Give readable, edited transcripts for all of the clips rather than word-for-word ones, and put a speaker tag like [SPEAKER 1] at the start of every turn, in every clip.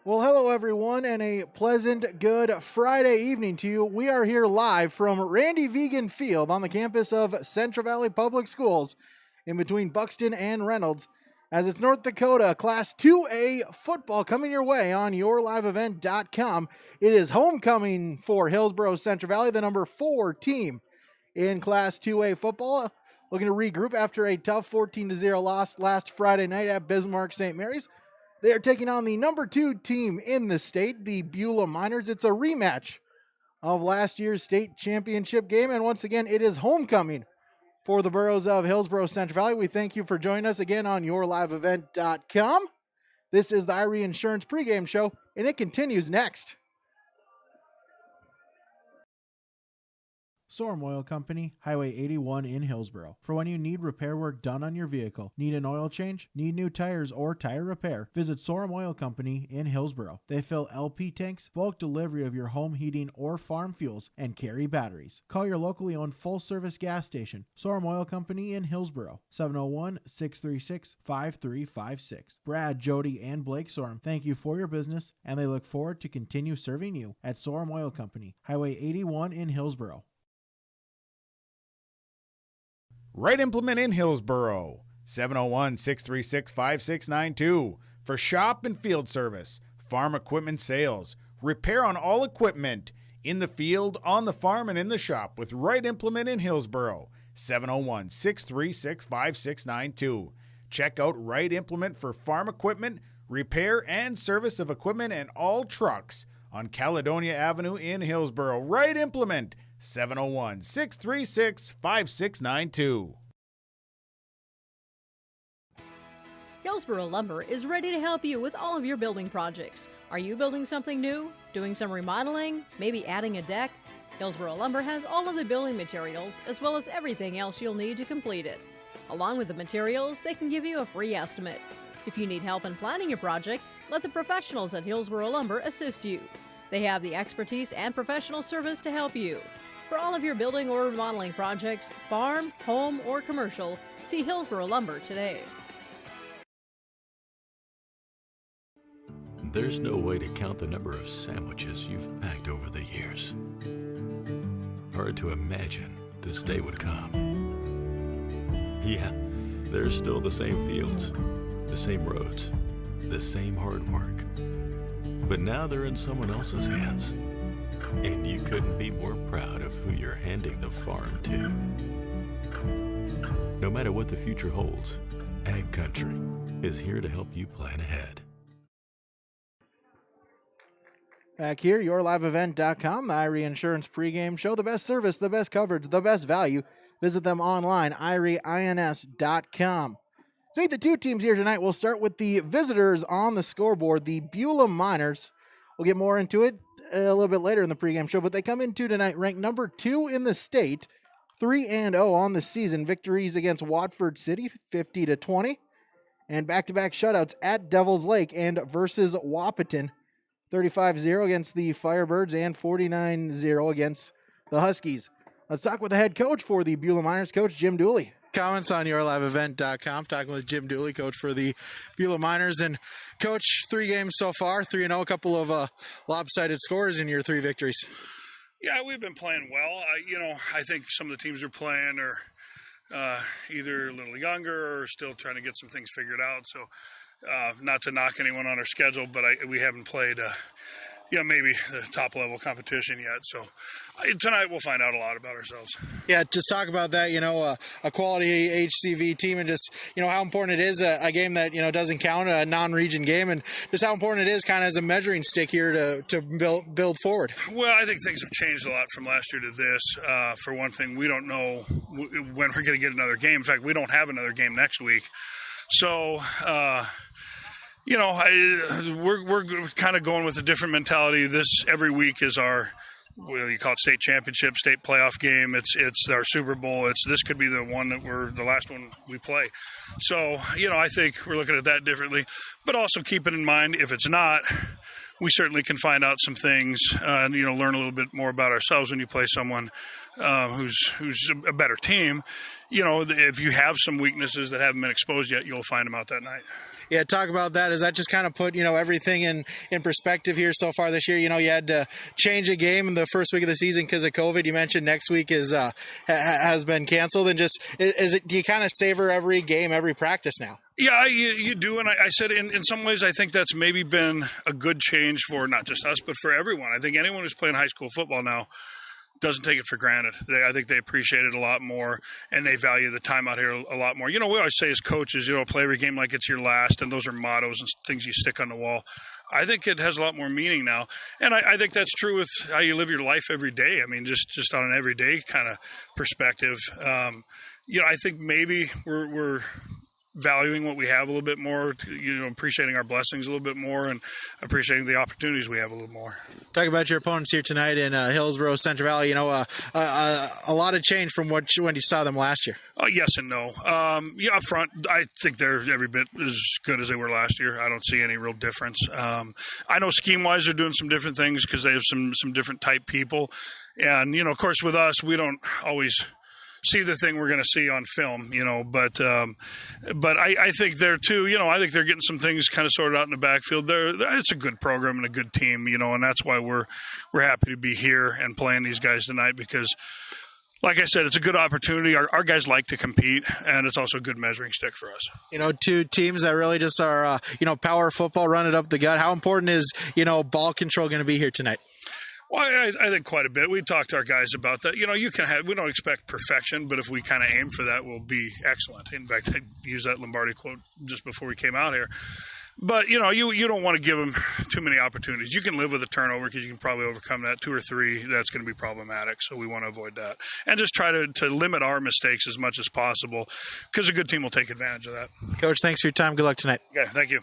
[SPEAKER 1] Well, hello, everyone, and a pleasant, good Friday evening to you. We are here live from Randy Vegan Field on the campus of Central Valley Public Schools in between Buxton and Reynolds, as it's North Dakota Class 2A football coming your way on yourliveevent.com. It is homecoming for Hillsboro-Central Valley, the number 4 team in Class 2A football, looking to regroup after a tough 14-0 loss last Friday night at Bismarck St. Mary's. They are taking on the number 2 team in the state, the Beulah Miners. It's a rematch of last year's state championship game, and once again, it is homecoming for the boroughs of Hillsboro-Central Valley. We thank you for joining us again on yourliveevent.com. This is the Irie Insurance pregame show, and it continues next. Sorum Oil Company, Highway 81 in Hillsboro. For when you need repair work done on your vehicle, need an oil change, need new tires, or tire repair, visit Sorum Oil Company in Hillsboro. They fill LP tanks, bulk delivery of your home heating or farm fuels, and carry batteries. Call your locally owned full-service gas station, Sorum Oil Company in Hillsboro, 701-636-5356. Brad, Jody, and Blake Sorum thank you for your business, and they look forward to continue serving you at Sorum Oil Company, Highway 81 in Hillsboro.
[SPEAKER 2] Right Implement in Hillsboro, 701-636-5692 for shop and field service, farm equipment sales, repair on all equipment, in the field, on the farm, and in the shop with Right Implement in Hillsboro, 701-636-5692. Check out Right Implement for farm equipment, repair and service of equipment and all trucks on Caledonia Avenue in Hillsboro. Right Implement, 701-636-5692.
[SPEAKER 3] Hillsboro Lumber is ready to help you with all of your building projects. Are you building something new? Doing some remodeling? Maybe adding a deck? Hillsboro Lumber has all of the building materials as well as everything else you'll need to complete it. Along with the materials, they can give you a free estimate. If you need help in planning your project, let the professionals at Hillsboro Lumber assist you. They have the expertise and professional service to help you. For all of your building or remodeling projects, farm, home, or commercial, see Hillsboro Lumber today.
[SPEAKER 4] There's no way to count the number of sandwiches you've packed over the years. Hard to imagine this day would come. Yeah, there's still the same fields, the same roads, the same hard work. But now they're in someone else's hands. And you couldn't be more proud of who you're handing the farm to. No matter what the future holds, Ag Country is here to help you plan ahead.
[SPEAKER 1] Back here, yourliveevent.com, the Irie Insurance pregame show. The best service, the best coverage, the best value. Visit them online, irieins.com. So meet the 2 teams here tonight. We'll start with the visitors on the scoreboard, the Beulah Miners. We'll get more into it a little bit later in the pregame show, but they come into tonight ranked number 2 in the state, 3-0 on the season. Victories against Watford City, 50-20, and back-to-back shutouts at Devil's Lake and versus Wahpeton, 35-0 against the Firebirds and 49-0 against the Huskies. Let's talk with the head coach for the Beulah Miners, Coach Jim Dooley.
[SPEAKER 5] Comments on yourliveevent.com. Talking with Jim Dooley, coach for the Beulah Miners. And, Coach, 3 games so far, 3-0, a couple of lopsided scores in your 3 victories.
[SPEAKER 6] Yeah, we've been playing well. I think some of the teams are playing are either a little younger or still trying to get some things figured out. So not to knock anyone on our schedule, but we haven't played maybe the top-level competition yet. So tonight we'll find out a lot about ourselves.
[SPEAKER 5] Yeah, just talk about that, a quality HCV team and just, how important it is, a game that, doesn't count, a non-region game, and just how important it is kind of as a measuring stick here to build forward.
[SPEAKER 6] Well, I think things have changed a lot from last year to this. For one thing, we don't know when we're going to get another game. In fact, we don't have another game next week. So, we're kind of going with a different mentality. This every week is our, you call it state championship, state playoff game. It's our Super Bowl. This could be the one that the last one we play. So, I think we're looking at that differently, but also keep it in mind if it's not, we certainly can find out some things and, learn a little bit more about ourselves when you play someone who's a better team. If you have some weaknesses that haven't been exposed yet, you'll find them out that night.
[SPEAKER 5] Yeah, talk about that. Does that just kind of put, everything in perspective here so far this year? You had to change a game in the first week of the season because of COVID. You mentioned next week has been canceled. And just, do you kind of savor every game, every practice now?
[SPEAKER 6] Yeah, you do. And I said in some ways I think that's maybe been a good change for not just us, but for everyone. I think anyone who's playing high school football now doesn't take it for granted. I think they appreciate it a lot more, and they value the time out here a lot more. We always say as coaches, play every game like it's your last, and those are mottos and things you stick on the wall. I think it has a lot more meaning now, and I think that's true with how you live your life every day. I mean, just on an everyday kind of perspective. I think maybe we're valuing what we have a little bit more, appreciating our blessings a little bit more and appreciating the opportunities we have a little more.
[SPEAKER 5] Talk about your opponents here tonight in Hillsboro-Central Valley. A lot of change from when you saw them last year.
[SPEAKER 6] Yes and no. Up front, I think they're every bit as good as they were last year. I don't see any real difference. I know scheme-wise they're doing some different things because they have some different type people. And, of course, with us, we don't always see the thing we're going to see on film, but I think they're too, I think they're getting some things kind of sorted out in the backfield. It's a good program and a good team, and that's why we're happy to be here and playing these guys tonight because, like I said, it's a good opportunity. Our guys like to compete, and it's also a good measuring stick for us.
[SPEAKER 5] Two teams that really just are, power football, run it up the gut. How important is, ball control going to be here tonight?
[SPEAKER 6] Well, I think quite a bit. We talked to our guys about that. We don't expect perfection, but if we kind of aim for that, we'll be excellent. In fact, I used that Lombardi quote just before we came out here. But, you don't want to give them too many opportunities. You can live with a turnover because you can probably overcome that. 2 or 3, that's going to be problematic. So we want to avoid that. And just try to limit our mistakes as much as possible because a good team will take advantage of that.
[SPEAKER 5] Coach, thanks for your time. Good luck tonight.
[SPEAKER 6] Okay, thank you.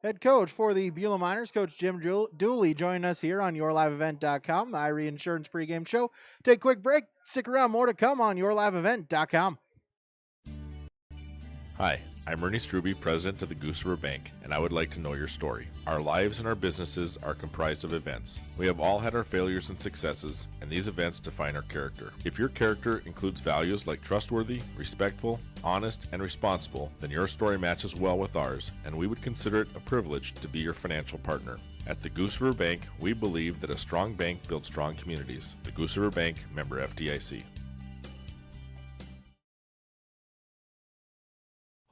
[SPEAKER 1] Head coach for the Beulah Miners, Coach Jim Dooley, joining us here on YourLiveEvent.com, the Irie Insurance pregame show. Take a quick break. Stick around. More to come on YourLiveEvent.com.
[SPEAKER 7] Hi, I'm Ernie Struby, president of the Goose River Bank, and I would like to know your story. Our lives and our businesses are comprised of events. We have all had our failures and successes, and these events define our character. If your character includes values like trustworthy, respectful, honest, and responsible, then your story matches well with ours, and we would consider it a privilege to be your financial partner. At the Goose River Bank, we believe that a strong bank builds strong communities. The Goose River Bank, member FDIC.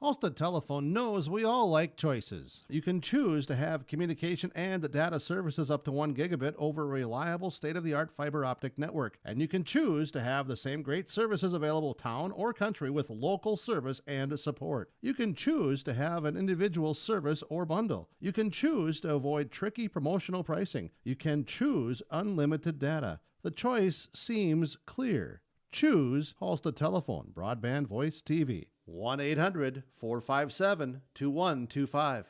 [SPEAKER 8] Halstead Telephone knows we all like choices. You can choose to have communication and data services up to 1 gigabit over a reliable state-of-the-art fiber optic network. And you can choose to have the same great services available town or country with local service and support. You can choose to have an individual service or bundle. You can choose to avoid tricky promotional pricing. You can choose unlimited data. The choice seems clear. Choose Halstead Telephone, broadband voice TV. 1-800-457-2125.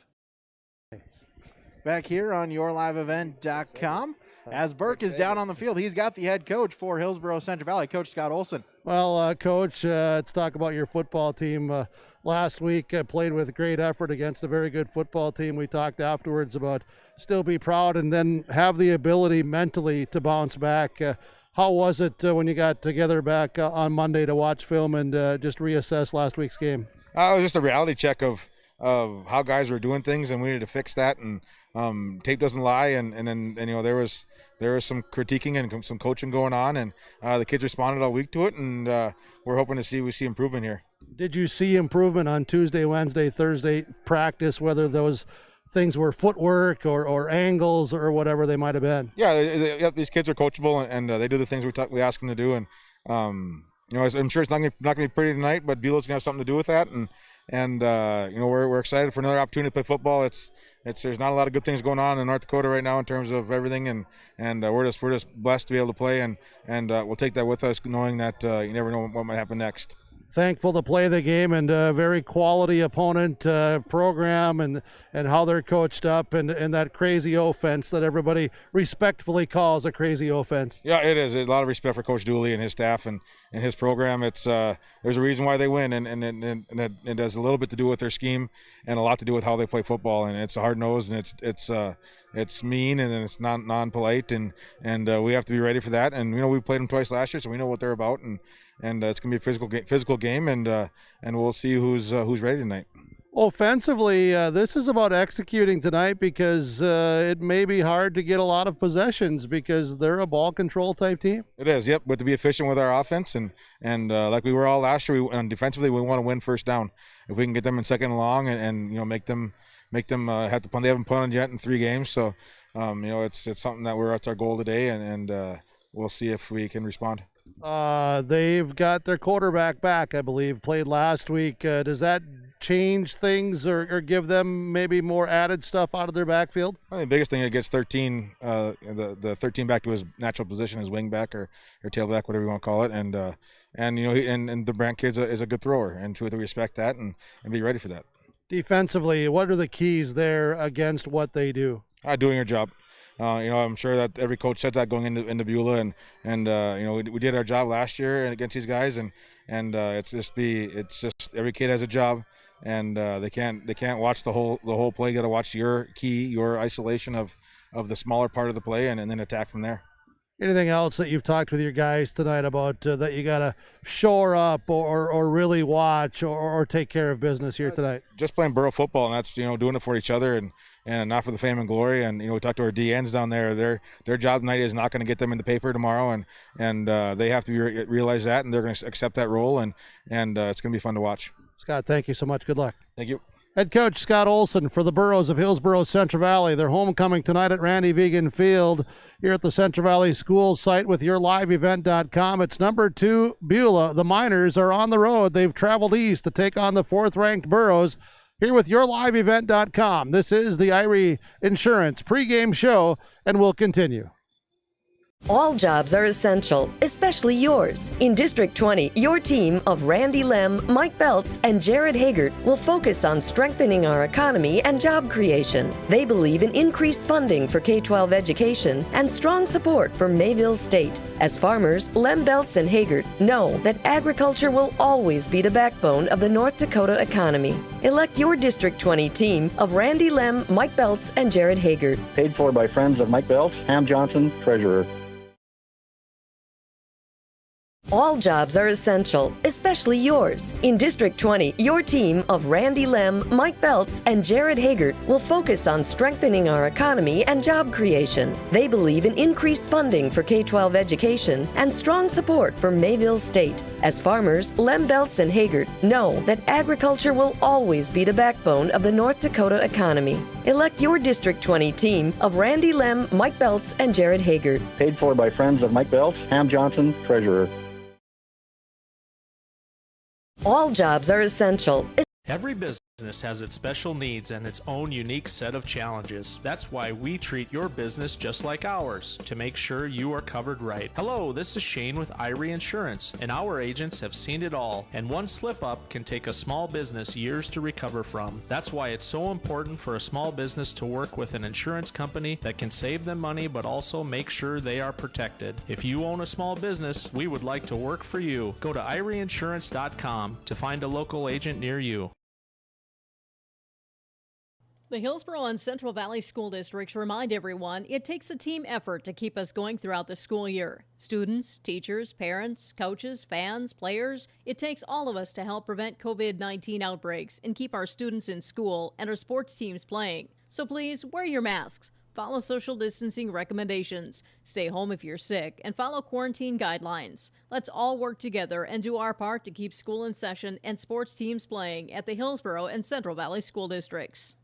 [SPEAKER 1] Back here on YourLiveEvent.com. As Burke is down on the field, he's got the head coach for Hillsboro-Central Valley, Coach Scott Olson.
[SPEAKER 8] Well, Coach, let's talk about your football team. Last week, played with great effort against a very good football team. We talked afterwards about still be proud and then have the ability mentally to bounce back. How was it when you got together back on Monday to watch film and just reassess last week's game?
[SPEAKER 9] It was just a reality check of how guys were doing things, and we needed to fix that. And tape doesn't lie, and then there was some critiquing and some coaching going on, and the kids responded all week to it, and we're hoping we see improvement here.
[SPEAKER 8] Did you see improvement on Tuesday, Wednesday, Thursday practice, whether those things were footwork or angles or whatever they might have been?
[SPEAKER 9] Yeah, these kids are coachable, and they do the things we ask them to do. And I'm sure it's not going to be pretty tonight, but Beulah's going to have something to do with that. And we're excited for another opportunity to play football. There's not a lot of good things going on in North Dakota right now in terms of everything, and we're just blessed to be able to play, and we'll take that with us, knowing that you never know what might happen next.
[SPEAKER 8] Thankful to play the game, and a very quality opponent program, and how they're coached up, and that crazy offense that everybody respectfully calls a crazy offense.
[SPEAKER 9] Yeah, it is. A lot of respect for Coach Dooley and his staff and his program. It's there's a reason why they win, and it has a little bit to do with their scheme and a lot to do with how they play football. And it's hard nosed, and it's mean, and it's non-polite, and we have to be ready for that. And we played them twice last year, so we know what they're about, and it's gonna be a physical game, and we'll see who's ready tonight.
[SPEAKER 8] Offensively, this is about executing tonight because it may be hard to get a lot of possessions because they're a ball control type team.
[SPEAKER 9] It is, yep. But to be efficient with our offense and like we were all last year, and defensively we want to win first down. If we can get them in second and long and make them have to punt. They haven't punted yet in 3 games, so it's something that's our goal today, and we'll see if we can respond.
[SPEAKER 8] They've got their quarterback back, I believe, played last week. Does that change things or give them maybe more added stuff out of their backfield?
[SPEAKER 9] I think the biggest thing, it gets 13, the 13 back to his natural position, his wing back or tailback, whatever you want to call it, and the Brant kid is a good thrower, and to respect that and be ready for that.
[SPEAKER 8] Defensively, what are the keys there against what they do?
[SPEAKER 9] Doing your job. I'm sure that every coach says that going into Beulah, and we did our job last year against these guys, and it's just every kid has a job, and they can't watch the whole play. Got to watch your isolation of the smaller part of the play, and then attack from there.
[SPEAKER 8] Anything else that you've talked with your guys tonight about that you got to shore up or really watch or take care of business here tonight?
[SPEAKER 9] Just playing Borough football, and that's doing it for each other and not for the fame and glory. And we talked to our DNs down there. Their job tonight is not going to get them in the paper tomorrow, and they have to realize that, and they're going to accept that role, and it's going to be fun to watch.
[SPEAKER 8] Scott, thank you so much. Good luck.
[SPEAKER 9] Thank you.
[SPEAKER 8] Head coach Scott Olson for the Burros of Hillsboro-Central Valley. They're homecoming tonight at Randy Vegan Field here at the Central Valley Schools site with yourliveevent.com. It's number 2 Beulah. The Miners are on the road. They've traveled east to take on the 4th-ranked Burros here with yourliveevent.com. This is the Irie Insurance pregame show, and we'll continue.
[SPEAKER 10] All jobs are essential, especially yours. In District 20, your team of Randy Lem, Mike Belts, and Jared Hagert will focus on strengthening our economy and job creation. They believe in increased funding for K-12 education and strong support for Mayville State. As farmers, Lem, Belts, and Hagert know that agriculture will always be the backbone of the North Dakota economy. Elect your District 20 team of Randy Lem, Mike Belts, and Jared Hagert.
[SPEAKER 11] Paid for by friends of Mike Belts, Ham Johnson, Treasurer.
[SPEAKER 10] All jobs are essential, especially yours. In District 20, your team of Randy Lem, Mike Belts, and Jared Hagert will focus on strengthening our economy and job creation. They believe in increased funding for K-12 education and strong support for Mayville State. As farmers, Lem, Belts, and Hagert know that agriculture will always be the backbone of the North Dakota economy. Elect your District 20 team of Randy Lem, Mike Belts, and Jared Hagert.
[SPEAKER 11] Paid for by friends of Mike Belts, Ham Johnson, Treasurer.
[SPEAKER 10] All jobs are essential.
[SPEAKER 12] Every business has its special needs and its own unique set of challenges. That's why we treat your business just like ours, to make sure you are covered right. Hello, this is Shane with Irie Insurance, and our agents have seen it all, and one slip-up can take a small business years to recover from. That's why it's so important for a small business to work with an insurance company that can save them money but also make sure they are protected. If you own a small business, we would like to work for you. Go to IrieInsurance.com to find a local agent near you.
[SPEAKER 3] The Hillsboro and Central Valley School Districts remind everyone it takes a team effort to keep us going throughout the school year. Students, teachers, parents, coaches, fans, players, it takes all of us to help prevent COVID-19 outbreaks and keep our students in school and our sports teams playing. So please wear your masks, follow social distancing recommendations, stay home if you're sick, and follow quarantine guidelines. Let's all work together and do our part to keep school in session and sports teams playing at the Hillsboro and Central Valley School Districts.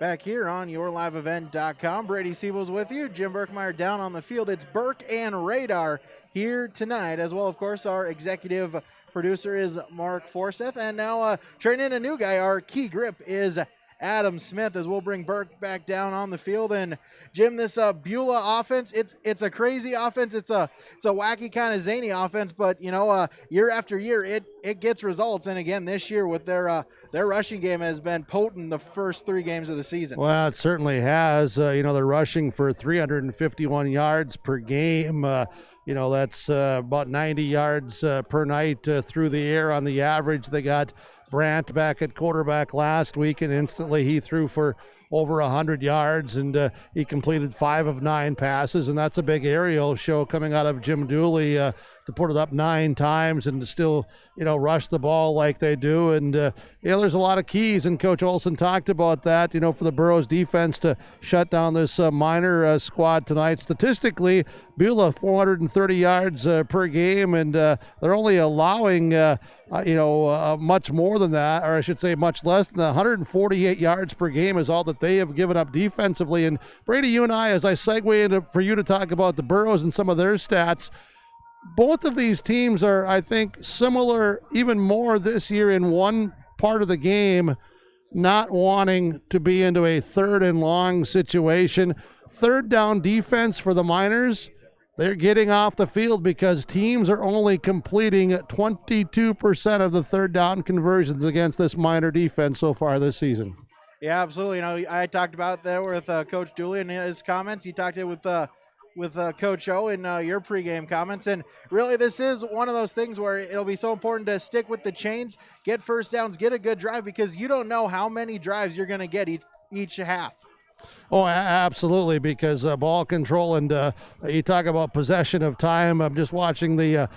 [SPEAKER 1] Back here on yourliveevent.com, Brady Siebel's with you. Jim Berkmeyer down on the field. It's Burke and Radar here tonight, as well, of course, our executive producer is Mark Forsyth. And now training in a new guy, our key grip is Adam Smith, as we'll bring Burke back down on the field. And Jim, this Beulah offense, it's a crazy offense. It's a wacky kind of zany offense, but year after year it gets results. And again, this year with their rushing game has been potent the first 3 games of the season.
[SPEAKER 8] Well, it certainly has. They're rushing for 351 yards per game. That's about 90 yards per night through the air on the average. They got Brant back at quarterback last week, and instantly he threw for over 100 yards, and he completed 5 of 9 passes, and that's a big aerial show coming out of Jim Dooley to put it up 9 times and to still, rush the ball like they do. And, there's a lot of keys, and Coach Olson talked about that, for the Burros defense to shut down this Miner squad tonight. Statistically, Beulah 430 yards per game, and they're only allowing, much more than that, or I should say much less than 148 yards per game is all that they have given up defensively. And Brady, you and I, as I segue into for you to talk about the Burros and some of their stats, both of these teams are, I think, similar even more this year in one part of the game, not wanting to be into a 3rd and long situation. 3rd down defense for the Miners, they're getting off the field because teams are only completing 22% of the 3rd down conversions against this Miner defense so far this season.
[SPEAKER 1] Yeah, absolutely. I talked about that with Coach Dooley in his comments. He talked it with Coach O in your pregame comments. And really, this is one of those things where it'll be so important to stick with the chains, get first downs, get a good drive, because you don't know how many drives you're going to get each half.
[SPEAKER 8] Oh, absolutely, because ball control and you talk about possession of time. I'm just watching the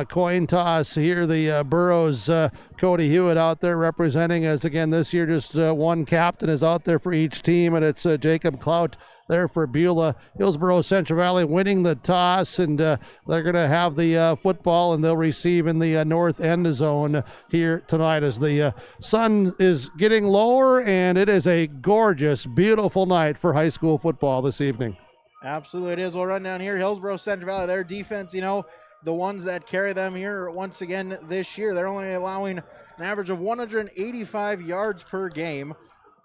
[SPEAKER 8] coin toss here. The Burros, Cody Hewitt out there representing us again this year. Just one captain is out there for each team, and it's Jacob Clout there for Beulah. Hillsboro-Central Valley winning the toss, and they're going to have the football, and they'll receive in the north end zone here tonight as the sun is getting lower, and it is a gorgeous, beautiful night for high school football this evening.
[SPEAKER 1] Absolutely it is. We'll run down here. Hillsboro-Central Valley, their defense, the ones that carry them here once again this year, they're only allowing an average of 185 yards per game.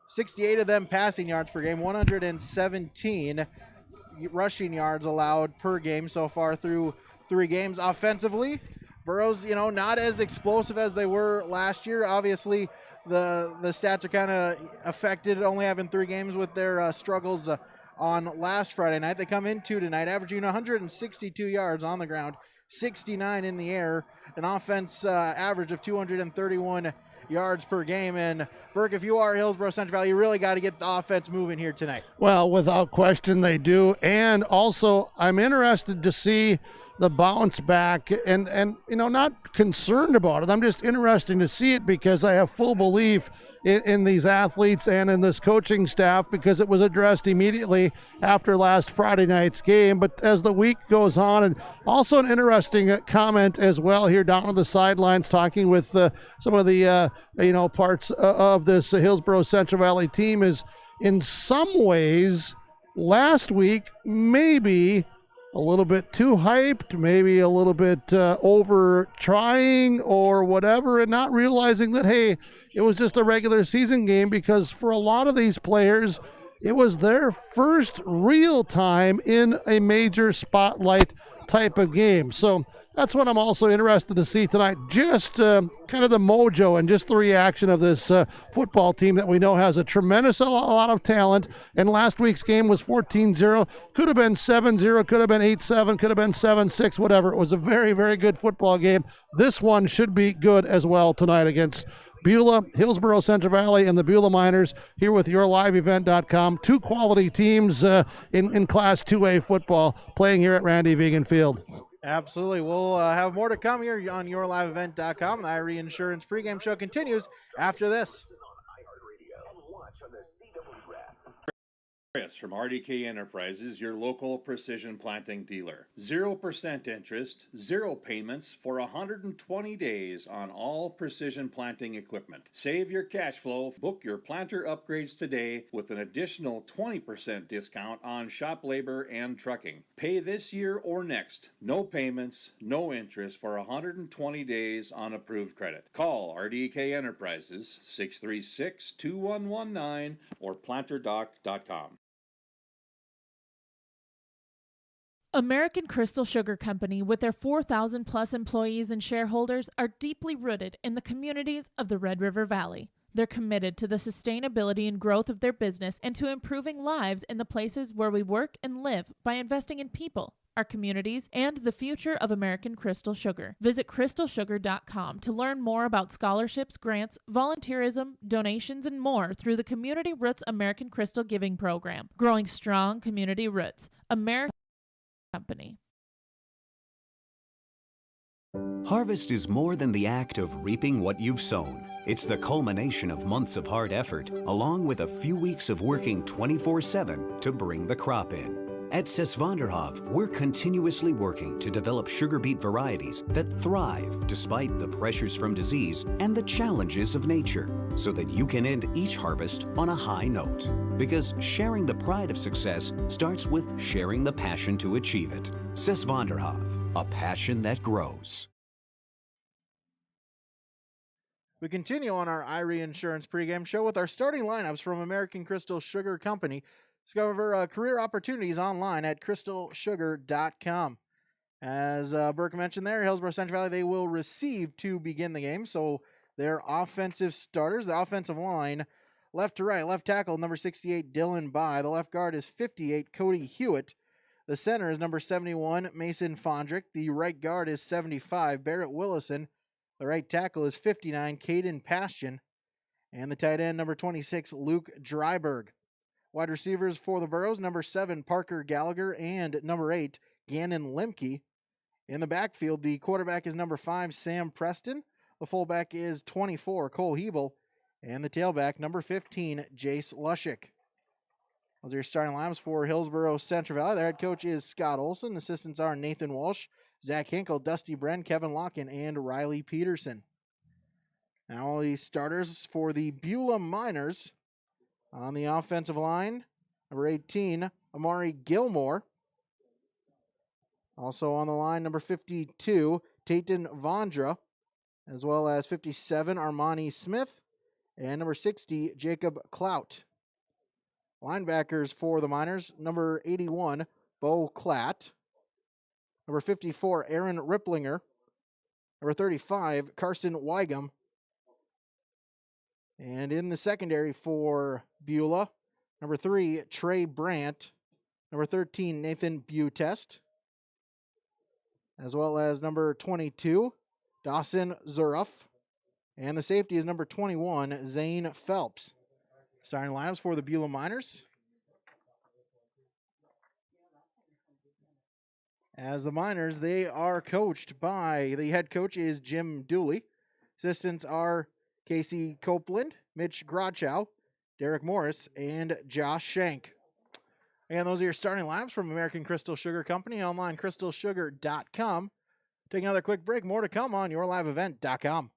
[SPEAKER 1] 68 of them passing yards per game, 117 rushing yards allowed per game so far through 3 games. Offensively, Burros, not as explosive as they were last year. Obviously, the stats are kind of affected, only having 3 games with their struggles on last Friday night. They come into tonight averaging 162 yards on the ground, 69 in the air, an offense average of 231 yards per game. And Burke, if you are Hillsboro-Central Valley, you really got to get the offense moving here tonight.
[SPEAKER 8] Well, without question they do. And also I'm interested to see the bounce back, and not concerned about it. I'm just interested to see it because I have full belief in these athletes and in this coaching staff, because it was addressed immediately after last Friday night's game. But as the week goes on, and also an interesting comment as well here down on the sidelines, talking with some of the parts of this Hillsboro-Central Valley team, is in some ways last week maybe a little bit too hyped, maybe a little bit over trying or whatever, and not realizing that, hey, it was just a regular season game, because for a lot of these players, it was their first real time in a major spotlight type of game. So that's what I'm also interested to see tonight. Just kind of the mojo and just the reaction of this football team that we know has a tremendous a lot of talent. And last week's game was 14-0. Could have been 7-0, could have been 8-7, could have been 7-6, whatever. It was a very, very good football game. This one should be good as well tonight against Beulah, Hillsboro-Central Valley, and the Beulah Miners here with YourLiveEvent.com. 2 quality teams in Class 2A football playing here at Randy Vegan Field.
[SPEAKER 1] Absolutely. We'll have more to come here on YourLiveEvent.com. The IRE Insurance pregame show continues after this.
[SPEAKER 13] Chris from RDK Enterprises, your local precision planting dealer. 0% interest, 0 payments for 120 days on all precision planting equipment. Save your cash flow. Book your planter upgrades today with an additional 20% discount on shop labor and trucking. Pay this year or next. No payments, no interest for 120 days on approved credit. Call RDK Enterprises 636-2119 or planterdoc.com.
[SPEAKER 14] American Crystal Sugar Company, with their 4,000 plus employees and shareholders, are deeply rooted in the communities of the Red River Valley. They're committed to the sustainability and growth of their business and to improving lives in the places where we work and live by investing in people, our communities, and the future of American Crystal Sugar. Visit crystalsugar.com to learn more about scholarships, grants, volunteerism, donations, and more through the Community Roots American Crystal Giving Program. Growing strong community roots. American Company.
[SPEAKER 15] Harvest is more than the act of reaping what you've sown. It's the culmination of months of hard effort, along with a few weeks of working 24/7 to bring the crop in. At Sesvanderhof, we're continuously working to develop sugar beet varieties that thrive despite the pressures from disease and the challenges of nature, so that you can end each harvest on a high note. Because sharing the pride of success starts with sharing the passion to achieve it. Sesvanderhof, a passion that grows.
[SPEAKER 1] We continue on our Irie Insurance pregame show with our starting lineups from American Crystal Sugar Company. Discover career opportunities online at crystalsugar.com. As Burke mentioned there, Hillsboro-Central Valley, they will receive to begin the game. So their offensive starters, the offensive line, left to right, left tackle, number 68, Dylan By. The left guard is 58, Cody Hewitt. The center is number 71, Mason Fondrick. The right guard is 75, Barrett Willison. The right tackle is 59, Caden Pastian. And the tight end, number 26, Luke Dryberg. Wide receivers for the Burros, number 7, Parker Gallagher, and number 8, Gannon Lemke. In the backfield, the quarterback is number 5, Sam Preston. The fullback is 24, Cole Hebel. And the tailback, number 15, Jace Lushik. Those are your starting lineups for Hillsboro-Central Valley. Their head coach is Scott Olson. Assistants are Nathan Walsh, Zach Hinkle, Dusty Bren, Kevin Locken, and Riley Peterson. Now all these starters for the Beulah Miners. On the offensive line, number 18, Amari Gilmore. Also on the line, number 52, Tayton Vondra, as well as 57, Armani Smith, and number 60, Jacob Clout. Linebackers for the Miners, number 81, Bo Klatt. Number 54, Aaron Ripplinger. Number 35, Carson Weigum. And in the secondary for Beulah, number 3, Trey Brandt. Number 13, Nathan Butest. As well as number 22, Dawson Zuruff. And the safety is number 21, Zane Phelps. Starting lineups for the Beulah Miners. As the Miners, they are coached by, the head coach is Jim Dooley. Assistants are Casey Copeland, Mitch Grodchow, Derek Morris, and Josh Shank. Again, those are your starting lineups from American Crystal Sugar Company, online crystalsugar.com. Take another quick break. More to come on yourliveevent.com.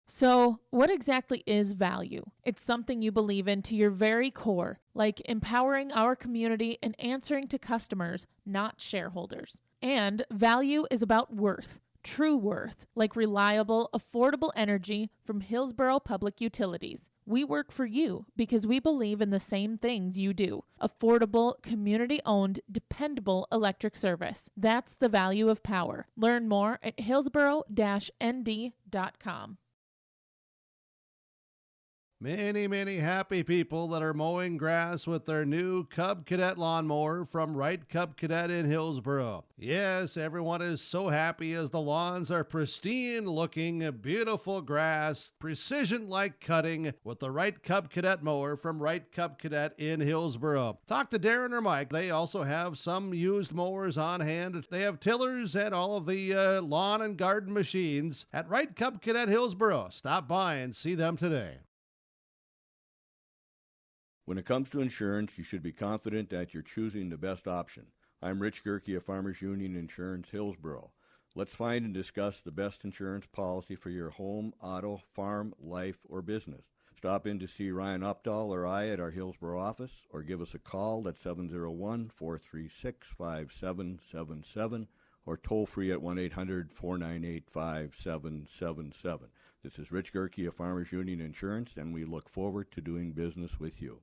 [SPEAKER 14] So, what exactly is value? It's something you believe in to your very core, like empowering our community and answering to customers, not shareholders. And value is about worth, true worth, like reliable, affordable energy from Hillsboro Public Utilities. We work for you because we believe in the same things you do. Affordable, community-owned, dependable electric service. That's the value of power. Learn more at hillsboro-nd.com.
[SPEAKER 8] Many, many happy people that are mowing grass with their new Cub Cadet lawnmower from Wright Cub Cadet in Hillsboro. Yes, everyone is so happy as the lawns are pristine looking, beautiful grass, precision-like cutting with the Wright Cub Cadet mower from Wright Cub Cadet in Hillsboro. Talk to Darren or Mike. They also have some used mowers on hand. They have tillers and all of the lawn and garden machines at Wright Cub Cadet Hillsboro. Stop by and see them today.
[SPEAKER 16] When it comes to insurance, you should be confident that you're choosing the best option. I'm Rich Gerke of Farmers Union Insurance, Hillsboro. Let's find and discuss the best insurance policy for your home, auto, farm, life, or business. Stop in to see Ryan Updahl or I at our Hillsboro office, or give us a call at 701-436-5777, or toll free at 1-800-498-5777. This is Rich Gerke of Farmers Union Insurance, and we look forward to doing business with you.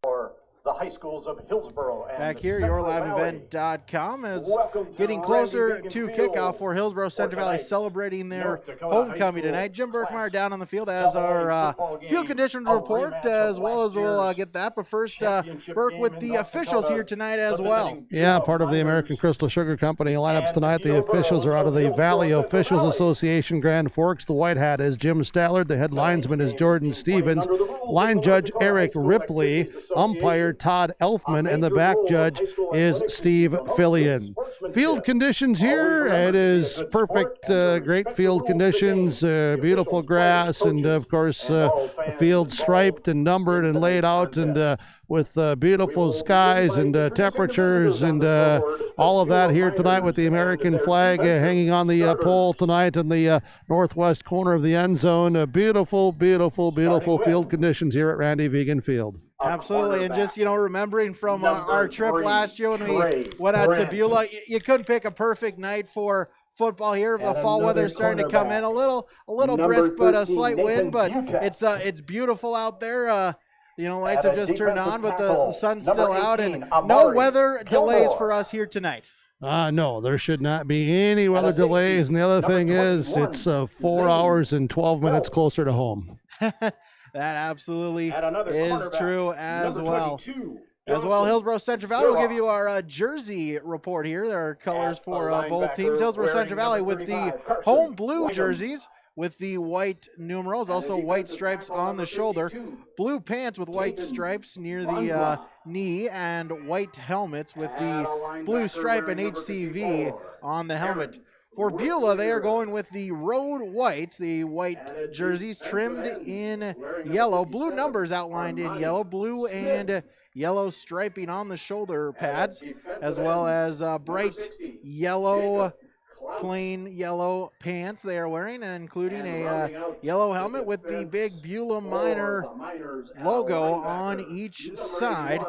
[SPEAKER 17] For the high schools of Hillsboro and
[SPEAKER 1] back here,
[SPEAKER 17] Central Valley.
[SPEAKER 1] yourliveevent.com is
[SPEAKER 17] Welcome to
[SPEAKER 1] getting
[SPEAKER 17] Randy
[SPEAKER 1] closer
[SPEAKER 17] Vegan
[SPEAKER 1] to
[SPEAKER 17] Field
[SPEAKER 1] kickoff for Hillsboro-Central Valley,
[SPEAKER 17] tonight's
[SPEAKER 1] celebrating their
[SPEAKER 17] North Dakota
[SPEAKER 1] homecoming
[SPEAKER 17] High
[SPEAKER 1] tonight. Jim
[SPEAKER 17] School
[SPEAKER 1] Berkmeyer down on the field as
[SPEAKER 17] Double A
[SPEAKER 1] our
[SPEAKER 17] football game,
[SPEAKER 1] field conditions
[SPEAKER 17] a
[SPEAKER 1] report,
[SPEAKER 17] rematch
[SPEAKER 1] as
[SPEAKER 17] of
[SPEAKER 1] well
[SPEAKER 17] last
[SPEAKER 1] as we'll
[SPEAKER 17] year's
[SPEAKER 1] get that. But first,
[SPEAKER 17] championship
[SPEAKER 1] Burke
[SPEAKER 17] game
[SPEAKER 1] with
[SPEAKER 17] in
[SPEAKER 1] the
[SPEAKER 17] North
[SPEAKER 1] officials
[SPEAKER 17] Dakota,
[SPEAKER 1] here tonight as
[SPEAKER 17] representing
[SPEAKER 1] well.
[SPEAKER 8] Yeah, part of the American Crystal Sugar Company lineups tonight. The officials are out of the Valley Officials Association, Grand Forks. The white hat is Jim Stallard. The head linesman is Jordan Stevens. Line judge Eric Ripley. Umpire Todd Elfman. And the back judge is Steve Fillion. Field conditions here. It is perfect, great field conditions. Beautiful grass. And, of course, the field striped and numbered and laid out. And with beautiful skies and temperatures and all of that here tonight with the American flag hanging on the pole tonight in the northwest corner of the end zone. Beautiful, beautiful, beautiful field conditions here at Randy Vegan Field.
[SPEAKER 1] Absolutely, and just, remembering from our trip last year when we went out to Beulah, you couldn't pick a perfect night for football here. The fall weather's starting to come in a little brisk, but a slight wind, but it's beautiful out there. Lights have just turned on, but the sun's still out, and no weather delays for us here tonight.
[SPEAKER 8] No, there should not be any weather delays. And the other thing is, it's 4 hours and 12 minutes closer to home.
[SPEAKER 1] That absolutely is true as well. Hillsboro-Central Valley will give you our jersey report here. There are colors for both teams. Hillsboro-Central Valley with the home blue jerseys with the white numerals, also white stripes on the shoulder, blue pants with white stripes near the knee, and white helmets with the blue stripe and HCV on the helmet. For Beulah, they are going with the road whites, the white jerseys trimmed in yellow, blue numbers outlined in yellow, blue and yellow striping on the shoulder pads, as well as bright yellow, plain yellow pants they are wearing, including a yellow helmet with the big Beulah Minor logo on each side.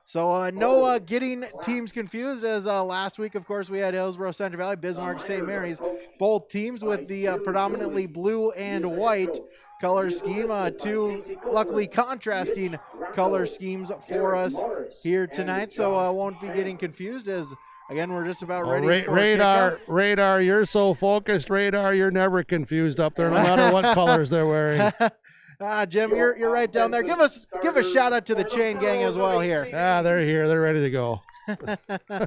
[SPEAKER 1] So no getting teams confused, as last week, of course, we had Hillsboro-Central Valley, Bismarck, St. Mary's, both teams with the predominantly blue and white color scheme. Two luckily contrasting color schemes for us here tonight, so won't be getting confused, as again, we're just about ready for kickoff.
[SPEAKER 8] Radar, you're so focused. Radar, you're never confused up there, no matter what colors they're wearing.
[SPEAKER 1] Jim, you're right down there. Give a shout out to the chain gang as well here.
[SPEAKER 8] They're here. They're ready to go.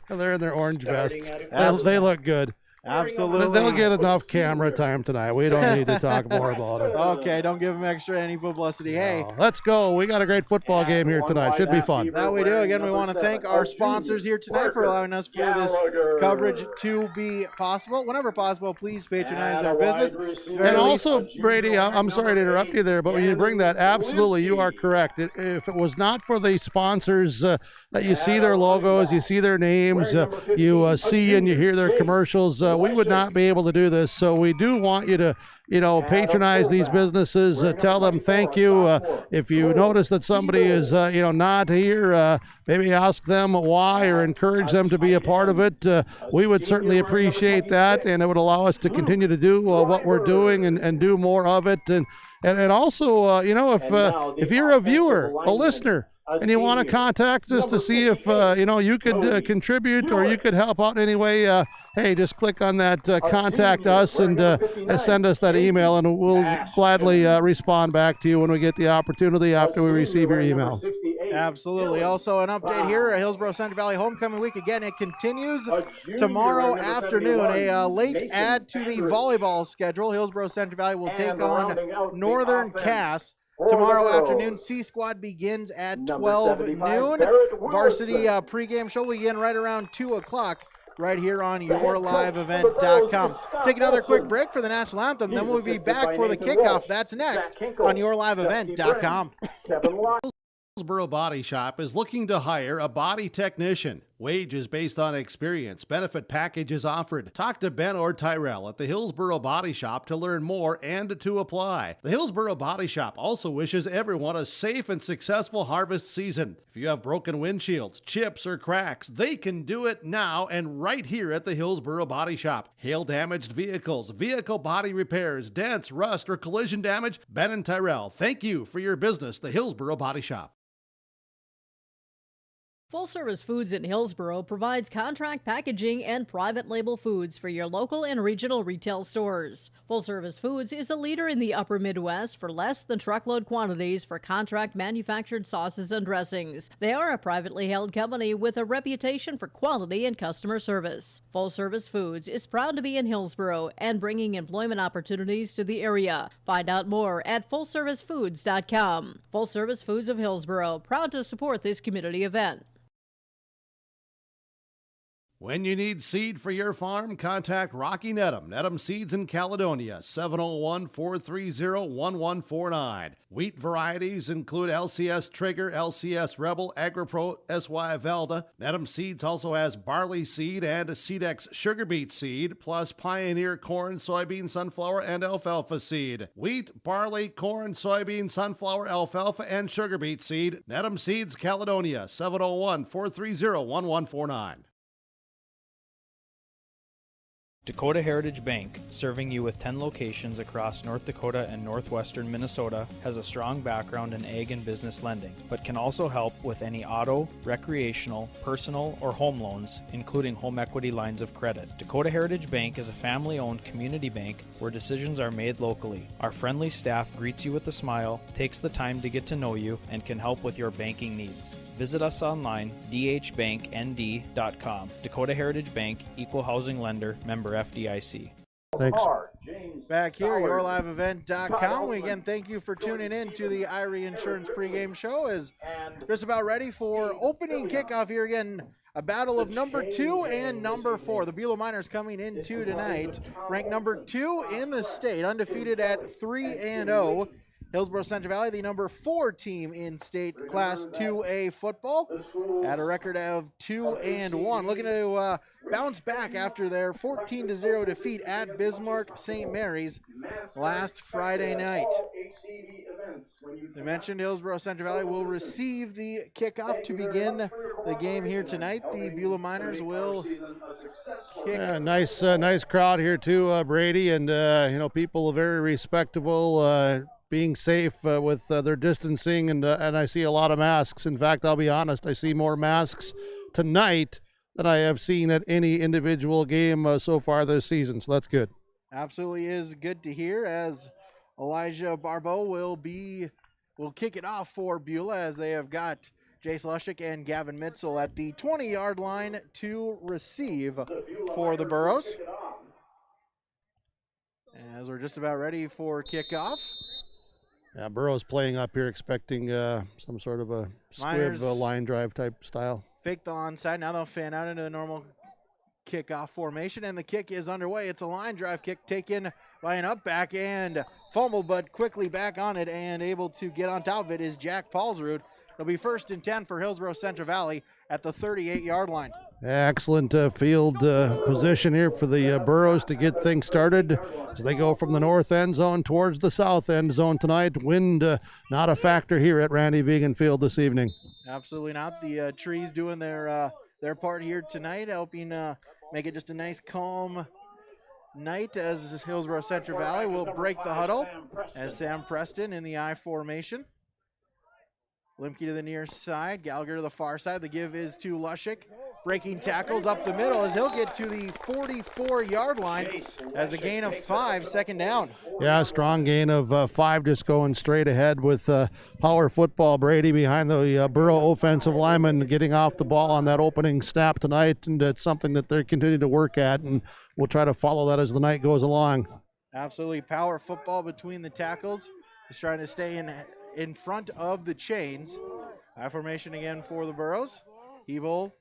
[SPEAKER 8] They're in their orange vests. They look good.
[SPEAKER 1] Absolutely.
[SPEAKER 8] They'll get enough camera time tonight. We don't need to talk more about it.
[SPEAKER 1] Okay, don't give them any publicity. Hey,
[SPEAKER 8] let's go. We got a great football game here tonight. Should be fun.
[SPEAKER 1] That we do. Again, we want to thank our sponsors here tonight for allowing us for this coverage to be possible. Whenever possible, please patronize their business.
[SPEAKER 8] And also, Brady, I'm sorry to interrupt you there, but when you bring that, absolutely, you are correct. If it was not for the sponsors that you see their logos, you see their names, you see and you hear their commercials, we would not be able to do this. So we do want you to, patronize these businesses. Tell them thank you. If you notice that somebody is, not here, maybe ask them why or encourage them to be a part of it. We would certainly appreciate that, and it would allow us to continue to do what we're doing and do more of it. And also, if you're a viewer, a listener, and you want to contact us to see if, you could contribute or you could help out in any way, hey, just click on that contact us and send us that email, and we'll gladly respond back to you when we get the opportunity after we receive your email.
[SPEAKER 1] Absolutely. Also, an update here at Hillsboro-Central Valley Homecoming Week. Again, it continues tomorrow afternoon. A late add to the volleyball schedule. Hillsboro-Central Valley will take on Northern Cass tomorrow afternoon. C Squad begins at 12 noon. Varsity pregame show will begin right around 2 o'clock right here on yourliveevent.com. Take another quick break for the national anthem, then we'll be back for the kickoff. That's next on yourliveevent.com.
[SPEAKER 8] Hillsboro Body Shop is looking to hire a body technician. Wages based on experience. Benefit packages offered. Talk to Ben or Tyrell at the Hillsboro Body Shop to learn more and to apply. The Hillsboro Body Shop also wishes everyone a safe and successful harvest season. If you have broken windshields, chips, or cracks, they can do it now and right here at the Hillsboro Body Shop. Hail-damaged vehicles, vehicle body repairs, dents, rust, or collision damage, Ben and Tyrell, thank you for your business, the Hillsboro Body Shop.
[SPEAKER 3] Full Service Foods in Hillsboro provides contract packaging and private label foods for your local and regional retail stores. Full Service Foods is a leader in the upper Midwest for less than truckload quantities for contract manufactured sauces and dressings. They are a privately held company with a reputation for quality and customer service. Full Service Foods is proud to be in Hillsboro and bringing employment opportunities to the area. Find out more at fullservicefoods.com. Full Service Foods of Hillsboro, proud to support this community event.
[SPEAKER 8] When you need seed for your farm, contact Rocky Nedham. Nedham Seeds in Caledonia, 701-430-1149. Wheat varieties include LCS Trigger, LCS Rebel, AgriPro, SY Velda. Nedham Seeds also has barley seed and Seedex sugar beet seed, plus Pioneer corn, soybean, sunflower, and alfalfa seed. Wheat, barley, corn, soybean, sunflower, alfalfa, and sugar beet seed. Nedham Seeds, Caledonia, 701-430-1149.
[SPEAKER 18] Dakota Heritage Bank, serving you with 10 locations across North Dakota and northwestern Minnesota, has a strong background in ag and business lending, but can also help with any auto, recreational, personal, or home loans, including home equity lines of credit. Dakota Heritage Bank is a family-owned community bank where decisions are made locally. Our friendly staff greets you with a smile, takes the time to get to know you, and can help with your banking needs. Visit us online, dhbanknd.com. Dakota Heritage Bank, Equal Housing Lender, member FDIC.
[SPEAKER 8] Thanks.
[SPEAKER 1] Back here, yourliveevent.com. We again thank you for tuning in to the Irie Insurance pregame show. Is just about ready for opening kickoff here again. A battle of number 2 and number 4. The Beulah Miners coming into tonight, ranked number 2 in the state, undefeated at 3-0. Hillsboro-Central Valley, the number 4 team in state Class 2A football, at a record of 2-1. Looking to bounce back after their 14-0 defeat at Bismarck St. Mary's last Friday night. I mentioned Hillsboro-Central Valley will receive the kickoff to begin the game here tonight. The Beulah Miners will kick.
[SPEAKER 8] Yeah, nice crowd here too, Brady, and people are very respectable. Being safe with their distancing, and I see a lot of masks. In fact, I'll be honest, I see more masks tonight than I have seen at any individual game so far this season, so that's good.
[SPEAKER 1] Absolutely is good to hear, as Elijah Barbeau will kick it off for Beulah, as they have got Jace Lushik and Gavin Mitzel at the 20-yard line to receive for the Burros. As we're just about ready for kickoff.
[SPEAKER 8] Yeah, Burrow's playing up here, expecting some sort of a squib line drive type style.
[SPEAKER 1] Fake the onside. Now they'll fan out into the normal kickoff formation, and the kick is underway. It's a line drive kick taken by an up back and fumbled, but quickly back on it and able to get on top of it is Jack Paulsrud. It'll be 1st and 10 for Hillsboro-Central Valley at the 38-yard line.
[SPEAKER 8] Excellent field position here for the Burros to get things started as they go from the north end zone towards the south end zone tonight. Wind not a factor here at Randy Vegan Field this evening.
[SPEAKER 1] Absolutely not. The trees doing their part here tonight, helping make it just a nice calm night, as Hillsboro-Central Valley will break the huddle as Sam Preston in the I formation. Limke to the near side, Gallagher to the far side. The give is to Lushik. Breaking tackles up the middle as he'll get to the 44-yard line as a gain of 5, second down.
[SPEAKER 8] Yeah, strong gain of 5, just going straight ahead with power football. Brady behind the Burrow offensive lineman getting off the ball on that opening snap tonight, and it's something that they're continuing to work at, and we'll try to follow that as the night goes along.
[SPEAKER 1] Absolutely power football between the tackles. Just trying to stay in front of the chains. I formation again for the Burros. Hebel,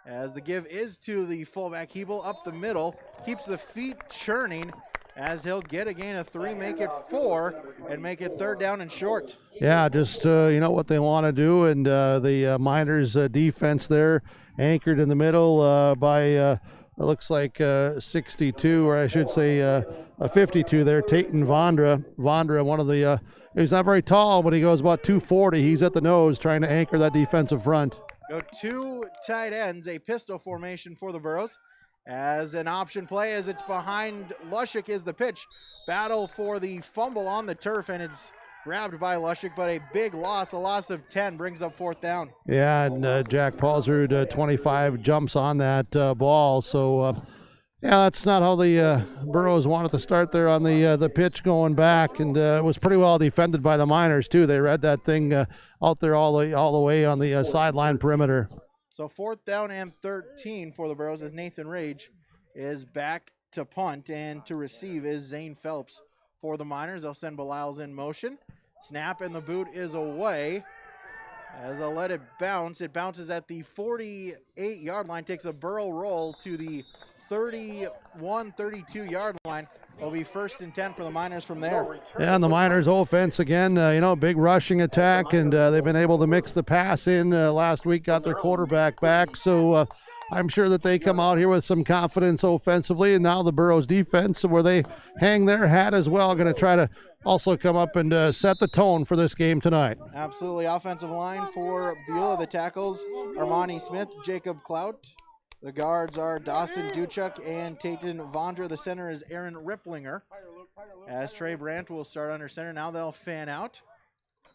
[SPEAKER 1] as the give is to the fullback. Hebel up the middle, keeps the feet churning as he'll get a gain of 3, make it 4, and make it 3rd down and short.
[SPEAKER 8] Yeah, just what they want to do, and the Miners defense there anchored in the middle by it looks like 62, or I should say a 52 there, Tayton Vondra. Vondra, one of the he's not very tall, but he goes about 240. He's at the nose trying to anchor that defensive front.
[SPEAKER 1] Go 2 tight ends, a pistol formation for the Burros. As an option play, as it's behind Lushik is the pitch. Battle for the fumble on the turf, and it's grabbed by Lushik, but a big loss, a loss of 10, brings up 4th down.
[SPEAKER 8] Yeah, and Jack Paulsrud, 25, jumps on that ball. So, yeah, that's not how the Burros wanted to start there on the pitch going back, and it was pretty well defended by the Miners, too. They read that thing out there all the way on the sideline perimeter.
[SPEAKER 1] So 4th down and 13 for the Burros as Nathan Rage is back to punt, and to receive is Zane Phelps for the Miners. They'll send Belials in motion. Snap, and the boot is away. As I'll let it bounce, it bounces at the 48-yard line, takes a Burrow roll to the 32-yard line. It'll be 1st and 10 for the Miners from there.
[SPEAKER 8] Yeah, and the Miners' offense again, big rushing attack, and they've been able to mix the pass in. Last week got their quarterback back, so I'm sure that they come out here with some confidence offensively, and now the Burros' defense, where they hang their hat as well, going to try to also come up and set the tone for this game tonight.
[SPEAKER 1] Absolutely. Offensive line for Beulah. The tackles, Armani Smith, Jacob Clout. The guards are Dawson Duchuk and Tayton Vondra. The center is Aaron Ripplinger. As Trey Brandt will start under center. Now they'll fan out.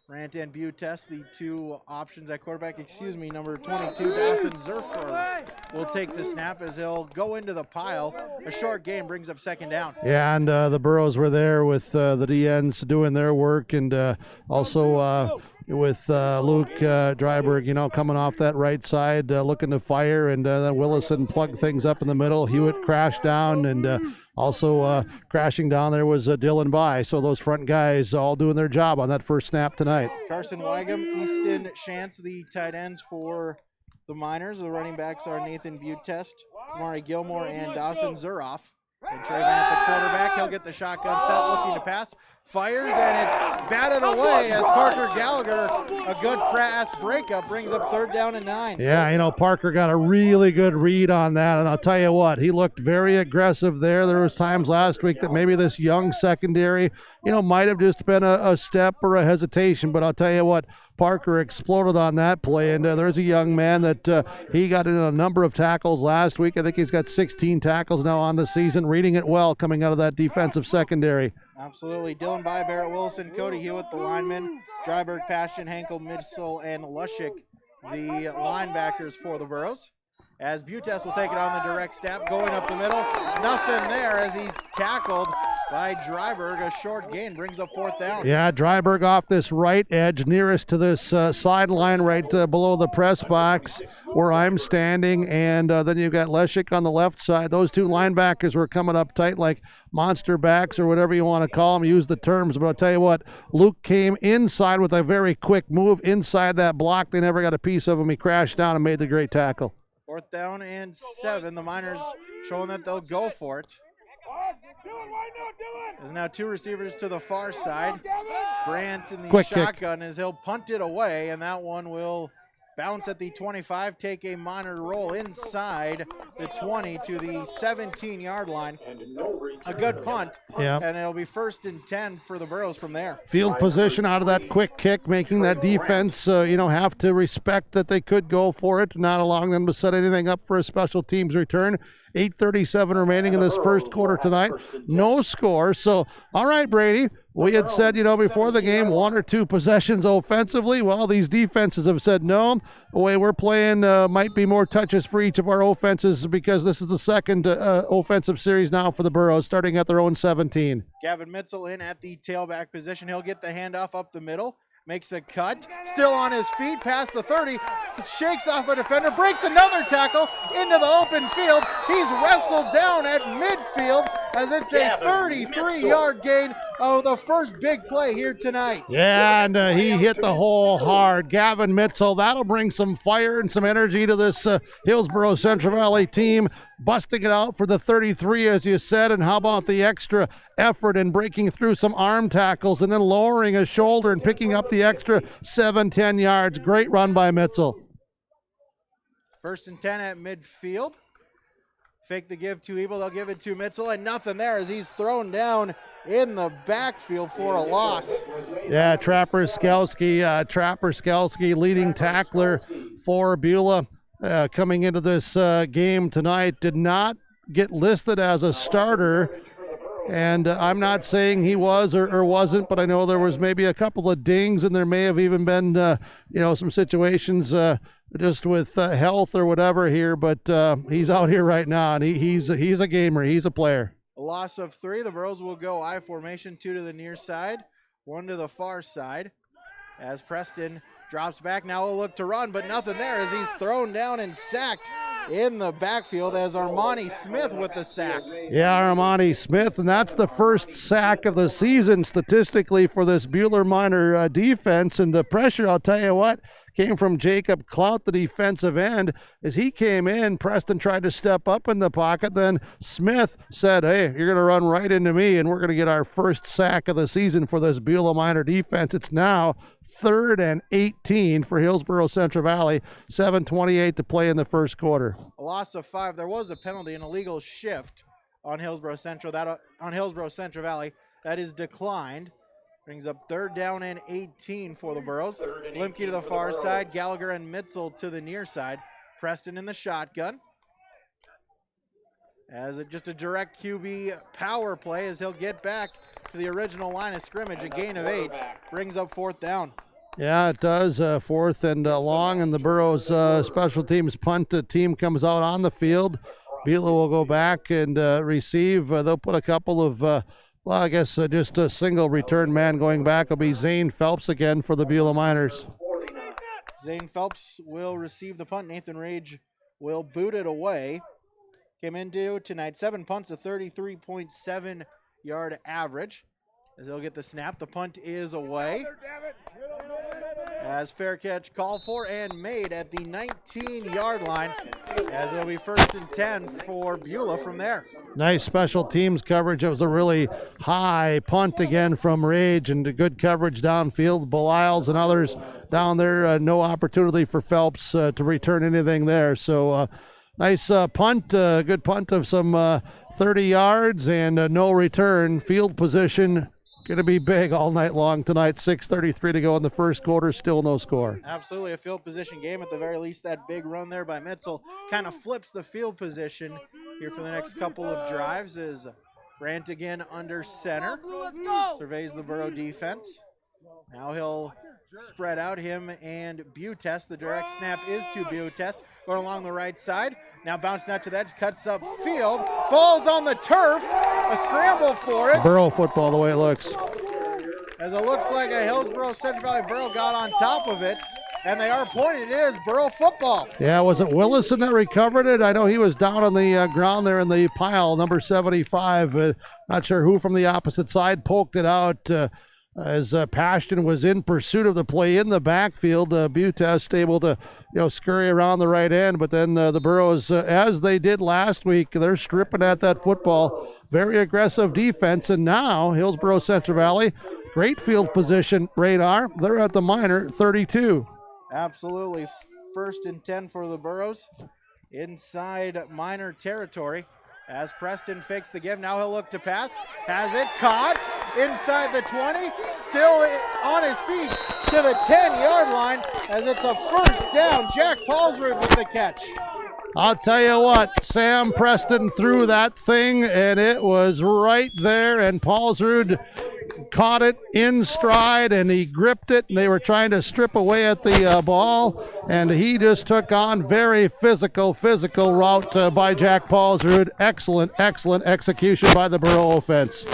[SPEAKER 1] Brandt and Butess, the two options at quarterback. Number 22, Dawson Zerfer will take the snap as he'll go into the pile. A short gain brings up 2nd down.
[SPEAKER 8] Yeah, and the Burros were there with the DNs doing their work, and also with Luke Dryberg, coming off that right side, looking to fire, and then Willison plugged things up in the middle. Hewitt crashed down, and also crashing down there was Dylan By. So those front guys all doing their job on that first snap tonight.
[SPEAKER 1] Carson Wygum, Easton Shantz, the tight ends for the Miners. The running backs are Nathan Butest, Mari Gilmore, and Dawson Zuroff. And Trey Brandt, the quarterback, he'll get the shotgun set, looking to pass, fires, and it's batted away as Parker Gallagher, a good pass breakup, brings up 3rd down and 9.
[SPEAKER 8] Yeah, Parker got a really good read on that, and I'll tell you what, he looked very aggressive there. There was times last week that maybe this young secondary, might have just been a step or a hesitation, but I'll tell you what, Parker exploded on that play, and there's a young man that he got in a number of tackles last week. I think he's got 16 tackles now on the season, reading it well coming out of that defensive secondary.
[SPEAKER 1] Absolutely. Dylan By, Barrett Wilson, Cody Hewitt, the linemen, Dryberg, Passion, Henkel, Midsole, and Lushik, the linebackers for the Burros. As Butess will take it on the direct snap, going up the middle. Nothing there as he's tackled by Dryberg. A short gain brings up 4th down.
[SPEAKER 8] Yeah, Dryberg off this right edge, nearest to this sideline right below the press box where I'm standing. And then you've got Leshik on the left side. Those two linebackers were coming up tight like monster backs or whatever you want to call them. Use the terms. But I'll tell you what, Luke came inside with a very quick move inside that block. They never got a piece of him. He crashed down and made the great tackle.
[SPEAKER 1] 4th down and 7. The Miners showing that they'll go for it. There's now 2 receivers to the far side. Brandt in the
[SPEAKER 8] Quick
[SPEAKER 1] shotgun as he'll punt it away, and that one will bounce at the 25, take a minor roll inside the 20 to the 17-yard line. A good punt,
[SPEAKER 8] Yep.
[SPEAKER 1] and it'll be 1st and 10 for the Burros from there.
[SPEAKER 8] Field position out of that quick kick, making that defense, have to respect that they could go for it, not allowing them to set anything up for a special teams return. 8:37 remaining in this first quarter tonight. No score. So, all right, Brady, we had said, before the game, 1 or 2 possessions offensively. Well, these defenses have said no. The way we're playing might be more touches for each of our offenses because this is the second offensive series now for the Burros, starting at their own 17.
[SPEAKER 1] Gavin Mitzel in at the tailback position. He'll get the handoff up the middle. Makes a cut, still on his feet, past the 30, shakes off a defender, breaks another tackle into the open field. He's wrestled down at midfield as it's a 33-yard gain. Oh, the first big play here tonight.
[SPEAKER 8] Yeah, and he hit the hole hard. Gavin Mitzel, that'll bring some fire and some energy to this Hillsboro-Central Valley team. Busting it out for the 33, as you said, and how about the extra effort in breaking through some arm tackles and then lowering his shoulder and picking up the extra 7-10 yards. Great run by Mitzel.
[SPEAKER 1] 1st and 10 at midfield. Fake the give to Evil. They'll give it to Mitzel, and nothing there as he's thrown down in the backfield for a loss.
[SPEAKER 8] Yeah, Trapper Skalski, leading tackler for Beulah. Coming into this game tonight, did not get listed as a starter And I'm not saying he was or wasn't, but I know there was maybe a couple of dings, and there may have even been, some situations just with health or whatever here. But he's out here right now, and he's a gamer. He's a player.
[SPEAKER 1] A loss of 3. The Burros will go I formation, 2 to the near side, 1 to the far side. As Preston drops back, now he'll look to run, but nothing there as he's thrown down and sacked in the backfield as Armani Smith with the sack.
[SPEAKER 8] Yeah, Armani Smith, and that's the first sack of the season statistically for this Beulah Minor defense. And the pressure, I'll tell you what, came from Jacob Clout, the defensive end. As he came in, Preston tried to step up in the pocket. Then Smith said, hey, you're going to run right into me, and we're going to get our first sack of the season for this Beulah Minor defense. It's now 3rd and 18 for Hillsboro-Central Valley, 7:28 to play in the first quarter.
[SPEAKER 1] A loss of 5. There was a penalty, an illegal shift on Hillsboro-Central. On Hillsboro-Central Valley, that is declined. Brings up 3rd down and 18 for the Burros. Limke to the far side, Gallagher and Mitzel to the near side. Preston in the shotgun. As just a direct QB power play as he'll get back to the original line of scrimmage. A gain of 8 brings up 4th down.
[SPEAKER 8] Yeah, it does. 4th and long, and the Burros special teams punt team comes out on the field. Beulah will go back and receive. They'll put a couple of just a single return man going back will be Zane Phelps again for the Beulah Miners.
[SPEAKER 1] Zane Phelps will receive the punt. Nathan Rage will boot it away. Came into tonight 7 punts, a 33.7 yard average. As he'll get the snap, the punt is away. As fair catch called for and made at the 19-yard line, as it'll be 1st and 10 for Beulah from there.
[SPEAKER 8] Nice special teams coverage. It was a really high punt again from Rage, and good coverage downfield. Beliles and others down there, no opportunity for Phelps to return anything there. So nice punt, good punt of some 30 yards and no return. Field position going to be big all night long tonight. 6:33 to go in the first quarter, still no score.
[SPEAKER 1] Absolutely a field position game. At the very least, that big run there by Mitzel kind of flips the field position here for the next couple of drives as Brandt again under center. Surveys the Burro defense. Now he'll spread out him and Butest. The direct snap is to Butest. Going along the right side. Now bouncing out to the edge, cuts up field. Ball's on the turf. A scramble for it.
[SPEAKER 8] Burro football the way it looks.
[SPEAKER 1] As it looks like a Hillsboro-Central Valley Burro got on top of it. And they are pointing. It is Burro football.
[SPEAKER 8] Yeah, was it Willison that recovered it? I know he was down on the ground there in the pile, number 75. Not sure who from the opposite side poked it out. As Pashton was in pursuit of the play in the backfield, Butest able to scurry around the right end, but then the Burros, as they did last week, they're stripping at that football. Very aggressive defense, and now Hillsboro-Central Valley, great field position radar. They're at the minor 32.
[SPEAKER 1] Absolutely. 1st and 10 for the Burros inside minor territory. As Preston fakes the give, now he'll look to pass. Has it caught inside the 20. Still on his feet to the 10-yard line as it's a 1st down. Jack Paulsrud with the catch.
[SPEAKER 8] I'll tell you what, Sam Preston threw that thing, and it was right there, and Paulsrud caught it in stride, and he gripped it, and they were trying to strip away at the ball, and he just took on very physical route by Jack Paulsrud. Excellent execution by the Burro offense.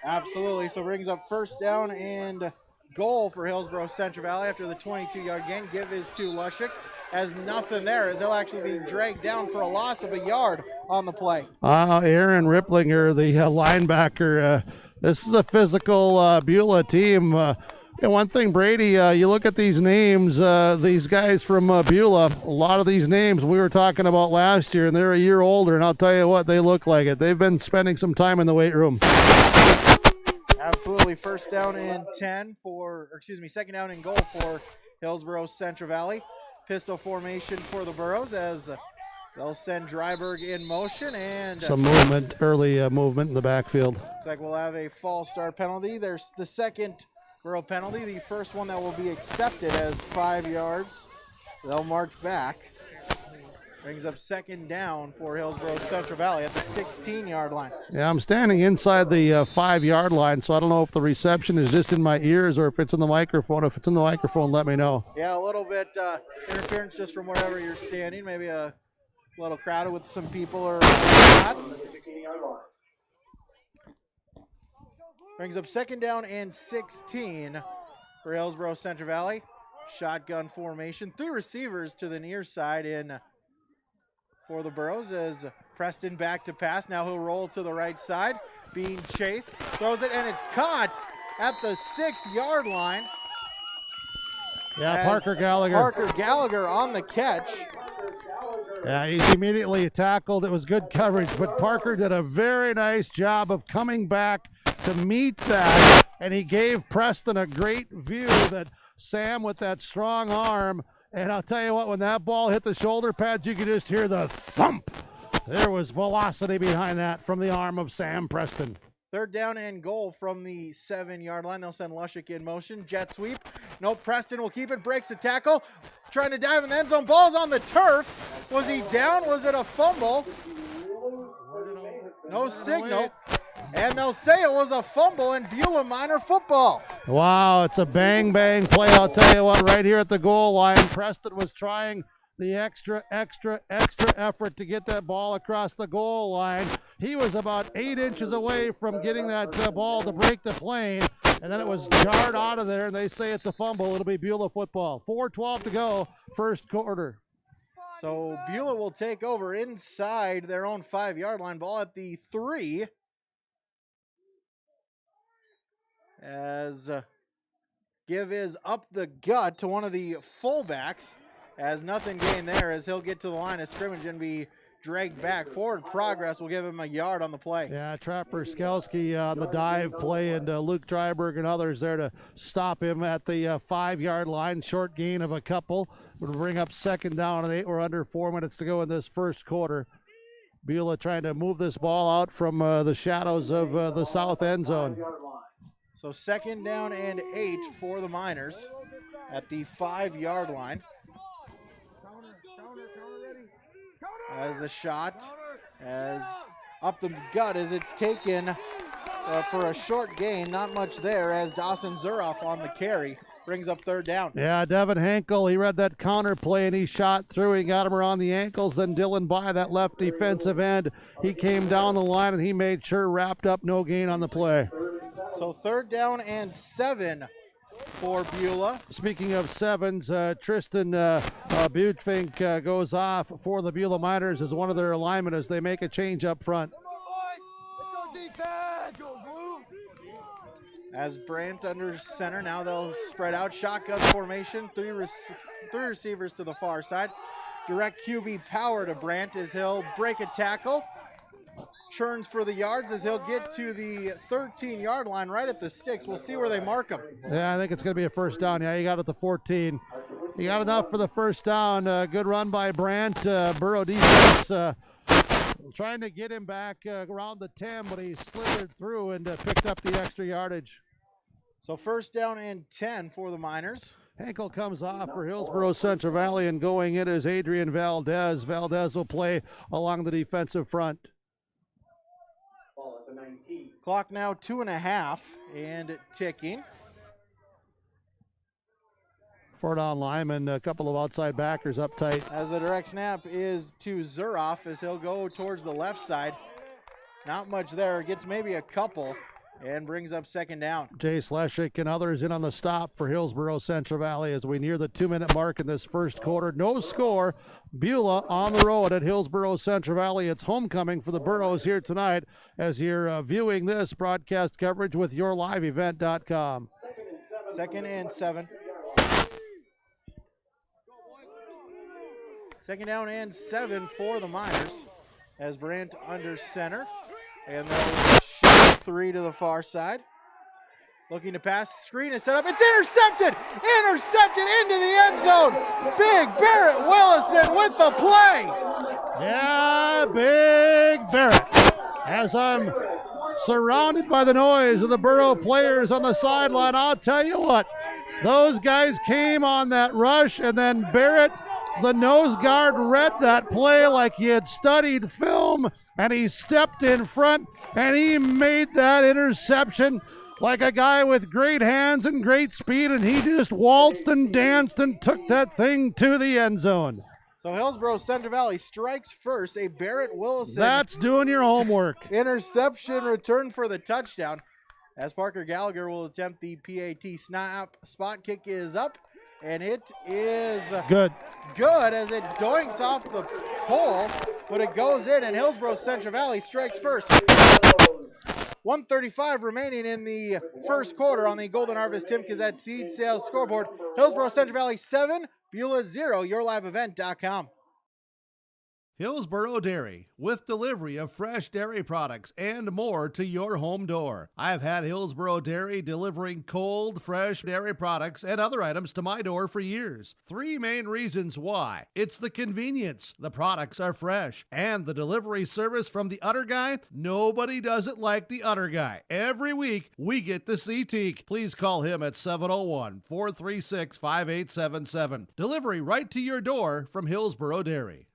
[SPEAKER 1] Absolutely. So brings up 1st down and goal for Hillsboro-Central Valley after the 22-yard gain. Give is to Lushik. Has nothing there as he'll actually be dragged down for a loss of a yard on the play.
[SPEAKER 8] Aaron Ripplinger, the linebacker. This is a physical Beulah team. And one thing, Brady, you look at these names, these guys from Beulah, a lot of these names we were talking about last year, and they're a year older, and I'll tell you what, they look like it. They've been spending some time in the weight room.
[SPEAKER 1] Absolutely. 1st down and 2nd down and goal for Hillsboro-Central Valley. Pistol formation for the Burros as they'll send Dryberg in motion and
[SPEAKER 8] some movement, early movement in the backfield.
[SPEAKER 1] Looks like we'll have a false start penalty. There's the 2nd Burro penalty, the first one that will be accepted as 5 yards. They'll march back. Brings up second down for Hillsboro-Central Valley at the 16-yard line.
[SPEAKER 8] Yeah, I'm standing inside the 5-yard line, so I don't know if the reception is just in my ears or if it's in the microphone. If it's in the microphone, let me know.
[SPEAKER 1] Yeah, a little bit interference just from wherever you're standing. Maybe a little crowded with some people or not. Brings up second down and 16 for Hillsboro-Central Valley. Shotgun formation. 3 receivers to the near side in for the Burros as Preston back to pass. Now he'll roll to the right side, being chased, throws it, and it's caught at the 6-yard line.
[SPEAKER 8] Yeah, Parker Gallagher.
[SPEAKER 1] Parker Gallagher on the catch.
[SPEAKER 8] Yeah, he's immediately tackled. It was good coverage, but Parker did a very nice job of coming back to meet that, and he gave Preston a great view that Sam with that strong arm. And I'll tell you what, when that ball hit the shoulder pads, you could just hear the thump. There was velocity behind that from the arm of Sam Preston.
[SPEAKER 1] Third down and goal from the 7-yard line. They'll send Lushik in motion. Jet sweep. Nope, Preston will keep it. Breaks a tackle. Trying to dive in the end zone. Ball's on the turf. Was he down? Was it a fumble? No signal. And they'll say it was a fumble in Beulah Minor football.
[SPEAKER 8] Wow, it's a bang-bang play. I'll tell you what, right here at the goal line, Preston was trying the extra effort to get that ball across the goal line. He was about 8 inches away from getting that ball to break the plane, and then it was jarred out of there, and they say it's a fumble. It'll be Beulah football. 4:12 to go, first quarter.
[SPEAKER 1] So Beulah will take over inside their own 5-yard line. Ball at the 3. As give is up the gut to one of the fullbacks, as nothing gained there, as he'll get to the line of scrimmage and be dragged back. Forward progress will give him a yard on the play.
[SPEAKER 8] Yeah, Trapper Skelski on the dive play, and Luke Dryberg and others there to stop him at the 5-yard line. Short gain of a couple would bring up second down and 8. We're under 4 minutes to go in this first quarter. Beulah trying to move this ball out from the shadows of the south end zone.
[SPEAKER 1] So second down and 8 for the Miners at the 5-yard line. As the shot, as up the gut as it's taken for a short gain. Not much there as Dawson Zuroff on the carry brings up third down.
[SPEAKER 8] Yeah, Devin Henkel, he read that counter play and he shot through. He got him around the ankles. Then Dylan By, that left defensive end, he came down the line and he made sure wrapped up, no gain on the play.
[SPEAKER 1] So third down and 7 for Beulah.
[SPEAKER 8] Speaking of sevens, Tristan Butfink goes off for the Beulah Miners as one of their alignment as they make a change up front.
[SPEAKER 1] As Brandt under center, now they'll spread out. Shotgun formation, 3 receivers to the far side. Direct QB power to Brandt as he'll break a tackle. Churns for the yards as he'll get to the 13-yard line right at the sticks. We'll see where they mark him.
[SPEAKER 8] Yeah, I think it's going to be a first down. Yeah, he got it to 14. He got enough for the first down. Good run by Brandt. Burrow defense trying to get him back around the 10, but he slithered through and picked up the extra yardage.
[SPEAKER 1] So first down and 10 for the Miners.
[SPEAKER 8] Henkel comes off for Hillsboro-Central Valley, and going in is Adrian Valdez. Valdez will play along the defensive front.
[SPEAKER 1] Clock now 2.5 and ticking.
[SPEAKER 8] 4-down lineman, a couple of outside backers up tight.
[SPEAKER 1] As the direct snap is to Zuroff as he'll go towards the left side. Not much there. Gets maybe a couple and brings up second down.
[SPEAKER 8] Jay Sleshik and others in on the stop for Hillsboro-Central Valley as we near the 2-minute mark in this first quarter. No score. Beulah on the road at Hillsboro-Central Valley. It's homecoming for the Burros here tonight as you're viewing this broadcast coverage with yourliveevent.com.
[SPEAKER 1] Second and 7. Second down and 7 for the Miners as Brandt under center. And they'll shoot 3 to the far side. Looking to pass. Screen is set up. It's intercepted! Intercepted into the end zone! Big Barrett Willison with the play!
[SPEAKER 8] Yeah, Big Barrett. As I'm surrounded by the noise of the Burro players on the sideline, I'll tell you what. Those guys came on that rush, and then Barrett The nose guard read that play like he had studied film, and he stepped in front, and he made that interception like a guy with great hands and great speed, and he just waltzed and danced and took that thing to the end zone.
[SPEAKER 1] So Hillsboro-Central Valley strikes first, a Barrett Willison.
[SPEAKER 8] That's doing your homework.
[SPEAKER 1] Interception return for the touchdown. As Parker Gallagher will attempt the PAT snap. Spot kick is up, and it is
[SPEAKER 8] good
[SPEAKER 1] as it doinks off the pole, but it goes in, and Hillsboro-Central Valley strikes first. 1:35 remaining in the first quarter on the Golden Harvest Tim Kazette Seed Sales scoreboard. Hillsboro-Central Valley 7, Beulah 0, yourliveevent.com.
[SPEAKER 8] Hillsboro Dairy, with delivery of fresh dairy products and more to your home door. I've had Hillsboro Dairy delivering cold, fresh dairy products and other items to my door for years. 3 main reasons why. It's the convenience, the products are fresh, and the delivery service from the Udder Guy. Nobody does it like the Udder Guy. Every week, we get to see Teak. Please call him at 701-436-5877. Delivery right to your door from Hillsboro Dairy.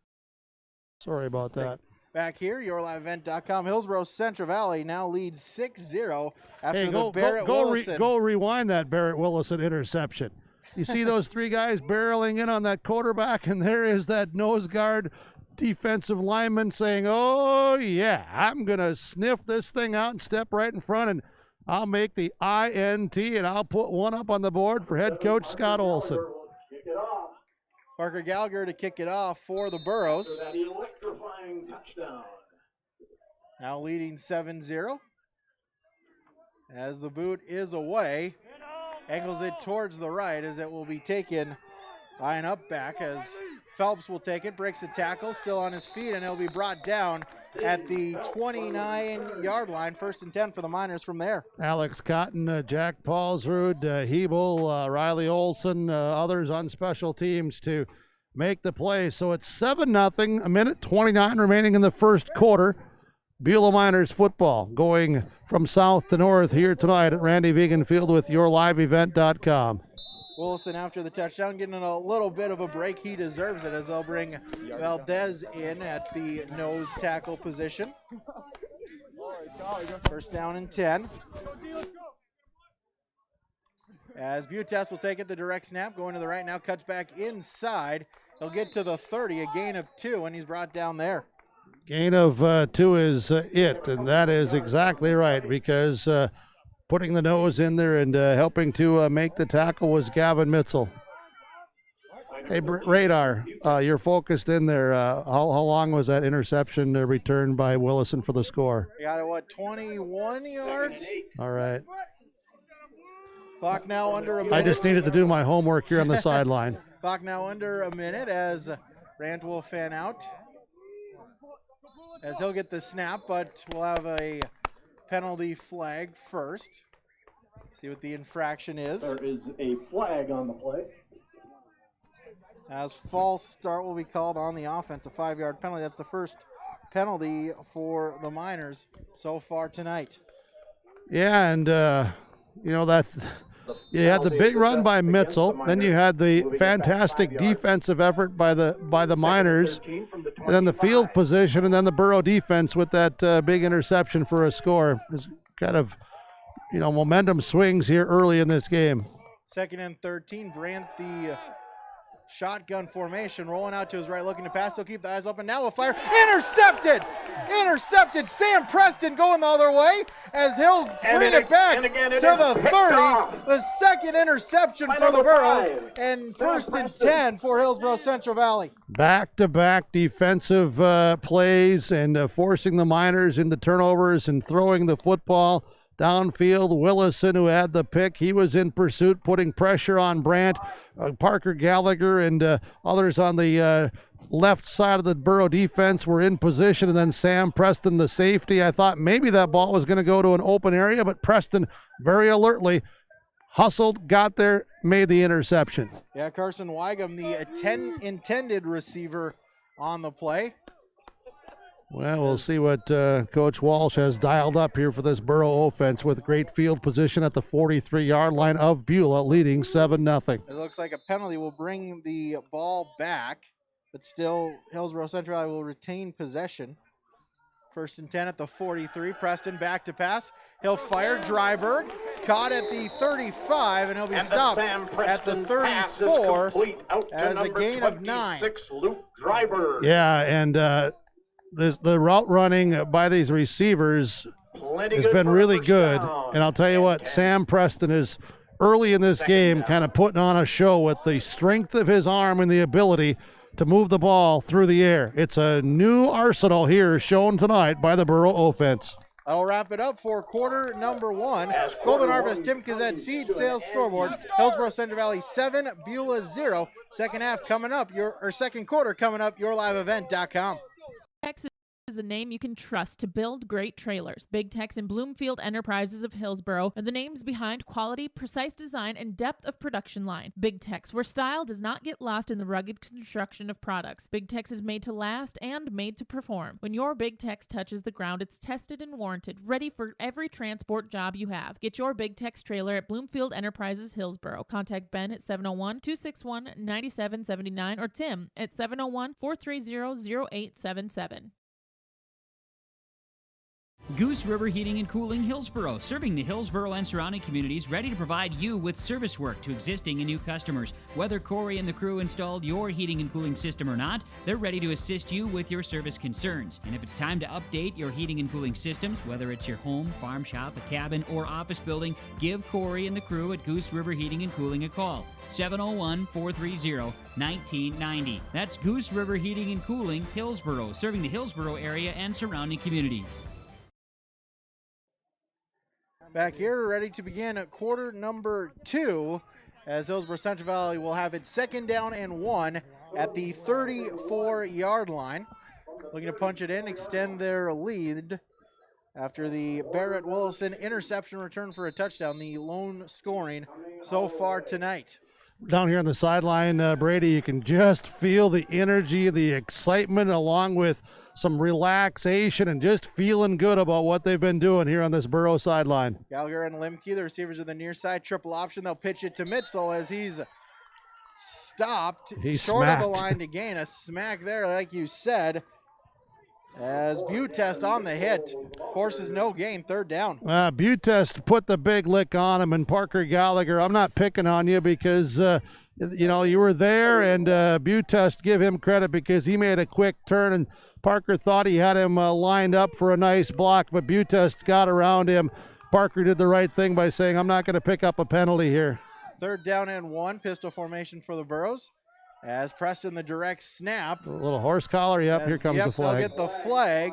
[SPEAKER 8] Sorry about that.
[SPEAKER 1] Back here, yourliveevent.com. Hillsboro-Central Valley now leads 6-0 after
[SPEAKER 8] Hey,
[SPEAKER 1] the Barrett Willison.
[SPEAKER 8] Go rewind that Barrett Willison interception. You see those 3 guys barreling in on that quarterback, and there is that nose guard defensive lineman saying, oh, yeah, I'm going to sniff this thing out and step right in front, and I'll make the INT, and I'll put one up on the board for head coach Scott Olson.
[SPEAKER 1] Parker Gallagher to kick it off for the Burros.
[SPEAKER 17] That electrifying touchdown.
[SPEAKER 1] Now leading 7-0. As the boot is away, angles it towards the right as it will be taken by an up back as Phelps will take it, breaks a tackle, still on his feet, and he'll be brought down at the 29-yard line. 1st and 10 for the Miners from there.
[SPEAKER 8] Alex Cotton, Jack Paulsrud, Hebel, Riley Olson, others on special teams to make the play. So it's 7-0, a minute 29 remaining in the first quarter. Beulah Miners football going from south to north here tonight at Randy Vegan Field with yourliveevent.com.
[SPEAKER 1] Willison after the touchdown getting a little bit of a break. He deserves it as they'll bring Valdez in at the nose tackle position. 1st down and 10. As Butess will take it, the direct snap, going to the right now, cuts back inside. He'll get to the 30, a gain of 2, and he's brought down there.
[SPEAKER 8] Gain of 2 is it, and that is exactly right, because putting the nose in there and helping to make the tackle was Gavin Mitzel. Hey, Radar, you're focused in there. How long was that interception returned by Willison for the score?
[SPEAKER 1] We got it, 21 yards?
[SPEAKER 8] All right.
[SPEAKER 1] Clock now under a minute.
[SPEAKER 8] I just needed to do my homework here on the sideline.
[SPEAKER 1] Clock now under a minute as Rand will fan out. As he'll get the snap, but we'll have a penalty flag first. See what the infraction is.
[SPEAKER 17] There is a flag on the play.
[SPEAKER 1] As false start will be called on the offense, a 5-yard penalty. That's the first penalty for the Miners so far tonight.
[SPEAKER 8] Yeah, and that you had the big run by Mitzel, then you had the fantastic defensive effort by the Miners, and then the field position, and then the Burrow defense with that big interception for a score. It's kind of, momentum swings here early in this game.
[SPEAKER 1] 2nd and 13, Brandt the shotgun formation, rolling out to his right, looking to pass. He'll keep the eyes open. Now a fire. Intercepted! Sam Preston going the other way as he'll bring it back to the 30. The 2nd interception for the Burros, and 1st and 10 for Hillsboro-Central Valley.
[SPEAKER 8] Back-to-back defensive plays and forcing the Miners into turnovers and throwing the football downfield. Willison, who had the pick, he was in pursuit, putting pressure on Brandt. Parker Gallagher and others on the left side of the Burrow defense were in position, and then Sam Preston, the safety. I thought maybe that ball was going to go to an open area, but Preston very alertly hustled, got there, made the interception.
[SPEAKER 1] Yeah, Carson Wygum, the intended receiver on the play.
[SPEAKER 8] Well, we'll see what Coach Walsh has dialed up here for this Burrow offense with great field position at the 43-yard line of Beulah, leading 7-0.
[SPEAKER 1] They'll looks like a penalty will bring the ball back, but still Hillsboro-Central will retain possession. 1st and 10 at the 43. Preston back to pass. He'll fire. Dryberg caught at the 35, and he'll be stopped at the 34 as a gain of 9.
[SPEAKER 8] Yeah, and the route running by these receivers has been really good. And I'll tell you what, Sam Preston is early in this game kind of putting on a show with the strength of his arm and the ability to move the ball through the air. It's a new arsenal here shown tonight by the Beulah offense.
[SPEAKER 1] That'll wrap it up for quarter number 1. Golden Harvest Tim Kazette Seed Sales Scoreboard. Hillsboro Central Valley 7, Beulah 0. Second quarter coming up, yourliveevent.com.
[SPEAKER 14] Texas is a name you can trust to build great trailers. Big Tex and Bloomfield Enterprises of Hillsboro are the names behind quality, precise design, and depth of production line. Big Tex, where style does not get lost in the rugged construction of products. Big Tex is made to last and made to perform. When your Big Tex touches the ground, it's tested and warranted, ready for every transport job you have. Get your Big Tex trailer at Bloomfield Enterprises Hillsboro. Contact Ben at 701-261-9779 or Tim at 701-430-0877.
[SPEAKER 19] Goose River Heating and Cooling Hillsboro, serving the Hillsboro and surrounding communities, ready to provide you with service work to existing and new customers. Whether Corey and the crew installed your heating and cooling system or not, they're ready to assist you with your service concerns. And if it's time to update your heating and cooling systems, whether it's your home, farm shop, a cabin, or office building, give Corey and the crew at Goose River Heating and Cooling a call. 701-430-1990. That's Goose River Heating and Cooling, Hillsboro, serving the Hillsboro area and surrounding communities.
[SPEAKER 1] Back here, ready to begin quarter number 2, as Hillsboro Central Valley will have its 2nd down and 1 at the 34-yard line. Looking to punch it in, extend their lead after the Barrett Willison interception return for a touchdown, the lone scoring so far tonight.
[SPEAKER 8] Down here on the sideline, Brady, you can just feel the energy, the excitement, along with some relaxation and just feeling good about what they've been doing here on this Beulah sideline.
[SPEAKER 1] Gallagher and Limke, the receivers are the near side, triple option. They'll pitch it to Mitzel as he's stopped.
[SPEAKER 8] He's
[SPEAKER 1] short
[SPEAKER 8] smacked.
[SPEAKER 1] of the line to gain. A smack there, like you said, as Butest on the hit forces no gain, 3rd down.
[SPEAKER 8] Butest put the big lick on him, and Parker Gallagher, I'm not picking on you because you were there, and Butest, give him credit because he made a quick turn, and Parker thought he had him lined up for a nice block, but Butest got around him. Parker did the right thing by saying, I'm not going to pick up a penalty here.
[SPEAKER 1] 3rd down and 1, pistol formation for the Burros. As Preston, the direct snap.
[SPEAKER 8] A little horse collar. Yep, here comes the flag.
[SPEAKER 1] They'll get the flag.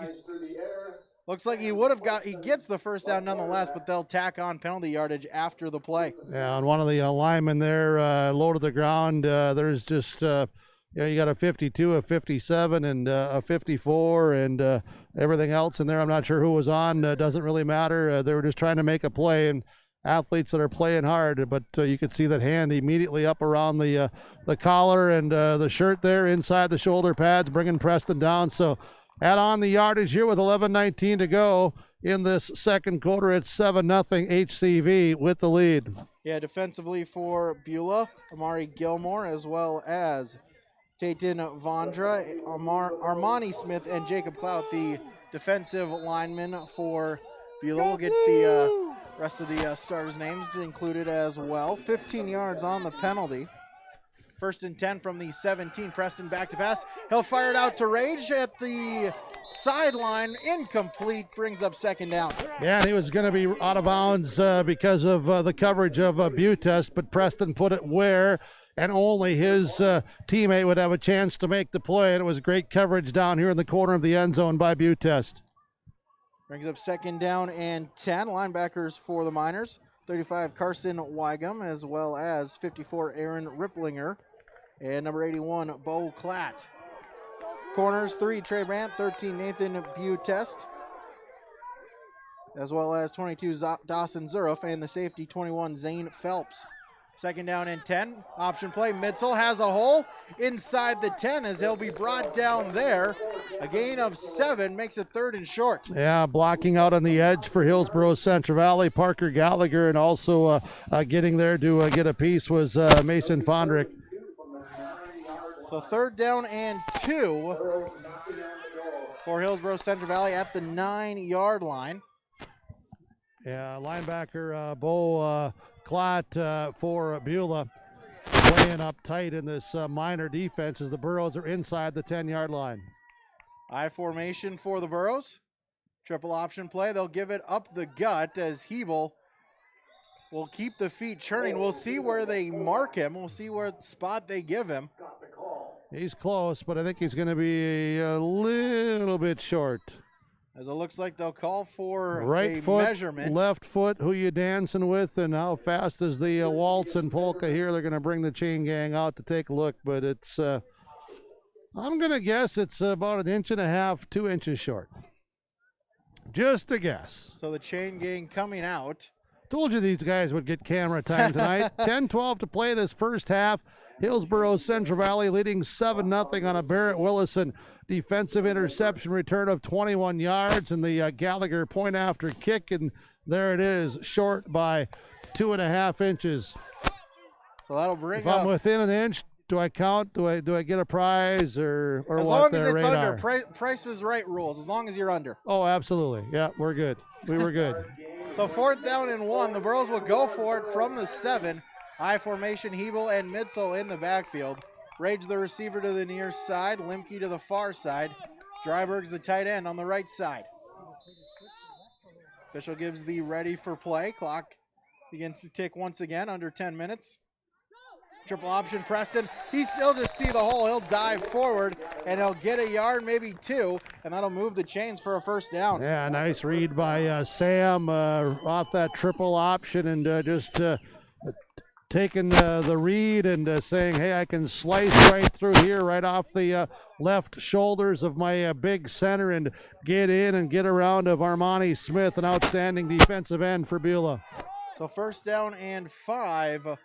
[SPEAKER 1] Looks like he gets the 1st down nonetheless, but they'll tack on penalty yardage after the play.
[SPEAKER 8] Yeah, and one of the linemen there low to the ground. There's just, you got a 52, a 57, and a 54, and everything else in there. I'm not sure who was on. Doesn't really matter. They were just trying to make a play, and athletes that are playing hard, but you could see that hand immediately up around the collar and the shirt there inside the shoulder pads, bringing Preston down. So add on the yardage here with 11:19 to go in this 2nd quarter. It's 7-0 HCV with the lead.
[SPEAKER 1] Yeah, defensively for Beulah, Amari Gilmore, as well as Tayton Vondra, Armani Smith, and Jacob Clout, the defensive linemen for Beulah. We'll get the rest of the starters' names included as well. 15 yards on the penalty. 1st and 10 from the 17. Preston back to pass. He'll fire it out to Rage at the sideline. Incomplete. Brings up 2nd down.
[SPEAKER 8] Yeah, and he was going to be out of bounds because of the coverage of Butest, but Preston put it where and only his teammate would have a chance to make the play. And it was great coverage down here in the corner of the end zone by Butest.
[SPEAKER 1] Brings up 2nd down and 10. Linebackers for the Miners, 35 Carson Wygum, as well as 54 Aaron Ripplinger, and number 81 Bo Klatt. Corners, 3 Trey Brandt, 13 Nathan Butest, as well as 22 Dawson Zuruf, and the safety 21 Zane Phelps. 2nd down and 10. Option play. Mitzel has a hole inside the 10 as he'll be brought down there A gain of 7 makes it 3rd and short.
[SPEAKER 8] Yeah, blocking out on the edge for Hillsboro-Central Valley, Parker Gallagher, and also getting there to get a piece was Mason Fondrick.
[SPEAKER 1] So 3rd down and 2 for Hillsboro-Central Valley at the 9-yard line.
[SPEAKER 8] Yeah, linebacker Bo Klott for Beulah playing up tight in this minor defense as the Burros are inside the 10-yard line.
[SPEAKER 1] I formation for the Burros. Triple option play. They'll give it up the gut as Hebel will keep the feet churning. We'll see where they mark him. We'll see what spot they give him.
[SPEAKER 8] He's close, but I think he's going to be a little bit short.
[SPEAKER 1] As it looks like they'll call for
[SPEAKER 8] right
[SPEAKER 1] a
[SPEAKER 8] foot,
[SPEAKER 1] measurement.
[SPEAKER 8] left foot, who you dancing with, and how fast is the waltz and polka here. They're going to bring the chain gang out to take a look, but it's, I'm going to guess it's about 1.5 inches, 2 inches short. Just a guess.
[SPEAKER 1] So the chain gang coming out.
[SPEAKER 8] Told you these guys would get camera time tonight. 10-12 to play this first half. Hillsboro-Central Valley leading 7-0 on a Barrett Willison defensive interception return of 21 yards, and the Gallagher point after kick, and there it is, short by 2.5 inches.
[SPEAKER 1] So that'll bring
[SPEAKER 8] if
[SPEAKER 1] up.
[SPEAKER 8] I'm within an inch, do I count? Do I get a prize or
[SPEAKER 1] as
[SPEAKER 8] what?
[SPEAKER 1] Long as it's
[SPEAKER 8] radar?
[SPEAKER 1] under Price is Right rules. As long as you're under.
[SPEAKER 8] Oh, absolutely. Yeah, we're good. We were good.
[SPEAKER 1] So 4th down and 1. The Burros will go for it from the 7. I formation, Hebel and Mitzel in the backfield. Rage the receiver to the near side. Limke to the far side. Dryberg's the tight end on the right side. Official gives the ready for play. Clock begins to tick once again, under 10 minutes. Triple option, Preston. He'll just see the hole. He'll dive forward, and he'll get a yard, maybe 2, and that'll move the chains for a 1st down.
[SPEAKER 8] Yeah, nice read by Sam off that triple option, and just taking the read and saying, hey, I can slice right through here, right off the left shoulders of my big center and get in and get around of Armani Smith, an outstanding defensive end for Beulah.
[SPEAKER 1] So 1st down and 5.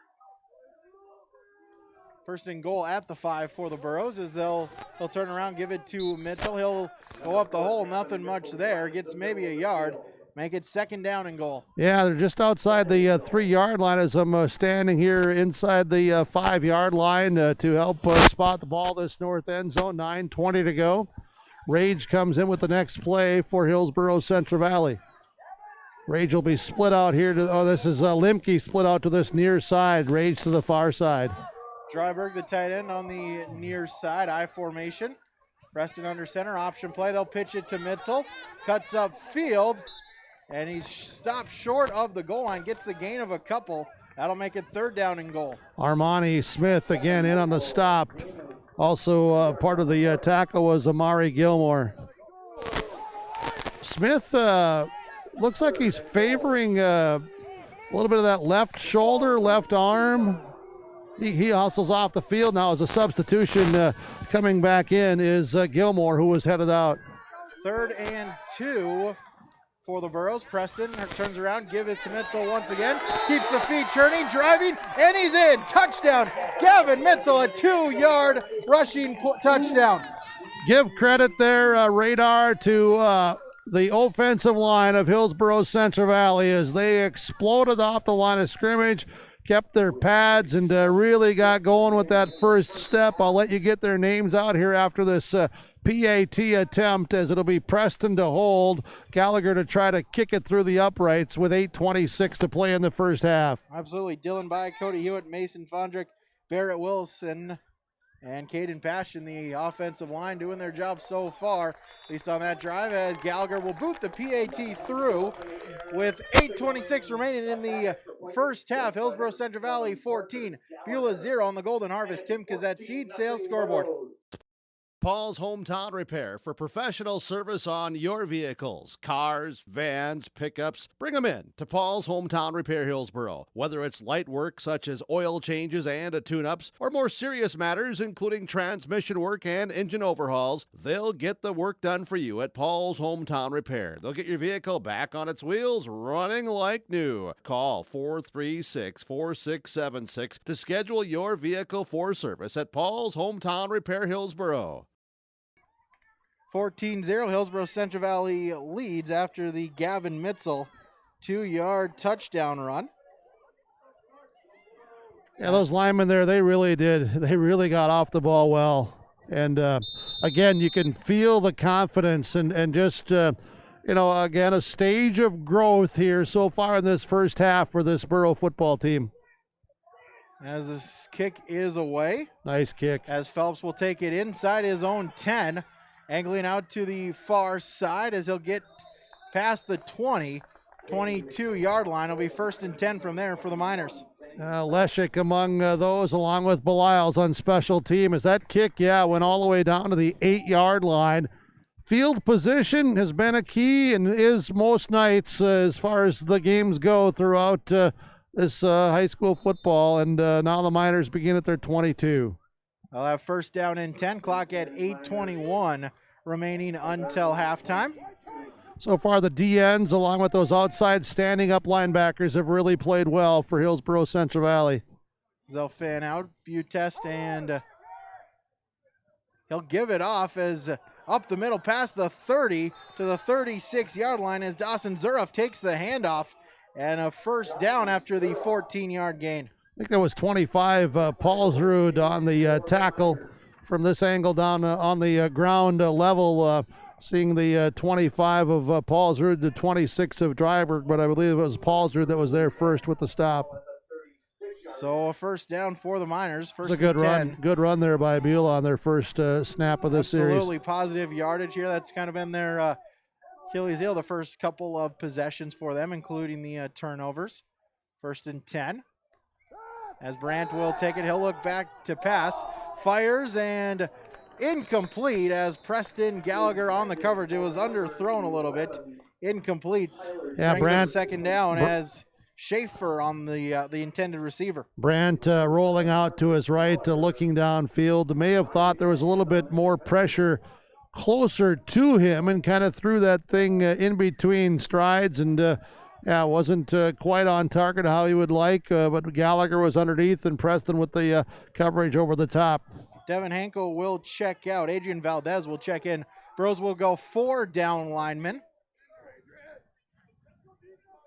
[SPEAKER 1] 1st and goal at the 5 for the Burros as they'll turn around, give it to Mitchell. He'll go up the hole, nothing much there. Gets maybe a yard. Make it 2nd down and goal.
[SPEAKER 8] Yeah, they're just outside the 3-yard line as I'm standing here inside the 5-yard line to help spot the ball this north end zone. 9:20 to go. Rage comes in with the next play for Hillsboro-Central Valley. Rage will be split out here to, this is Limke split out to this near side. Rage to the far side.
[SPEAKER 1] Dryberg, the tight end, on the near side. I formation. Preston under center. Option play. They'll pitch it to Mitzel. Cuts up field. And he's stopped short of the goal line. Gets the gain of a couple. That'll make it 3rd down and goal.
[SPEAKER 8] Armani Smith again in on the stop. Also part of the tackle was Amari Gilmore. Smith looks like he's favoring a little bit of that left shoulder, left arm. He hustles off the field now as a substitution. Coming back in is Gilmore, who was headed out.
[SPEAKER 1] 3rd and 2 for the Burros. Preston turns around, give it to Mitzel once again. Keeps the feet churning, driving, and he's in. Touchdown. Gavin Mitzel, a 2-yard rushing touchdown.
[SPEAKER 8] Give credit there, Radar, to the offensive line of Hillsboro-Central Valley as they exploded off the line of scrimmage, kept their pads, and really got going with that first step. I'll let you get their names out here after this PAT attempt, as it'll be Preston to hold, Gallagher to try to kick it through the uprights with 8:26 to play in the first half.
[SPEAKER 1] Absolutely. Dylan By, Cody Hewitt, Mason Fondrick, Barrett Wilson, and Caden Passion, the offensive line, doing their job so far, at least on that drive, as Gallagher will boot the PAT through with 8:26 remaining in the first half. Hillsboro-Central Valley 14, Beulah 0 on the Golden Harvest Tim Kazette Seed Sales Scoreboard.
[SPEAKER 8] Paul's Hometown Repair for professional service on your vehicles, cars, vans, pickups. Bring them in to Paul's Hometown Repair Hillsboro. Whether it's light work such as oil changes and tune-ups, or more serious matters including transmission work and engine overhauls, they'll get the work done for you at Paul's Hometown Repair. They'll get your vehicle back on its wheels, running like new. Call 436-4676 to schedule your vehicle for service at Paul's Hometown Repair Hillsboro.
[SPEAKER 1] 14-0, Hillsboro-Central Valley leads after the Gavin Mitzel 2-yard touchdown run.
[SPEAKER 8] Yeah, those linemen there, they really did. They really got off the ball well. And, again, you can feel the confidence and just, again, a stage of growth here so far in this first half for this Borough football team.
[SPEAKER 1] As this kick is away.
[SPEAKER 8] Nice kick.
[SPEAKER 1] As Phelps will take it inside his own 10, angling out to the far side as he'll get past the 22-yard line. It'll be 1st and 10 from there for the Miners.
[SPEAKER 8] Leshik among those, along with Belial's on special team. As that kick, went all the way down to the 8-yard line. Field position has been a key and is most nights as far as the games go throughout this high school football. And now the Miners begin at their 22.
[SPEAKER 1] They'll have 1st down and 10, clock at 8:21 remaining until halftime.
[SPEAKER 8] So far, the DNs, along with those outside standing up linebackers, have really played well for Hillsboro-Central Valley.
[SPEAKER 1] They'll fan out Butest, and he'll give it off as up the middle past the 30 to the 36-yard line as Dawson Zuroff takes the handoff, and a 1st down after the 14-yard gain.
[SPEAKER 8] I think that was 25, Paulsrud on the tackle from this angle down on the ground level. Seeing the 25 of Paulsrud, the 26 of Dryburg, but I believe it was Paulsrud that was there first with the stop.
[SPEAKER 1] So a 1st down for the Miners.
[SPEAKER 8] It's a good run. Good run there by Beulah on their first snap of this series.
[SPEAKER 1] Absolutely positive yardage here. That's kind of been their Achilles heel the first couple of possessions for them, including the turnovers. 1st and 10. As Brandt will take it, he'll look back to pass. Fires and incomplete as Preston Gallagher on the coverage. It was underthrown a little bit. Incomplete.
[SPEAKER 8] Yeah, Brandt.
[SPEAKER 1] 2nd down as Schaefer on the intended receiver.
[SPEAKER 8] Brandt rolling out to his right, looking downfield. May have thought there was a little bit more pressure closer to him and kind of threw that thing in between strides and wasn't quite on target how he would like, but Gallagher was underneath and Preston with the coverage over the top.
[SPEAKER 1] Devin Hankel will check out. Adrian Valdez will check in. Bros will go 4 down linemen.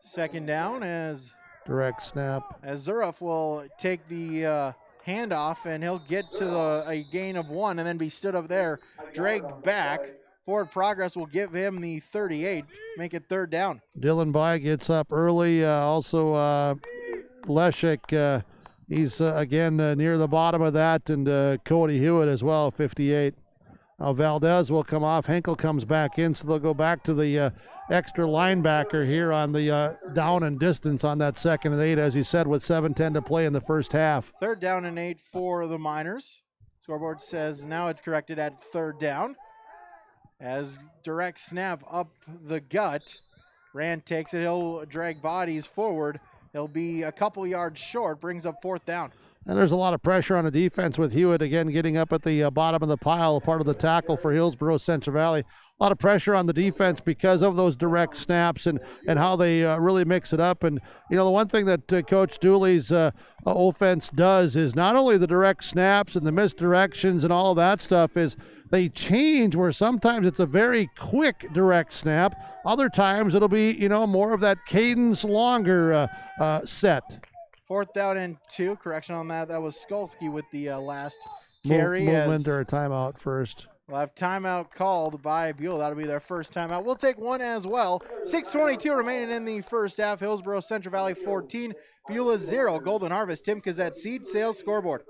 [SPEAKER 1] 2nd down as
[SPEAKER 8] direct snap.
[SPEAKER 1] As Zuroff will take the handoff, and he'll get to a gain of 1 and then be stood up there, dragged back. Forward progress will give him the 38, make it 3rd down.
[SPEAKER 8] Dylan By gets up early. Also, Leshik, he's again near the bottom of that, and Cody Hewitt as well, 58. Valdez will come off. Henkel comes back in, so they'll go back to the extra linebacker here on the down and distance on that 2nd and 8, as you said, with 7:10 to play in the first half.
[SPEAKER 1] 3rd down and 8 for the Miners. Scoreboard says now it's corrected at 3rd down. As direct snap up the gut. Rand takes it. He'll drag bodies forward. He'll be a couple yards short. Brings up 4th down.
[SPEAKER 8] And there's a lot of pressure on the defense with Hewitt, again, getting up at the bottom of the pile, part of the tackle for Hillsboro-Central Valley. A lot of pressure on the defense because of those direct snaps and how they really mix it up. And, the one thing that Coach Dooley's offense does is not only the direct snaps and the misdirections and all of that stuff is they change where sometimes it's a very quick direct snap. Other times it'll be, more of that cadence longer set.
[SPEAKER 1] 4th down and 2. Correction on that. That was Skolsky with the last carry.
[SPEAKER 8] Movement or a timeout first.
[SPEAKER 1] We'll have timeout called by Beulah. That'll be their first timeout. We'll take one as well. 6:22 remaining in the first half. Hillsboro-Central Valley 14, Beulah 0. Golden Harvest, Tim Kazette, Seed Sales Scoreboard.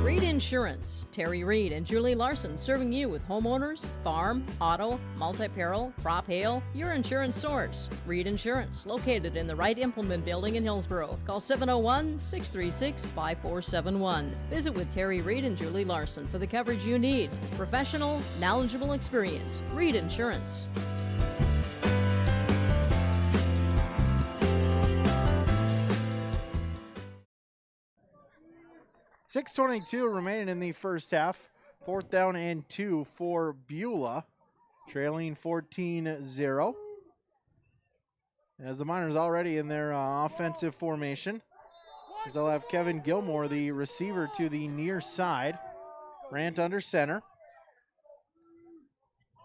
[SPEAKER 3] Reed Insurance. Terry Reed and Julie Larson serving you with homeowners, farm, auto, multi-peril, crop hail, your insurance source. Reed Insurance, located in the Wright Implement Building in Hillsboro. Call 701-636-5471. Visit with Terry Reed and Julie Larson for the coverage you need. Professional, knowledgeable experience. Reed Insurance.
[SPEAKER 1] 6:22 remaining in the first half. 4th down and 2 for Beulah, trailing 14-0. As the Miners already in their offensive formation. As they'll have Kevin Gilmore, the receiver, to the near side. Rant under center.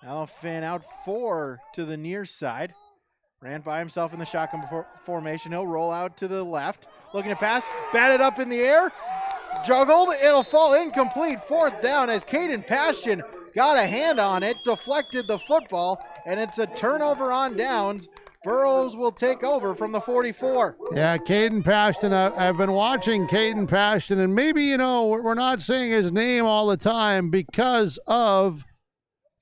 [SPEAKER 1] Now fan out 4 to the near side. Rant by himself in the shotgun formation. He'll roll out to the left. Looking to pass. Batted up in the air. Juggled. It'll fall incomplete. 4th down as Caden Passion got a hand on it. Deflected the football. And it's a turnover on downs. Burrows will take over from the 44.
[SPEAKER 8] Yeah, Caden Paston. I've been watching Caden Paston, and maybe, we're not saying his name all the time because of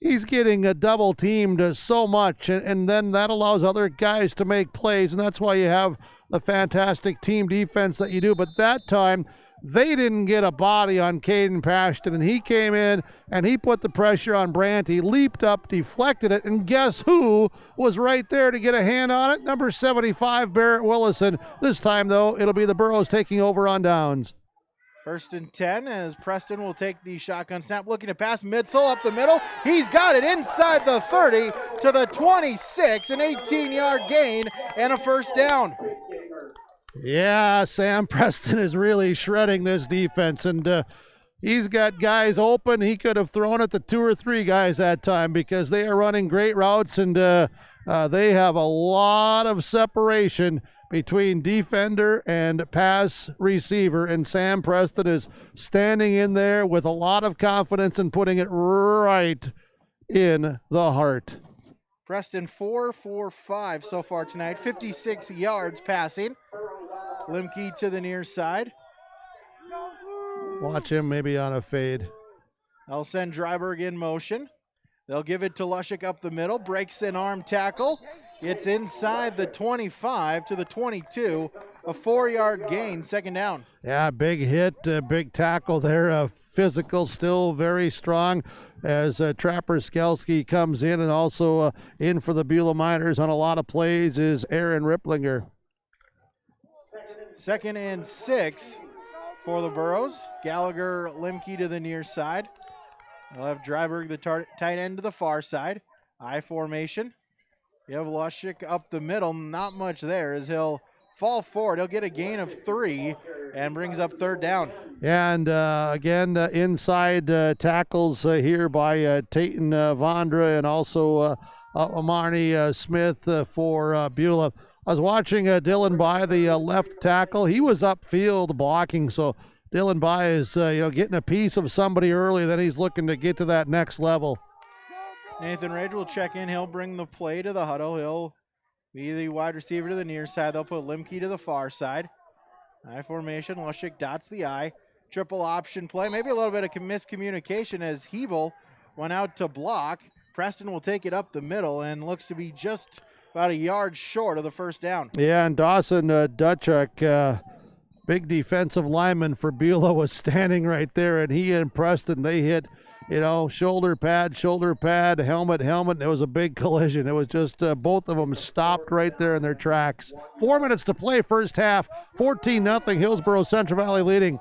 [SPEAKER 8] he's getting double teamed so much, and then that allows other guys to make plays, and that's why you have the fantastic team defense that you do. But that time, they didn't get a body on Caden Paston, and he came in and he put the pressure on Brandt. He leaped up, deflected it, and guess who was right there to get a hand on it? Number 75, Barrett Willison. This time, though, it'll be the Burros taking over on downs.
[SPEAKER 1] 1st and 10 as Preston will take the shotgun snap, looking to pass Mitzel up the middle. He's got it inside the 30 to the 26, an 18-yard gain and a 1st down.
[SPEAKER 8] Yeah, Sam Preston is really shredding this defense, and he's got guys open. He could have thrown it to 2 or 3 guys that time because they are running great routes, and they have a lot of separation between defender and pass receiver, and Sam Preston is standing in there with a lot of confidence and putting it right in the heart.
[SPEAKER 1] Preston 4 for 5 so far tonight, 56 yards passing. Limke to the near side.
[SPEAKER 8] Watch him maybe on a fade.
[SPEAKER 1] They'll send Dryberg in motion. They'll give it to Lushik up the middle. Breaks an arm tackle. It's inside the 25 to the 22. A 4-yard gain, 2nd down.
[SPEAKER 8] Yeah, big hit, big tackle there. Physical, still very strong as Trapper Skelski comes in, and also in for the Beulah Miners on a lot of plays is Aaron Ripplinger.
[SPEAKER 1] 2nd and 6 for the Burros. Gallagher, Limke to the near side. They'll have Dryberg, the tight end, to the far side. I formation. You have Lushik up the middle. Not much there as he'll fall forward. He'll get a gain of 3 and brings up 3rd down.
[SPEAKER 8] Yeah, and again, inside tackles here by Tayton Vondra and also Amarni Smith for Beulah. I was watching Dylan By, the left tackle. He was upfield blocking, so Dylan By is getting a piece of somebody early, then he's looking to get to that next level.
[SPEAKER 1] Nathan Rage will check in. He'll bring the play to the huddle. He'll be the wide receiver to the near side. They'll put Limke to the far side. I formation. Lushik dots the I. Triple option play. Maybe a little bit of miscommunication as Hebel went out to block. Preston will take it up the middle and looks to be just about a yard short of the 1st down.
[SPEAKER 8] Yeah, and Dawson Dutchuk, big defensive lineman for Beulah, was standing right there, and he and Preston, they hit, shoulder pad, helmet. It was a big collision. It was just both of them stopped right there in their tracks. 4 minutes to play, 1st half. 14-0, Hillsboro-Central Valley leading.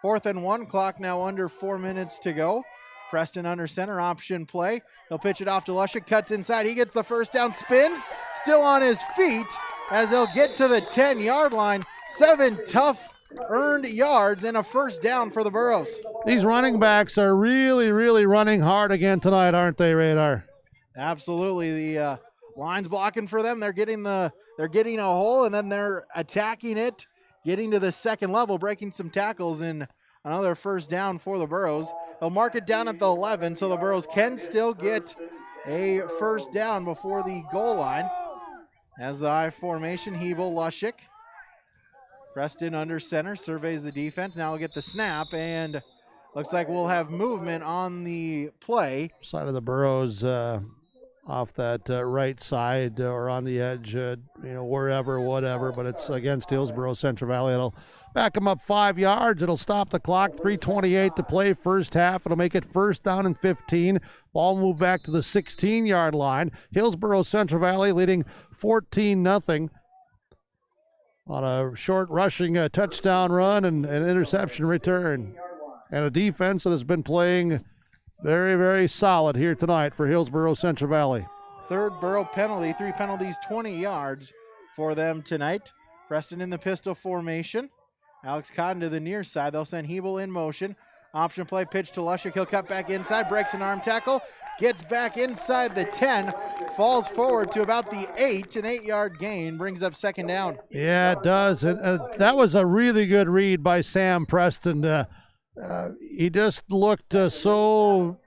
[SPEAKER 1] 4th and 1, clock now under 4 minutes to go. Preston under center, option play. They'll pitch it off to Lushik, cuts inside. He gets the 1st down, spins, still on his feet as they'll get to the 10-yard line. 7 tough earned yards and a 1st down for the Burros.
[SPEAKER 8] These running backs are really, really running hard again tonight, aren't they, Radar?
[SPEAKER 1] Absolutely. The line's blocking for them. They're getting a hole, and then they're attacking it, getting to the 2nd level, breaking some tackles, and another 1st down for the Burros. They'll mark it down at the 11, so the Burros can still get a 1st down before the goal line. As the I formation, Hebel, Lushik. Preston under center, surveys the defense. Now we'll get the snap, and looks like we'll have movement on the play.
[SPEAKER 8] Side of the Burros off that right side or on the edge, wherever, whatever, but it's against Hillsboro-Central Valley. It'll back them up 5 yards. It'll stop the clock. 3:28 to play, 1st half. It'll make it 1st down and 15. Ball move back to the 16-yard line. Hillsboro-Central Valley leading 14-0 on a short rushing touchdown run and an interception return. And a defense that has been playing very, very solid here tonight for Hillsboro-Central Valley.
[SPEAKER 1] 3rd Borough penalty, 3 penalties, 20 yards for them tonight. Preston in the pistol formation. Alex Cotton to the near side. They'll send Hebel in motion. Option play pitch to Lushik. He'll cut back inside, breaks an arm tackle, gets back inside the 10, falls forward to about the 8, an 8-yard gain, brings up second down.
[SPEAKER 8] Yeah, it does. That was a really good read by Sam Preston. He just looked so,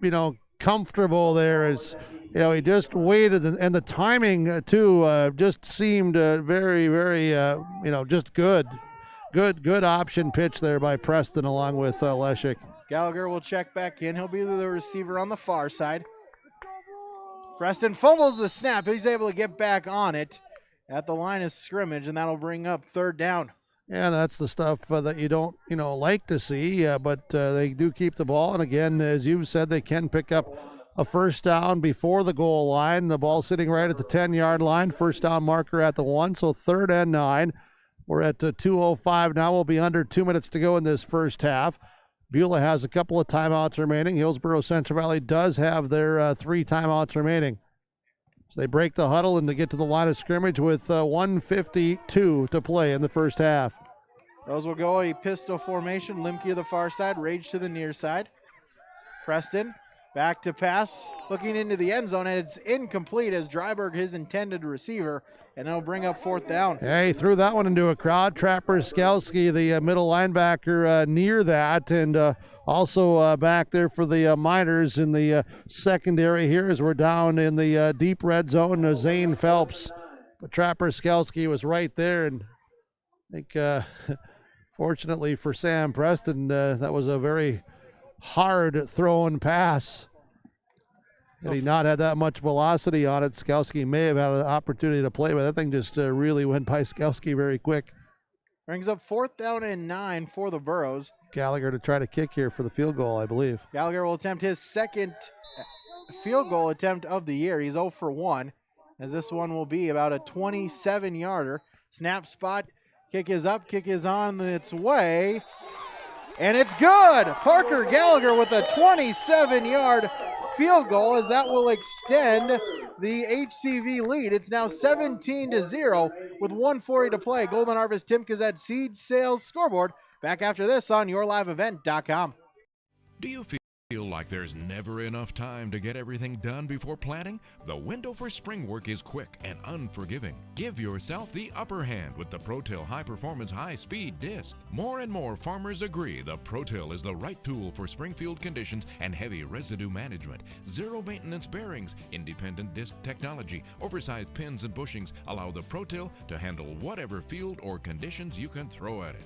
[SPEAKER 8] comfortable there. He just waited, and the timing too just seemed very, very, just good. Good option pitch there by Preston along with Leshik.
[SPEAKER 1] Gallagher will check back in. He'll be the receiver on the far side. Preston fumbles the snap. He's able to get back on it at the line of scrimmage, and that'll bring up third down.
[SPEAKER 8] Yeah, that's the stuff that you don't, like to see, but they do keep the ball. And again, as you've said, they can pick up a first down before the goal line. The ball sitting right at the 10-yard line. First down marker at the 1, so 3rd and 9. We're at 2:05 now. We'll be under 2 minutes to go in this first half. Beulah has a couple of timeouts remaining. Hillsboro-Central Valley does have their 3 timeouts remaining. So they break the huddle and to get to the line of scrimmage with 1:52 to play in the first half.
[SPEAKER 1] Those will go a pistol formation. Limke to the far side, Rage to the near side. Preston back to pass, looking into the end zone, and it's incomplete as Dryberg, his intended receiver, and it'll bring up 4th down.
[SPEAKER 8] Yeah, he threw that one into a crowd. Trapper Skalski, the middle linebacker, near that, and also back there for the Miners in the secondary here as we're down in the deep red zone. Zane Phelps, but Trapper Skalski was right there, and I think fortunately for Sam Preston, that was a very hard thrown pass. Had he not had that much velocity on it, Skalski may have had an opportunity to play, but that thing just really went by Skalski very quick.
[SPEAKER 1] Brings up 4th down and 9 for the Burros.
[SPEAKER 8] Gallagher to try to kick here for the field goal, I believe.
[SPEAKER 1] Gallagher will attempt his second field goal attempt of the year. He's 0 for 1, as this one will be about a 27-yarder. Snap spot, kick is up, kick is on its way, and it's good! Parker Gallagher with a 27-yard field goal, as that will extend the HCV lead. It's now 17-0 with 1:40 to play. Golden Harvest Timka's at Seed Sales Scoreboard. Back after this on YourLiveEvent.com.
[SPEAKER 20] Do you feel like there's never enough time to get everything done before planting? The window for spring work is quick and unforgiving. Give yourself the upper hand with the ProTill High Performance High Speed Disc. More and more farmers agree the ProTill is the right tool for springfield conditions and heavy residue management. Zero maintenance bearings, independent disc technology, oversized pins and bushings allow the ProTill to handle whatever field or conditions you can throw at it.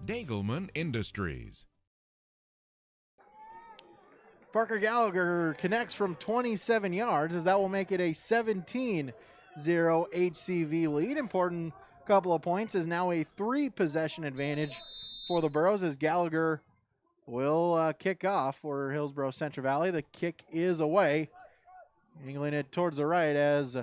[SPEAKER 20] Dagelman Industries.
[SPEAKER 1] Parker Gallagher connects from 27 yards, as that will make it a 17-0 HCV lead. Important couple of points is now a 3-possession advantage for the Burros, as Gallagher will kick off for Hillsboro-Central Valley. The kick is away, angling it towards the right as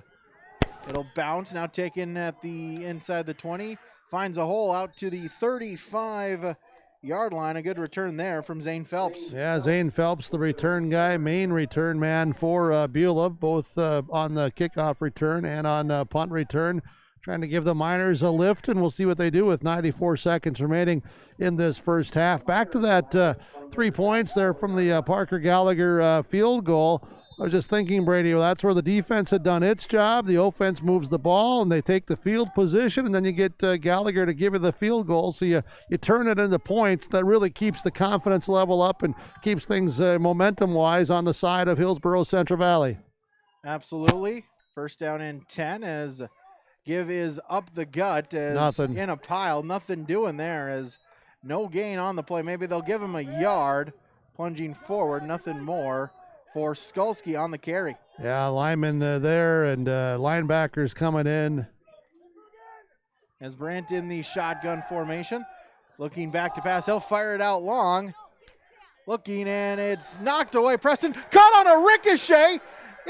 [SPEAKER 1] it'll bounce. Now taken at the inside the 20, finds a hole out to the 35-yard line. A good return there from Zane Phelps.
[SPEAKER 8] Yeah, Zane Phelps, the return guy, main return man for Beulah, both on the kickoff return and on punt return. Trying to give the Miners a lift, and we'll see what they do with 94 seconds remaining in this first half. Back to that 3 points there from the Parker Gallagher field goal. I was just thinking, Brady, well, that's where the defense had done its job. The offense moves the ball, and they take the field position, and then you get Gallagher to give you the field goal. So you turn it into points. That really keeps the confidence level up and keeps things momentum-wise on the side of Hillsboro-Central Valley.
[SPEAKER 1] Absolutely. First down and 10 as give is up the gut. As
[SPEAKER 8] nothing.
[SPEAKER 1] In a pile. Nothing doing there, as no gain on the play. Maybe they'll give him a yard. Plunging forward, nothing more for Skalski on the carry.
[SPEAKER 8] Yeah, lineman there, and linebackers coming in.
[SPEAKER 1] As Brandt in the shotgun formation, looking back to pass, he'll fire it out long. Looking, and it's knocked away. Preston caught on a ricochet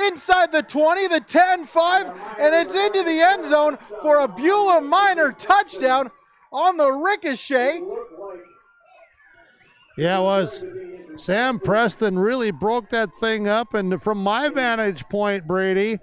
[SPEAKER 1] inside the 20, the 10, 5, and it's into the end zone for a Beulah Miner touchdown on the ricochet.
[SPEAKER 8] Yeah, it was. Sam Preston really broke that thing up, and from my vantage point, Brady,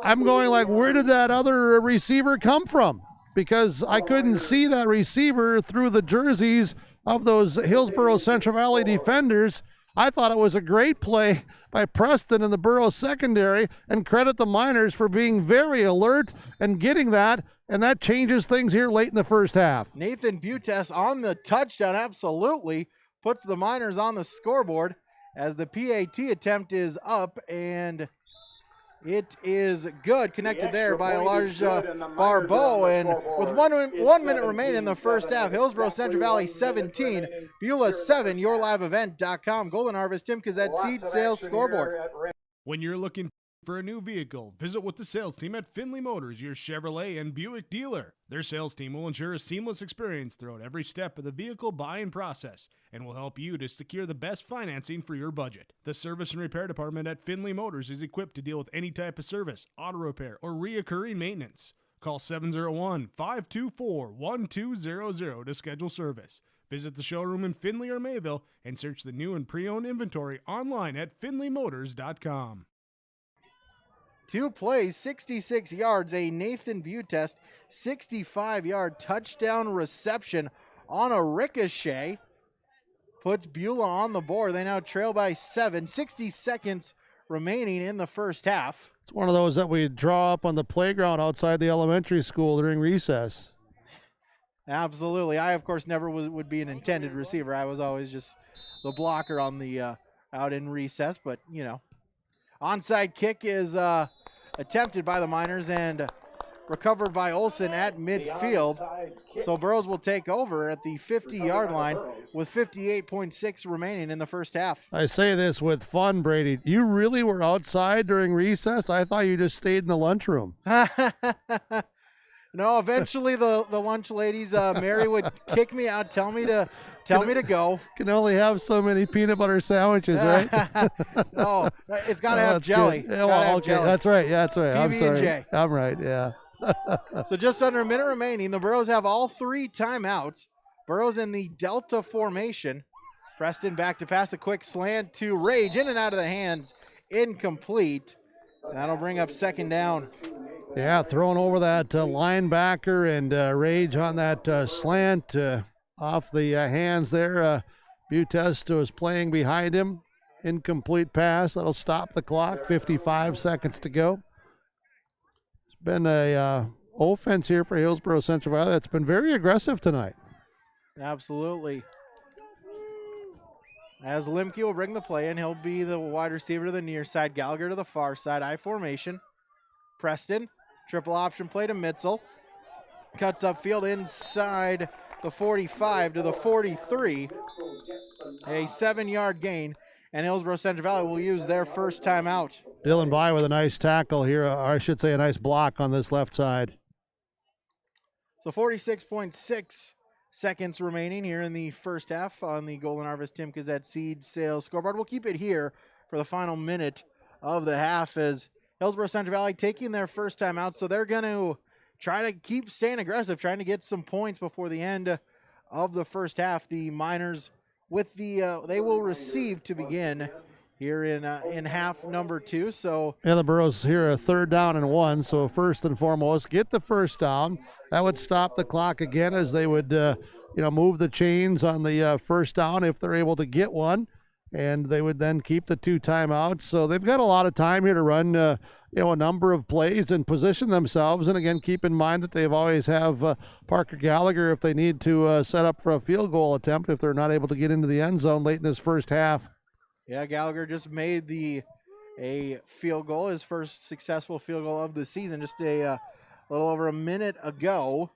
[SPEAKER 8] I'm going like, where did that other receiver come from? Because I couldn't see that receiver through the jerseys of those Hillsboro-Central Valley defenders. I thought it was a great play by Preston in the Borough secondary, and credit the Miners for being very alert and getting that, and that changes things here late in the first half.
[SPEAKER 1] Nathan Butes on the touchdown absolutely puts the Miners on the scoreboard as the PAT attempt is up, and it is good. Connected there by Elijah Barbeau, and with 1 minute remaining in the first half, Hillsboro-Central Valley 17, Beulah 7, yourliveevent.com. Golden Harvest, Tim Kazette, Seed Sales Scoreboard.
[SPEAKER 21] When you're looking for a new vehicle, visit with the sales team at Findlay Motors, your Chevrolet and Buick dealer. Their sales team will ensure a seamless experience throughout every step of the vehicle buying process and will help you to secure the best financing for your budget. The service and repair department at Findlay Motors is equipped to deal with any type of service, auto repair, or reoccurring maintenance. Call 701-524-1200 to schedule service. Visit the showroom in Findlay or Mayville and search the new and pre-owned inventory online at findlaymotors.com.
[SPEAKER 1] 2 plays, 66 yards, a Nathan Butes 65-yard touchdown reception on a ricochet. Puts Beulah on the board. They now trail by 7. 60 seconds remaining in the first half.
[SPEAKER 8] It's one of those that we draw up on the playground outside the elementary school during recess.
[SPEAKER 1] Absolutely. I, of course, never would be an intended receiver. I was always just the blocker on the out in recess, but, you know. Onside kick is attempted by the Miners and recovered by Olson at midfield. So Burrows will take over at the 50-yard line with 58.6 remaining in the first half.
[SPEAKER 8] I say this with fun, Brady. You really were outside during recess? I thought you just stayed in the lunchroom.
[SPEAKER 1] No, eventually the lunch ladies, Mary would kick me out, tell me to go.
[SPEAKER 8] Can only have so many peanut butter sandwiches, right?
[SPEAKER 1] No, it's got to have jelly.
[SPEAKER 8] Jelly. That's right. Yeah, that's right. I'm sorry.
[SPEAKER 1] PB&J.
[SPEAKER 8] I'm right. Yeah.
[SPEAKER 1] So just under a minute remaining. The Burrows have all 3 timeouts. Burrows in the Delta formation. Preston back to pass, a quick slant to Rage, in and out of the hands, incomplete. That'll bring up second down.
[SPEAKER 8] Yeah, throwing over that linebacker and Rage on that slant off the hands there. Butes was playing behind him. Incomplete pass. That'll stop the clock. 55 seconds to go. It's been a offense here for Hillsboro-Central Valley that's been very aggressive tonight.
[SPEAKER 1] Absolutely. As Limke will bring the play in, he'll be the wide receiver to the near side. Gallagher to the far side. I formation. Preston. Triple option play to Mitzel. Cuts upfield inside the 45 to the 43. A 7-yard gain, and Hillsboro-Central Valley will use their first timeout.
[SPEAKER 8] Dylan By with a nice tackle here, or I should say a nice block on this left side.
[SPEAKER 1] So 46.6 seconds remaining here in the first half on the Golden Harvest Tim Kazette Seed Sales Scoreboard. We'll keep it here for the final minute of the half as Hillsboro-Central Valley taking their first time out, so they're going to try to keep staying aggressive, trying to get some points before the end of the first half. The Miners with the they will receive to begin here in half number 2. So
[SPEAKER 8] yeah, the Burrows here a 3rd down and 1. So first and foremost, get the first down. That would stop the clock again as they would move the chains on the first down if they're able to get one. And they would then keep the 2 timeouts. So they've got a lot of time here to run, a number of plays and position themselves. And again, keep in mind that they've always have Parker Gallagher if they need to set up for a field goal attempt if they're not able to get into the end zone late in this first half.
[SPEAKER 1] Yeah, Gallagher just made a field goal, his first successful field goal of the season, just a little over a minute ago.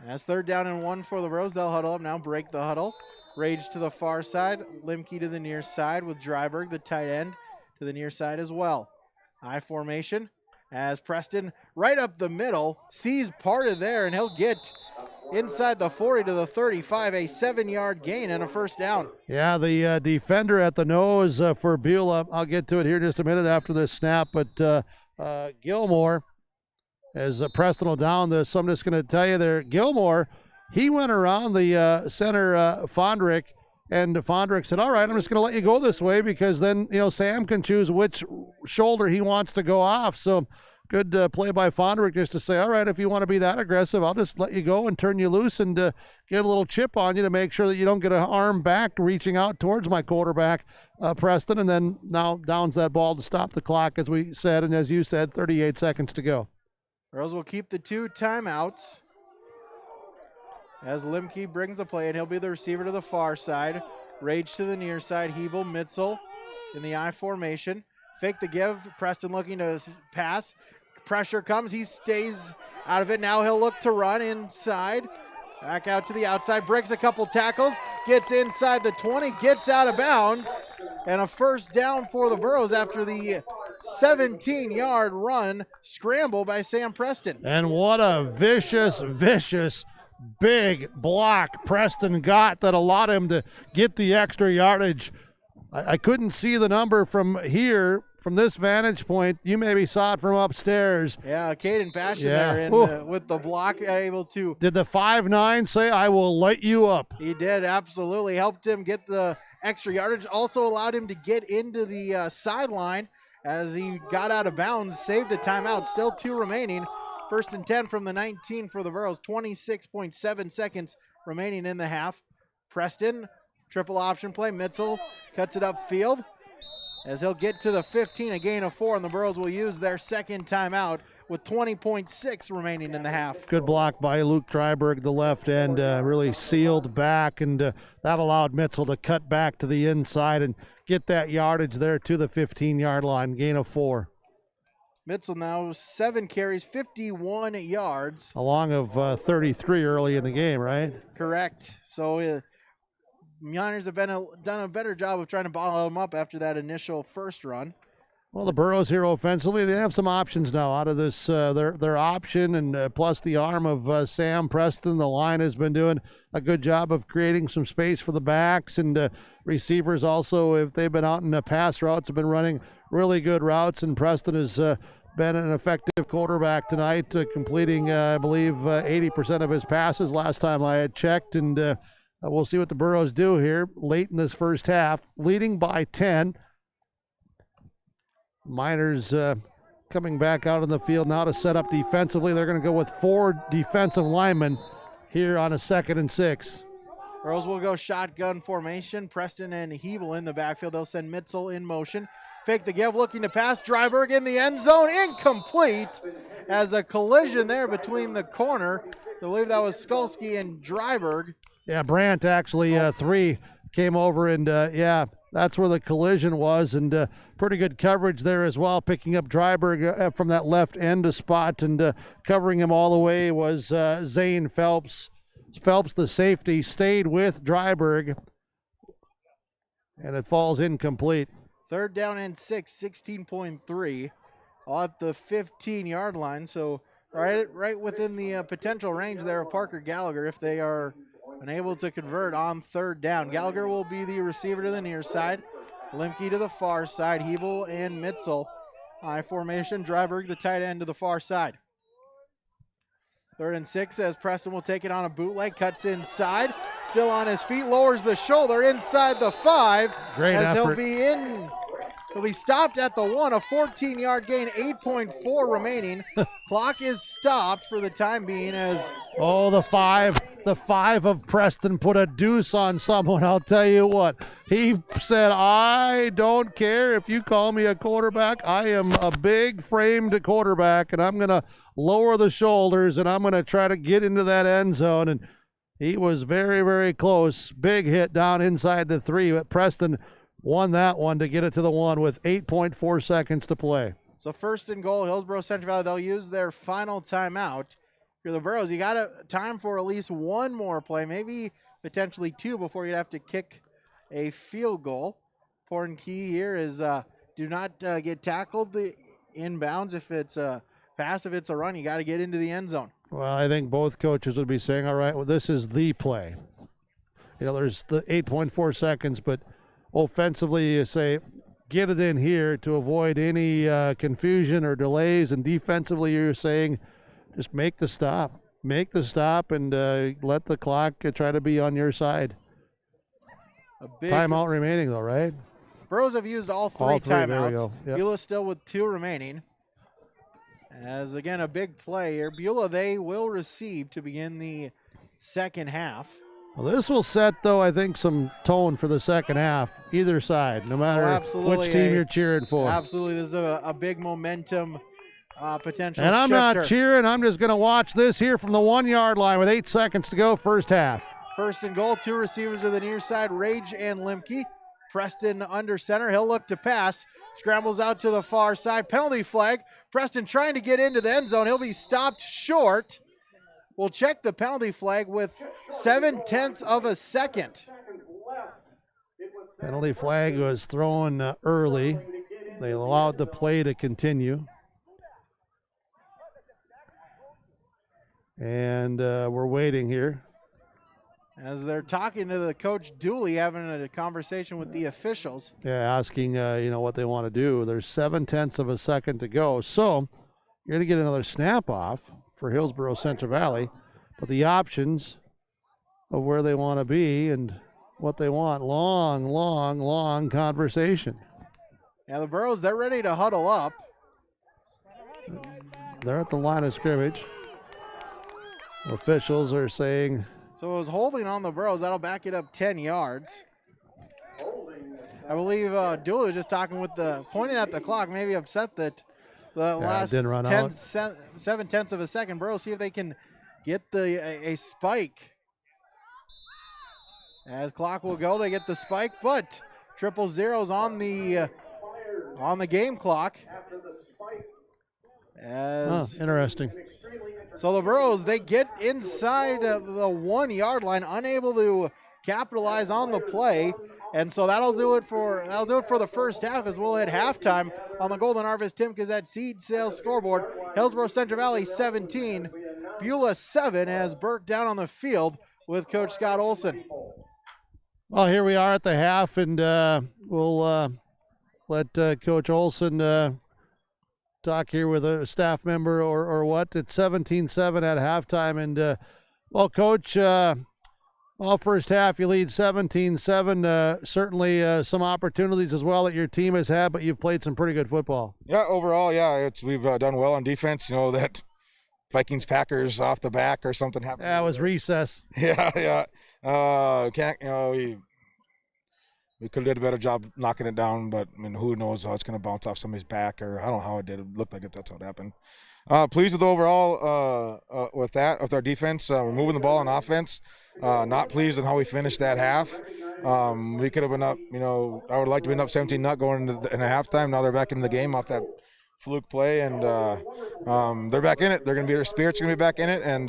[SPEAKER 1] That's 3rd down and 1 for the Rose. They'll huddle up now, break the huddle. Rage to the far side, Limke to the near side with Dryberg, the tight end, to the near side as well. I formation as Preston right up the middle, sees parted there, and he'll get inside the 40 to the 35, a 7-yard gain and a first down.
[SPEAKER 8] Yeah, the defender at the nose for Beulah. I'll get to it here in just a minute after this snap, but Gilmore, as Preston will down this, so I'm just going to tell you there, Gilmore, he went around the center, Fondrick, and Fondrick said, all right, I'm just going to let you go this way because then, Sam can choose which shoulder he wants to go off. So good play by Fonderick just to say, all right, if you want to be that aggressive, I'll just let you go and turn you loose and get a little chip on you to make sure that you don't get an arm back reaching out towards my quarterback, Preston, and then now downs that ball to stop the clock, as we said, and as you said, 38 seconds to go.
[SPEAKER 1] Burrows will keep the 2 timeouts as Limke brings the play, and he'll be the receiver to the far side. Rage to the near side. Hebel, Mitzel in the I formation. Fake the give. Preston looking to pass. Pressure comes. He stays out of it. Now he'll look to run inside. Back out to the outside. Breaks a couple tackles. Gets inside the 20. Gets out of bounds. And a first down for the Burros after the 17-yard run scramble by Sam Preston.
[SPEAKER 8] And what a vicious big block Preston got that allowed him to get the extra yardage. I couldn't see the number from here, from this vantage point. You maybe saw it from upstairs.
[SPEAKER 1] Yeah, Caden Passion there with the block, able to.
[SPEAKER 8] Did the 5'9" say, I will light you up?
[SPEAKER 1] He did, absolutely. Helped him get the extra yardage. Also allowed him to get into the sideline as he got out of bounds, saved a timeout. Still 2 remaining. 1st and 10 from the 19 for the Burros. 26.7 seconds remaining in the half. Preston, triple option play. Mitzel cuts it upfield as he'll get to the 15, a gain of 4, and the Burros will use their second timeout with 20.6 remaining in the half.
[SPEAKER 8] Good block by Luke Dryberg, the left end, really sealed back, and that allowed Mitzel to cut back to the inside and get that yardage there to the 15-yard line, gain of 4.
[SPEAKER 1] Mitzel now 7 carries, 51 yards.
[SPEAKER 8] Along of 33 early in the game, right?
[SPEAKER 1] Correct. So Miners have done a better job of trying to bottle them up after that initial first run.
[SPEAKER 8] Well, the Burros here offensively, they have some options now out of this, their option, and plus the arm of Sam Preston. The line has been doing a good job of creating some space for the backs, and receivers also, if they've been out in the pass routes, have been running really good routes, and Preston has been an effective quarterback tonight, completing, I believe, 80% of his passes last time I had checked, and we'll see what the Burros do here late in this first half, leading by 10. Miners coming back out on the field now to set up defensively. They're going to go with 4 defensive linemen here on a 2nd and 6.
[SPEAKER 1] Burros will go shotgun formation. Preston and Hebel in the backfield. They'll send Mitzel in motion. Fake the give, looking to pass. Dryberg in the end zone, incomplete, as a collision there between the corner. I believe that was Skolsky and Dryberg.
[SPEAKER 8] Yeah, Brandt actually 3 came over, and that's where the collision was, and pretty good coverage there as well, picking up Dryberg from that left end spot, and covering him all the way was Zane Phelps. Phelps, the safety, stayed with Dryberg, and it falls incomplete.
[SPEAKER 1] 3rd down and 6, 16.3 at the 15-yard line, so right within the potential range there of Parker Gallagher if they are unable to convert on 3rd down. Gallagher will be the receiver to the near side. Limke to the far side. Hebel and Mitzel. I formation. Dryberg, the tight end, to the far side. 3rd and 6 as Preston will take it on a bootleg. Cuts inside. Still on his feet. Lowers the shoulder inside the 5.
[SPEAKER 8] Great
[SPEAKER 1] as
[SPEAKER 8] effort.
[SPEAKER 1] He'll be stopped at the 1. A 14-yard gain. 8.4 remaining. Clock is stopped for the time being as...
[SPEAKER 8] Oh, the 5 of Preston put a deuce on someone. I'll tell you what. He said, I don't care if you call me a quarterback. I am a big framed quarterback, and I'm going to lower the shoulders, and I'm going to try to get into that end zone. And he was very, very close. Big hit down inside the 3, but Preston won that one to get it to the 1 with 8.4 seconds to play.
[SPEAKER 1] So 1st and goal, Hillsboro-Central Valley. They'll use their final timeout. For the Burros, you got time for at least 1 more play, maybe potentially 2 before you'd have to kick a field goal. Important key here is do not get tackled inbounds if it's a pass. If it's a run, you got to get into the end zone.
[SPEAKER 8] Well, I think both coaches would be saying, all right, well, this is the play. There's the 8.4 seconds, but offensively you say, get it in here to avoid any confusion or delays, and defensively you're saying, just make the stop, and let the clock try to be on your side. Timeout remaining, though, right?
[SPEAKER 1] Burros have used all 3
[SPEAKER 8] all 3
[SPEAKER 1] timeouts.
[SPEAKER 8] There we go. Yep.
[SPEAKER 1] Beulah still with 2 remaining. As again, a big play here. Beulah, they will receive to begin the second half.
[SPEAKER 8] Well, this will set, though, I think, some tone for the second half, either side, no matter which team you're cheering for.
[SPEAKER 1] Absolutely. This is a big momentum potential
[SPEAKER 8] And I'm
[SPEAKER 1] shifter.
[SPEAKER 8] not cheering. I'm just going to watch this here from the 1-yard line with 8 seconds to go, first half.
[SPEAKER 1] First and goal, 2 receivers to the near side, Rage and Limke. Preston under center. He'll look to pass. Scrambles out to the far side. Penalty flag. Preston trying to get into the end zone. He'll be stopped short. We'll check the penalty flag with 0.7 of a second.
[SPEAKER 8] Penalty flag was thrown early. They allowed the play to continue. And we're waiting here.
[SPEAKER 1] As they're talking to the coach Dooley, having a conversation with the officials.
[SPEAKER 8] Yeah, asking, what they want to do. There's 0.7 of a second to go. So you're going to get another snap off for Hillsboro-Central Valley. But the options of where they want to be and what they want, long conversation.
[SPEAKER 1] Yeah, the Burros, they're ready to huddle up.
[SPEAKER 8] They're at the line of scrimmage. Officials are saying...
[SPEAKER 1] So it was holding on the Burros. That'll back it up 10 yards. I believe Dooley was just talking with pointing at the clock, maybe upset that the last 0.7 of a second. Burros see if they can get a spike. As clock will go, they get the spike, but 000's on the game clock.
[SPEAKER 8] Interesting.
[SPEAKER 1] So the Burros, they get inside the 1-yard line, unable to capitalize on the play, and so that'll do it for the first half. As we'll hit halftime on the Golden Harvest Tim Gazette seed sales scoreboard. Hillsboro-Central Valley 17, Beulah 7, as Burke down on the field with Coach Scott Olson.
[SPEAKER 8] Well, here we are at the half, and we'll let Coach Olson talk here with a staff member or what. It's 17-7 at halftime, and well, Coach, first half you lead 17-7. Certainly some opportunities as well that your team has had, but you've played some pretty good football.
[SPEAKER 9] Yeah, overall, yeah, we've done well on defense. That Vikings Packers off the back or something happened.
[SPEAKER 8] Yeah, it was recess.
[SPEAKER 9] Yeah. We could have did a better job knocking it down, but who knows how it's going to bounce off somebody's back, or I don't know how it did. It looked like that's how it happened. Pleased with overall with our defense. We're moving the ball on offense. Not pleased on how we finished that half. We could have been up, I would like to have been up 17-0 going into the halftime. Now they're back in the game off that fluke play, and they're back in it. Their spirits are going to be back in it, and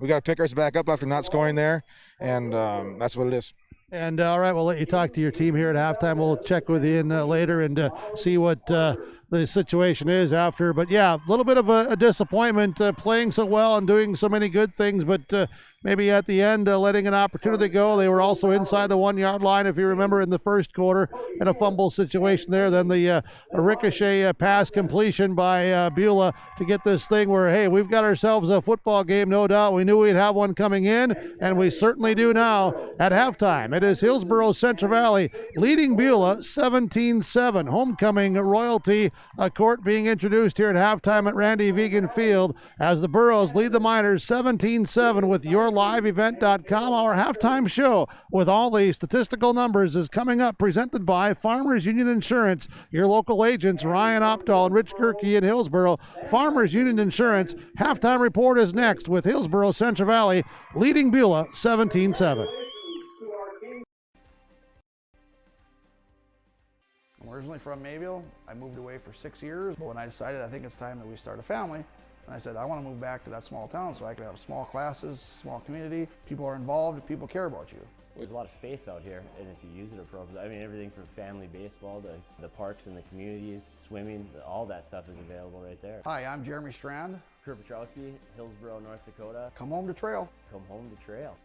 [SPEAKER 9] we got to pick ours back up after not scoring there, and that's what it is.
[SPEAKER 8] And all right, we'll let you talk to your team here at halftime. We'll check with you in later and see what the situation is after. But yeah, a little bit of a disappointment playing so well and doing so many good things, but maybe at the end letting an opportunity go. They were also inside the 1-yard line, if you remember, in the first quarter, in a fumble situation there. Then the ricochet pass completion by Beulah to get this thing where, hey, we've got ourselves a football game, no doubt. We knew we'd have one coming in, and we certainly do now at halftime. It is Hillsboro-Central Valley leading Beulah 17-7. Homecoming royalty court being introduced here at halftime at Randy Vegan Field as the Burros lead the Miners 17-7 with YourLiveEvent.com. Our halftime show with all the statistical numbers is coming up, presented by Farmers Union Insurance. Your local agents Ryan Opdahl and Rich Gerke in Hillsboro. Farmers Union Insurance. Halftime report is next with Hillsboro-Central Valley leading Beulah 17-7.
[SPEAKER 2] I'm originally from Mayville. I moved away for 6 years, but when I decided I think it's time that we start a family, and I said I want to move back to that small town so I can have small classes, small community, people are involved, people care about you.
[SPEAKER 22] There's a lot of space out here, and if you use it appropriately, everything from family baseball to the parks and the communities, swimming, all that stuff is available right there.
[SPEAKER 2] Hi, I'm Jeremy Strand.
[SPEAKER 22] Kurt Petrowski, Hillsboro, North Dakota.
[SPEAKER 2] Come home to trail.
[SPEAKER 22] Come home to trail.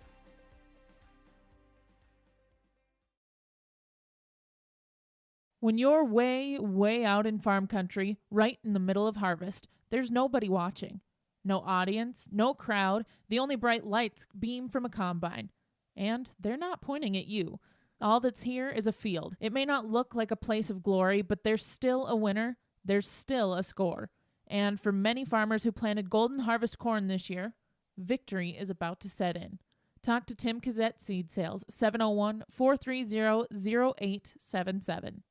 [SPEAKER 14] When you're way, way out in farm country, right in the middle of harvest, there's nobody watching. No audience, no crowd, the only bright lights beam from a combine. And they're not pointing at you. All that's here is a field. It may not look like a place of glory, but there's still a winner. There's still a score. And for many farmers who planted golden harvest corn this year, victory is about to set in. Talk to Tim Kazette Seed Sales, 701-430-0877.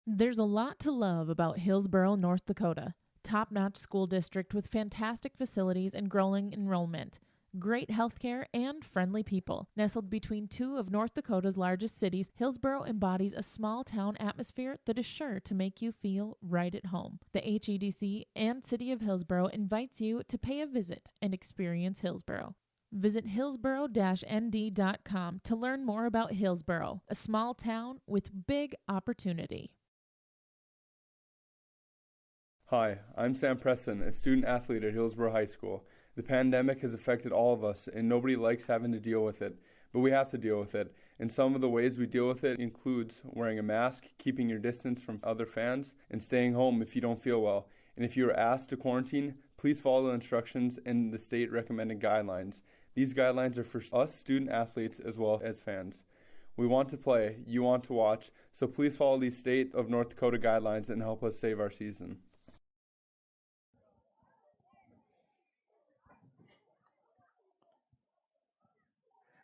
[SPEAKER 14] There's a lot to love about Hillsboro, North Dakota. Top-notch school district with fantastic facilities and growing enrollment. Great healthcare and friendly people. Nestled between two of North Dakota's largest cities, Hillsboro embodies a small-town atmosphere that is sure to make you feel right at home. The HEDC and City of Hillsboro invites you to pay a visit and experience Hillsboro. Visit hillsboro-nd.com to learn more about Hillsboro, a small town with big opportunity.
[SPEAKER 4] Hi, I'm Sam Preston, a student athlete at Hillsboro High School. The pandemic has affected all of us, and nobody likes having to deal with it, but we have to deal with it. And some of the ways we deal with it includes wearing a mask, keeping your distance from other fans, and staying home if you don't feel well. And if you are asked to quarantine, please follow the instructions and the state recommended guidelines. These guidelines are for us student athletes as well as fans. We want to play, you want to watch, so please follow these state of North Dakota guidelines and help us save our season.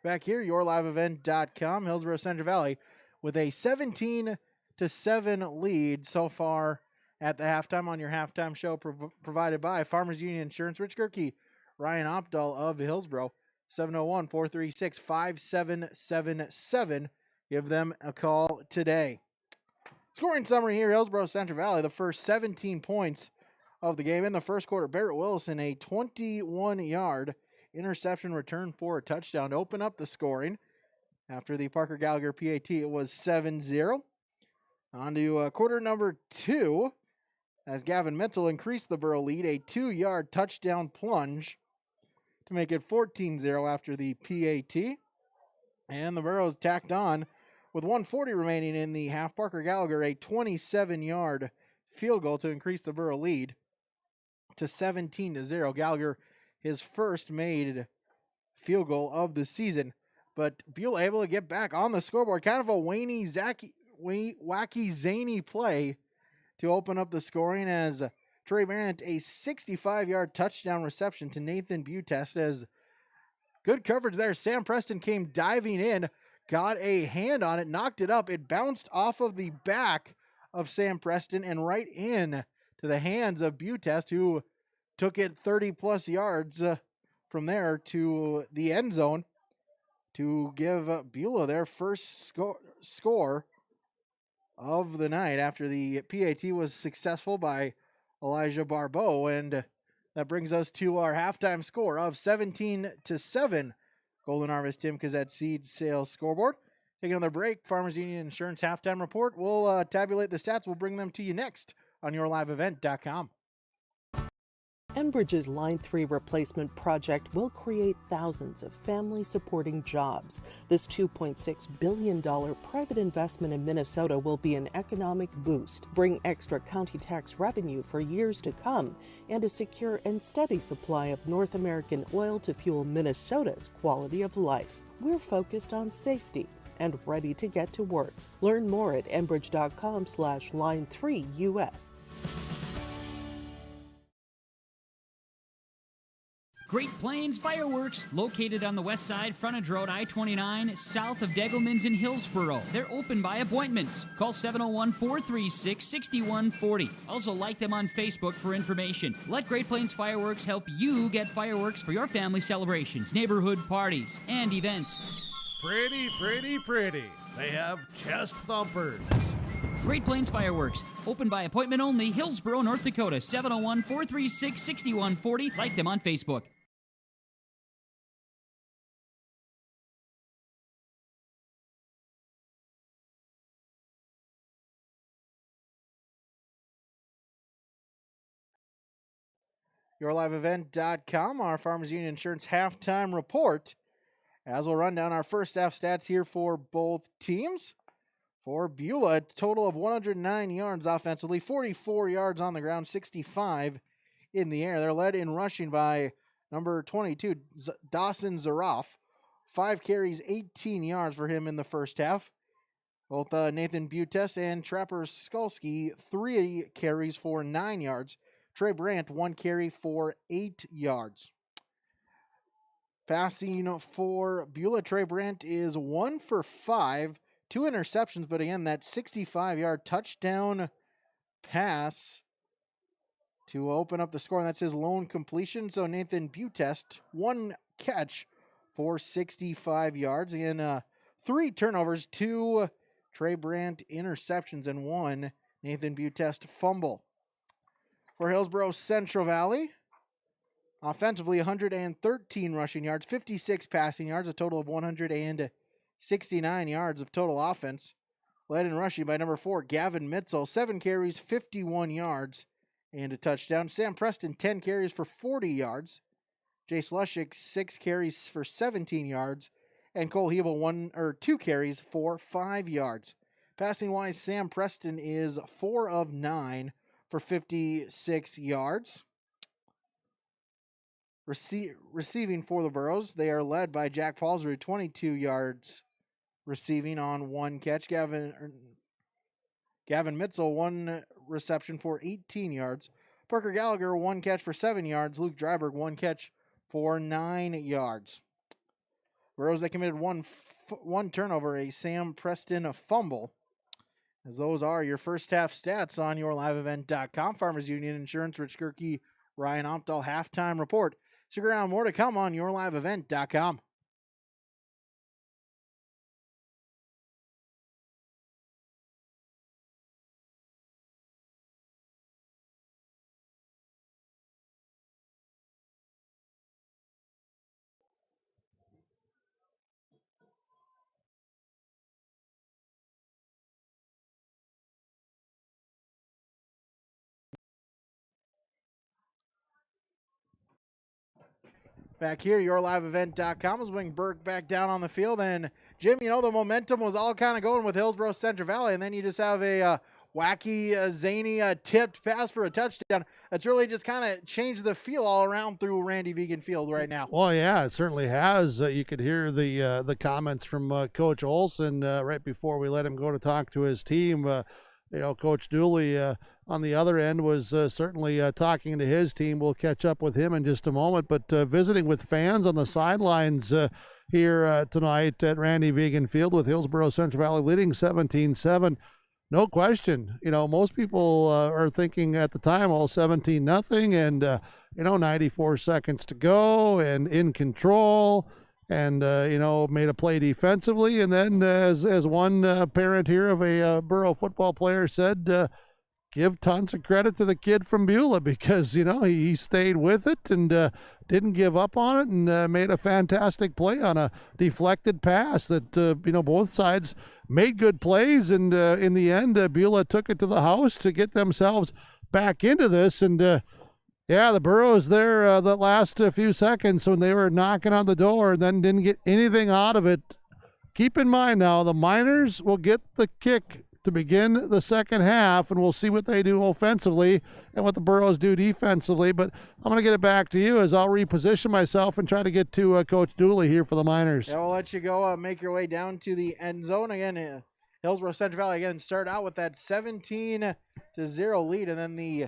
[SPEAKER 1] Back here, yourliveevent.com, Hillsboro-Central Valley, with a 17-7 lead so far at the halftime on your halftime show provided by Farmers Union Insurance. Rich Gerke, Ryan Opdahl of Hillsboro, 701-436-5777. Give them a call today. Scoring summary here, Hillsboro-Central Valley, the first 17 points of the game in the first quarter. Barrett Wilson, a 21-yard interception return for a touchdown to open up the scoring. After the Parker Gallagher PAT, it was 7-0. On to quarter number 2, as Gavin Mitchell increased the Borough lead, a 2-yard touchdown plunge to make it 14-0 after the PAT. And the Boroughs tacked on with 1:40 remaining in the half. Parker Gallagher, a 27-yard field goal to increase the Borough lead to 17-0. Gallagher, his first made field goal of the season. But Beulah able to get back on the scoreboard. Kind of a wacky, zany play to open up the scoring as Trey Barrett, a 65-yard touchdown reception to Nathan Butest. As good coverage there, Sam Preston came diving in, got a hand on it, knocked it up. It bounced off of the back of Sam Preston and right in to the hands of Butest, who took it 30-plus yards from there to the end zone to give Beulah their first score of the night after the PAT was successful by Elijah Barbeau. And that brings us to our halftime score of 17-7. Golden Harvest Tim Kazette Seed Sales scoreboard. Taking another break, Farmers Union Insurance halftime report. We'll tabulate the stats. We'll bring them to you next on yourliveevent.com.
[SPEAKER 5] Enbridge's Line 3 replacement project will create thousands of family-supporting jobs. This $2.6 billion private investment in Minnesota will be an economic boost, bring extra county tax revenue for years to come, and a secure and steady supply of North American oil to fuel Minnesota's quality of life. We're focused on safety and ready to get to work. Learn more at enbridge.com/line3us.
[SPEAKER 19] Great Plains Fireworks, located on the west side, frontage road I-29, south of Degelman's in Hillsboro. They're open by appointments. Call 701-436-6140. Also like them on Facebook for information. Let Great Plains Fireworks help you get fireworks for your family celebrations, neighborhood parties, and events.
[SPEAKER 8] Pretty, pretty, pretty. They have chest thumpers.
[SPEAKER 19] Great Plains Fireworks, open by appointment only, Hillsboro, North Dakota, 701-436-6140. Like them on Facebook.
[SPEAKER 1] yourliveevent.com, our Farmers Union Insurance halftime report, as we'll run down our first half stats here for both teams. For Beulah, a total of 109 yards offensively, 44 yards on the ground, 65 in the air. They're led in rushing by number 22, Dawson Zaroff. 5 carries, 18 yards for him in the first half. Both Nathan Butest and Trapper Skolsky, 3 carries for 9 yards. Trey Brandt, 1 carry for 8 yards. Passing for Beulah, Trey Brandt is 1 for 5, 2 interceptions, but again, that 65-yard touchdown pass to open up the score, and that's his lone completion. So Nathan Butest, 1 catch for 65 yards. Again, 3 turnovers, 2 Trey Brandt interceptions, and 1 Nathan Butest fumble. For Hillsboro-Central Valley, offensively, 113 rushing yards, 56 passing yards, a total of 169 yards of total offense. Led in rushing by number 4, Gavin Mitzel, 7 carries, 51 yards, and a touchdown. Sam Preston, 10 carries for 40 yards. Jace Lushik, 6 carries for 17 yards. And Cole Hebel, 2 carries for 5 yards. Passing-wise, Sam Preston is 4 of 9 for 56 yards. Receiving for the Burros, they are led by Jack Paulsrud, 22 yards receiving on 1 catch. Gavin Mitzel, 1 reception for 18 yards. Parker Gallagher, 1 catch for 7 yards. Luke Dryberg, 1 catch for 9 yards. Burros, they committed one turnover, a Sam Preston fumble. As those are your first half stats on yourliveevent.com. Farmers Union Insurance, Rich Gerke, Ryan Opdahl, halftime report. Stick around, more to come on yourliveevent.com. Back here, yourliveevent.com. Let's bring Burke back down on the field. And Jim, the momentum was all kind of going with Hillsboro-Central Valley, and then you just have a wacky, zany, tipped pass for a touchdown. That's really just kind of changed the feel all around through Randy Vegan Field right now.
[SPEAKER 8] Well, yeah, it certainly has. You could hear the comments from Coach Olson right before we let him go to talk to his team. Coach Dooley on the other end was certainly talking to his team. We'll catch up with him in just a moment. But visiting with fans on the sidelines here tonight at Randy Vegan Field with Hillsboro-Central Valley leading 17-7. No question. Most people are thinking at the time, 17-0 and, 94 seconds to go and in control and, made a play defensively. And then as one parent here of a Borough football player said, give tons of credit to the kid from Beulah because, he stayed with it and didn't give up on it and made a fantastic play on a deflected pass that, both sides made good plays. And in the end, Beulah took it to the house to get themselves back into this. And, the Burros there the last few seconds when they were knocking on the door and then didn't get anything out of it. Keep in mind now, the Miners will get the kick to begin the second half, and we'll see what they do offensively and what the Burros do defensively. But I'm going to get it back to you as I'll reposition myself and try to get to Coach Dooley here for the Miners.
[SPEAKER 1] Yeah, we'll let you go make your way down to the end zone. Again, Hillsboro-Central Valley again start out with that 17-0 lead, and then the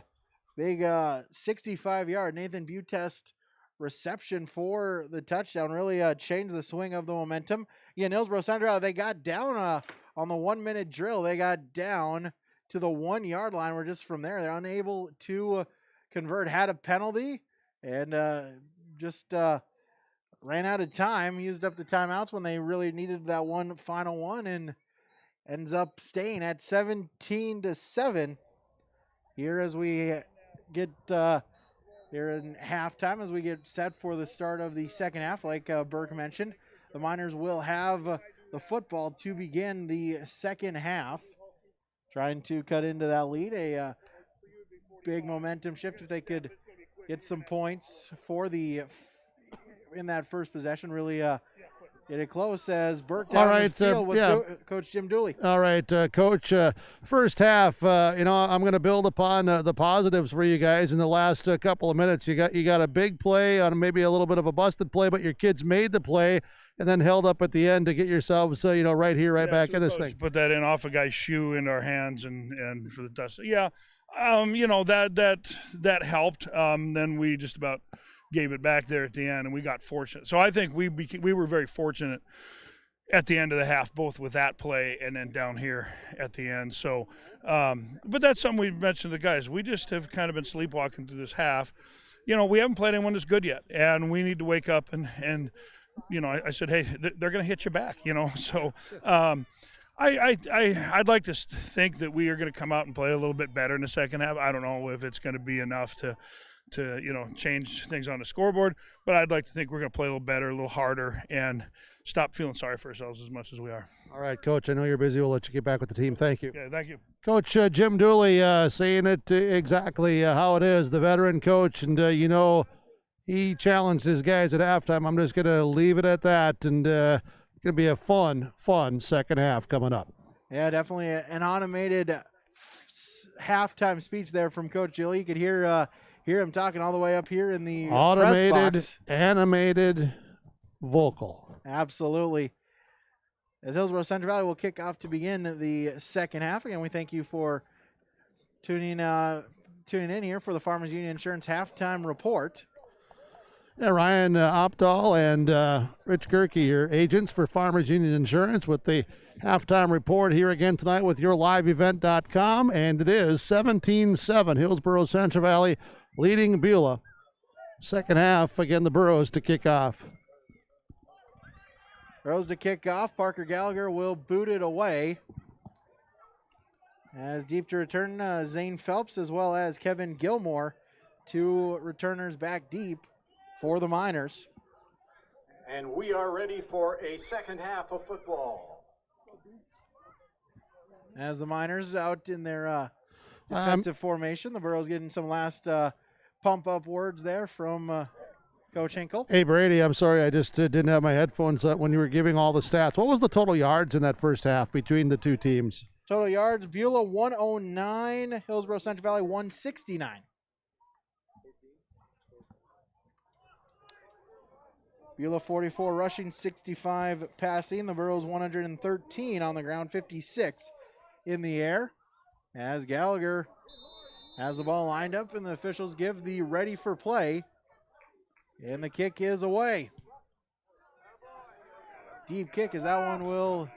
[SPEAKER 1] big 65-yard Nathan Butest reception for the touchdown really changed the swing of the momentum. Again, Hillsboro-Central Valley, they got down on the 1-minute drill. They got down to the 1-yard line. Where just from there, they're unable to convert, had a penalty, and just ran out of time, used up the timeouts when they really needed that one final one, and ends up staying at 17-7 here as we get here in halftime, as we get set for the start of the second half. Like Burke mentioned, the Miners will have the football to begin the second half, trying to cut into that lead. A big momentum shift if they could get some points for in that first possession. Really, get it close as Burke
[SPEAKER 8] All
[SPEAKER 1] down
[SPEAKER 8] right,
[SPEAKER 1] the field with
[SPEAKER 8] yeah.
[SPEAKER 1] Coach Jim Dooley.
[SPEAKER 8] All right, Coach, first half, I'm going to build upon the positives for you guys in the last couple of minutes. You got a big play on maybe a little bit of a busted play, but your kids made the play and then held up at the end to get yourselves, right here, right back in this thing.
[SPEAKER 6] Put that in off a guy's shoe into our hands and for the dust. Yeah, that helped. Then we just about gave it back there at the end, and we got fortunate. So I think we were very fortunate at the end of the half, both with that play and then down here at the end. So, but that's something we mentioned to the guys. We just have kind of been sleepwalking through this half. We haven't played anyone that's good yet, and we need to wake up and I said, hey, they're going to hit you back, So I'd like to think that we are going to come out and play a little bit better in the second half. I don't know if it's going to be enough to change things on the scoreboard, but I'd like to think we're going to play a little better, a little harder, and stop feeling sorry for ourselves as much as we are.
[SPEAKER 8] All right, Coach, I know you're busy. We'll let you get back with the team. Thank you.
[SPEAKER 6] Yeah, thank you.
[SPEAKER 8] Coach Jim Dooley saying it exactly how it is, the veteran coach, and he challenged his guys at halftime. I'm just going to leave it at that, and it's going to be a fun second half coming up.
[SPEAKER 1] Yeah, definitely an automated halftime speech there from Coach Dooley. You could hear him talking all the way up here in the
[SPEAKER 8] automated,
[SPEAKER 1] press box.
[SPEAKER 8] Animated, vocal.
[SPEAKER 1] Absolutely. As Hillsboro-Central Valley will kick off to begin the second half. Again, we thank you for tuning in here for the Farmers Union Insurance halftime report.
[SPEAKER 8] Yeah, Ryan Opdahl and Rich Gerke, your agents for Farmers Union Insurance, with the halftime report here again tonight with yourliveevent.com. And it is 17-7, Hillsboro-Central Valley leading Beulah. Second half, again, the Burros to kick off.
[SPEAKER 1] Burros to kick off. Parker Gallagher will boot it away. As deep to return, Zane Phelps as well as Kevin Gilmore, two returners back deep for the Miners.
[SPEAKER 17] And we are ready for a second half of football.
[SPEAKER 1] As the Miners out in their defensive formation, the Burros getting some last pump-up words there from Coach Hinkle.
[SPEAKER 8] Hey, Brady, I'm sorry, I just didn't have my headphones up when you were giving all the stats. What was the total yards in that first half between the two teams?
[SPEAKER 1] Total yards, Beulah 109, Hillsboro-Central Valley 169. Beulah 44 rushing, 65 passing. The Burros 113 on the ground, 56 in the air. As Gallagher has the ball lined up and the officials give the ready for play. And the kick is away. Deep kick as that one will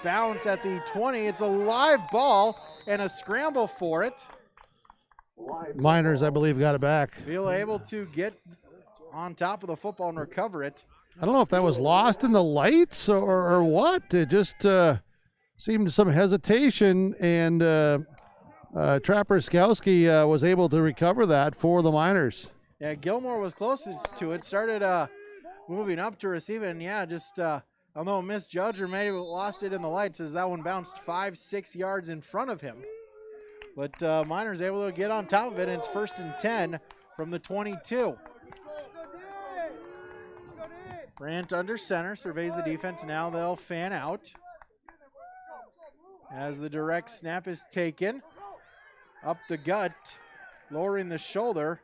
[SPEAKER 1] bounce at the 20. It's a live ball and a scramble for it.
[SPEAKER 8] Miners, I believe, got it back.
[SPEAKER 1] Beulah able to get on top of the football and recover it.
[SPEAKER 8] I don't know if that was lost in the lights or what. It just seemed some hesitation, and Trapper Skowski was able to recover that for the Miners.
[SPEAKER 1] Yeah, Gilmore was closest to it. Started moving up to receive it, and just I don't know, misjudged or maybe lost it in the lights as that one bounced 5-6 yards in front of him. But Miners able to get on top of it, and it's 1st and 10 from the 22. Brandt under center, surveys the defense. Now they'll fan out. As the direct snap is taken. Up the gut, lowering the shoulder.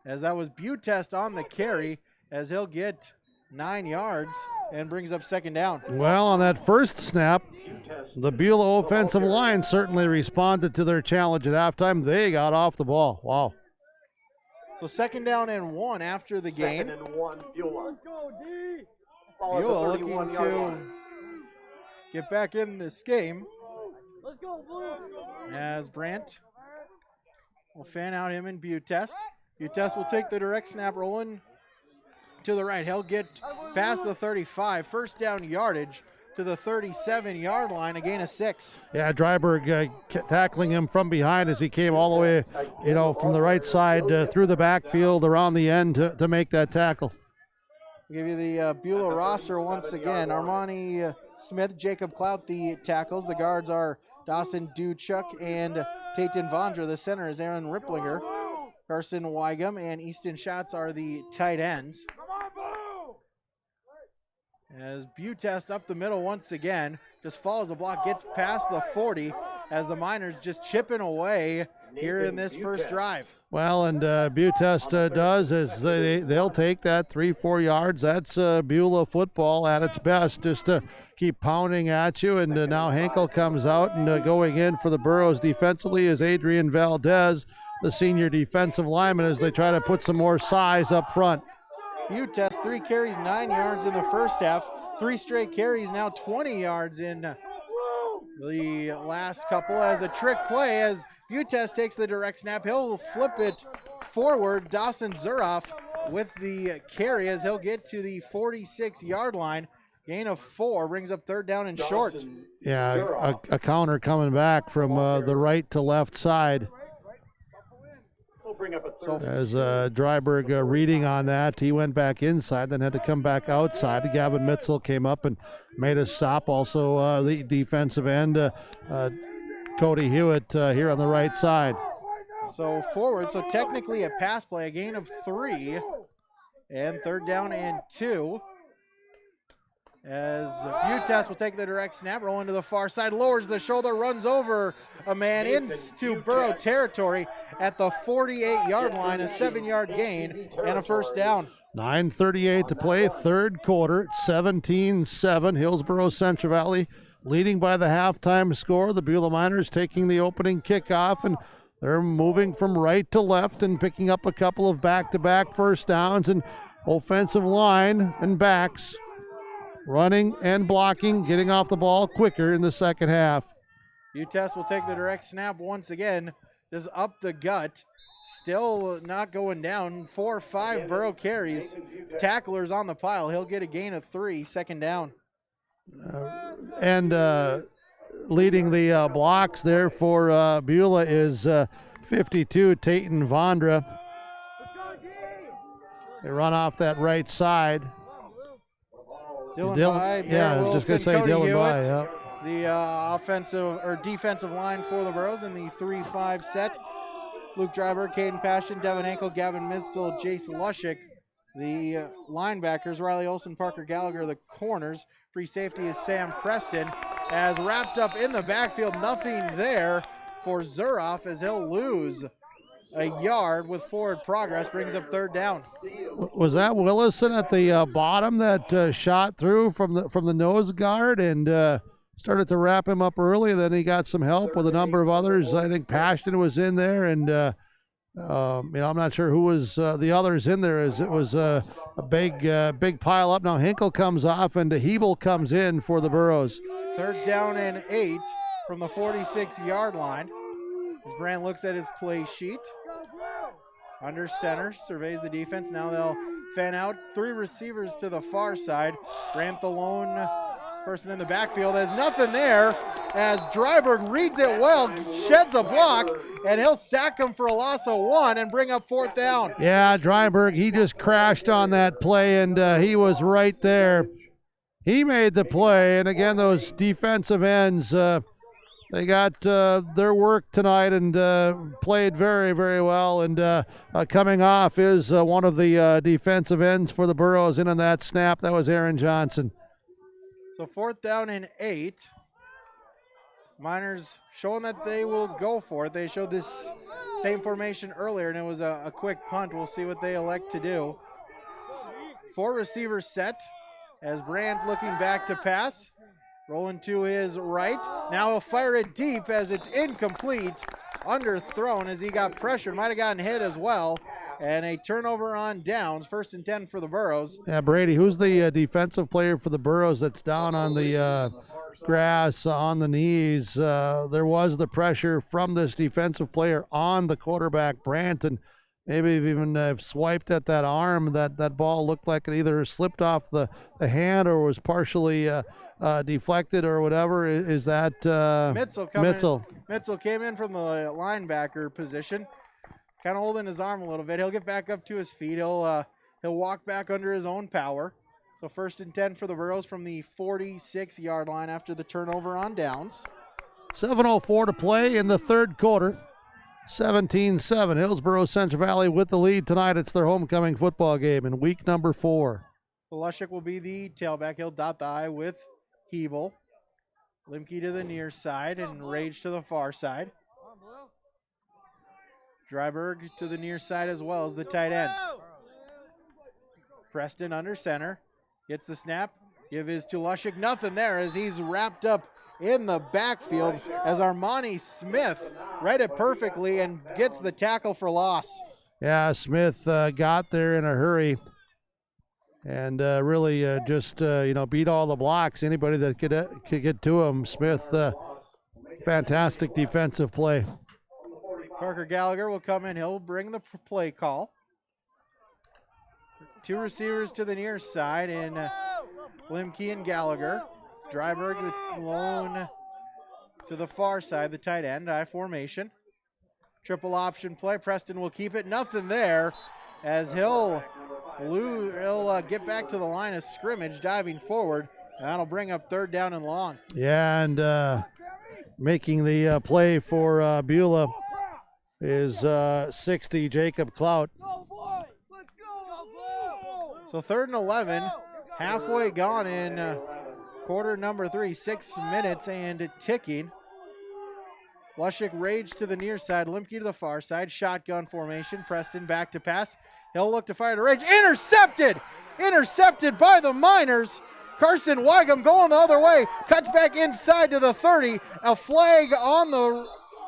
[SPEAKER 1] As that was Butest on the carry, as he'll get 9 yards and brings up second down.
[SPEAKER 8] Well, on that first snap, the Beulah offensive line certainly responded to their challenge at halftime. They got off the ball. Wow.
[SPEAKER 1] So 2nd down and 1 after the game.
[SPEAKER 17] 2nd and 1, Beulah.
[SPEAKER 1] Beulah looking to get back in this game.
[SPEAKER 7] Let's go, Blue.
[SPEAKER 1] As Brandt will fan out him and Butest. Butest will take the direct snap, rolling to the right. He'll get past the 35. 1st down yardage to the 37-yard line, a gain of 6.
[SPEAKER 8] Yeah, Dryberg tackling him from behind as he came all the way, from the right side through the backfield around the end to make that tackle.
[SPEAKER 1] I'll give you the Beulah roster once again. Armani Smith, Jacob Clout, the tackles. The guards are Dawson Duchuk and Tayton Vondra. The center is Aaron Ripplinger. Carson Wygum and Easton Schatz are the tight ends. As Butest up the middle once again, just follows the block, gets past the 40 as the Miners just chipping away here in this first drive.
[SPEAKER 8] Well, and Butest does is they'll take that 3-4 yards. That's Beulah football at its best, just to keep pounding at you. And now Henkel comes out, and going in for the Burros defensively is Adrian Valdez, the senior defensive lineman, as they try to put some more size up front.
[SPEAKER 1] Butest 3 carries, 9 yards in the first half. 3 straight carries, now 20 yards in the last couple, as a trick play as Butest takes the direct snap. He'll flip it forward. Dawson Zuroff with the carry as he'll get to the 46-yard line. Gain of 4 brings up third down and short.
[SPEAKER 8] Yeah, a counter coming back from the right to left side. As Dryberg reading on that, he went back inside, then had to come back outside. Gavin Mitzel came up and made a stop. Also, the defensive end, Cody Hewitt here on the right side.
[SPEAKER 1] So forward, so technically a pass play, a gain of 3, and third down and 2. As Butest will take the direct snap, rolling to the far side, lowers the shoulder, runs over a man into Burrow territory at the 48-yard line, a 7-yard gain and a first down.
[SPEAKER 8] 9:38 to play, third quarter, 17-7, Hillsboro-Central Valley leading by the halftime score. The Beulah Miners taking the opening kickoff, and they're moving from right to left and picking up a couple of back-to-back first downs, and offensive line and backs running and blocking, getting off the ball quicker in the second half.
[SPEAKER 1] Butest will take the direct snap once again, just up the gut. Still not going down. 4 or 5 Burrow carries. Tacklers on the pile. He'll get a gain of 3, second down.
[SPEAKER 8] And leading the blocks there for Beulah is 52, Tayton Vondra. They run off that right side.
[SPEAKER 1] Dylan By,
[SPEAKER 8] yeah, I was just going to say
[SPEAKER 1] Cody
[SPEAKER 8] Dylan
[SPEAKER 1] Hewitt,
[SPEAKER 8] By, yeah.
[SPEAKER 1] The offensive or defensive line for the Burros in the 3-5 set. Luke Dryberg, Caden Passion, Devin Henkel, Gavin Mitzel, Jace Lushik. The linebackers, Riley Olson, Parker Gallagher, the corners. Free safety is Sam Preston. As wrapped up in the backfield, nothing there for Zuroff as he'll lose a yard with forward progress, brings up third down.
[SPEAKER 8] Was that Willison at the bottom that shot through from the nose guard and started to wrap him up early? Then he got some help with a number of others. I think Paston was in there, and I'm not sure who was the others in there, as it was a big pile up. Now Hinkle comes off, and Hebel comes in for the Burros.
[SPEAKER 1] Third down and 8 from the 46-yard line. As Brand looks at his play sheet. Under center, surveys the defense. Now they'll fan out. 3 receivers to the far side. Brand, the lone person in the backfield, has nothing there as Dryberg reads it well, sheds a block, and he'll sack him for a loss of 1 and bring up fourth down.
[SPEAKER 8] Yeah, Dryberg, he just crashed on that play, and he was right there. He made the play, and again, those defensive ends, they got their work tonight and played very, very well. And coming off is one of the defensive ends for the Burros in on that snap. That was Aaron Johnson.
[SPEAKER 1] So fourth down and 8. Miners showing that they will go for it. They showed this same formation earlier, and it was a quick punt. We'll see what they elect to do. 4 receivers set as Brandt looking back to pass. Rolling to his right. Now he'll fire it deep as it's incomplete. Underthrown as he got pressured. Might have gotten hit as well. And a turnover on downs. 1st and 10 for the Burros.
[SPEAKER 8] Yeah, Brady, who's the defensive player for the Burros that's down on the grass, on the knees? There was the pressure from this defensive player on the quarterback, Brandt, and maybe even swiped at that arm. That ball looked like it either slipped off the hand or was partially deflected or whatever. Is that
[SPEAKER 1] Mitzel? Mitzel came in from the linebacker position, kind of holding his arm a little bit. He'll get back up to his feet. He'll walk back under his own power. So 1st and 10 for the Burros from the 46-yard line after the turnover on downs.
[SPEAKER 8] 7:04 to play in the third quarter. 17-7. Hillsboro-Central Valley with the lead tonight. It's their homecoming football game in week number 4.
[SPEAKER 1] Lushik will be the tailback. He'll dot the I with Hebel. Limke to the near side and Rage to the far side. Dryberg to the near side as well as the tight end. Preston under center. Gets the snap. Give his to Lushik. Nothing there as he's wrapped up in the backfield as Armani Smith read it perfectly and gets the tackle for loss.
[SPEAKER 8] Yeah, Smith got there in a hurry and really just beat all the blocks. Anybody that could get to him. Smith, fantastic defensive play.
[SPEAKER 1] Parker Gallagher will come in. He'll bring the play call. Two receivers to the near side in Limke and Gallagher. Dryberg the lone to the far side, the tight end, I formation. Triple option play. Preston will keep it. Nothing there as he'll get back to the line of scrimmage, diving forward. And that'll bring up 3rd down and long.
[SPEAKER 8] Yeah, and making the play for Beulah is 60, Jacob Clout.
[SPEAKER 1] So 3rd and 11, halfway gone in quarter number 3, 6 minutes and ticking. Lushik Rage to the near side, Limke to the far side, shotgun formation. Preston back to pass. He'll look to fire to Rage. Intercepted! Intercepted by the Miners. Carson Weigum going the other way. Cuts back inside to the 30. A flag on the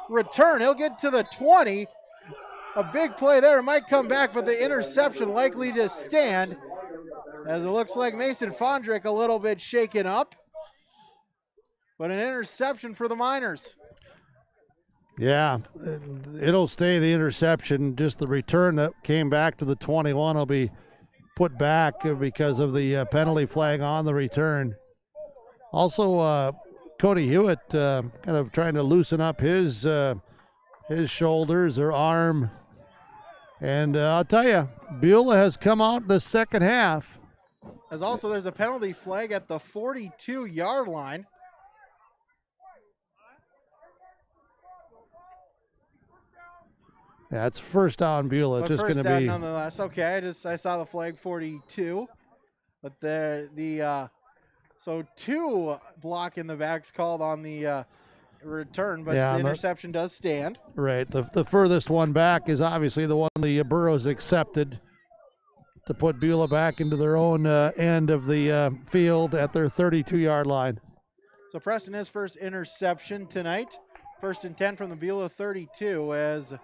[SPEAKER 1] return. He'll get to the 20. A big play there. It might come back, but the interception likely to stand as it looks like Mason Fondrick a little bit shaken up. But an interception for the Miners.
[SPEAKER 8] Yeah, it'll stay the interception. Just the return that came back to the 21 will be put back because of the penalty flag on the return. Also, Cody Hewitt kind of trying to loosen up his shoulders or arm. And I'll tell you, Beulah has come out in the second half.
[SPEAKER 1] As also there's a penalty flag at the 42-yard line.
[SPEAKER 8] Yeah, it's first down Beulah. It's just going to be
[SPEAKER 1] nonetheless. Okay, I saw the flag 42, but so 2 block in the backs called on the return, but the interception does stand.
[SPEAKER 8] Right. The furthest one back is obviously the one the Burros accepted to put Beulah back into their own end of the field at their 32-yard line.
[SPEAKER 1] So Preston his first interception tonight. 1st and 10 from the Beulah 32 as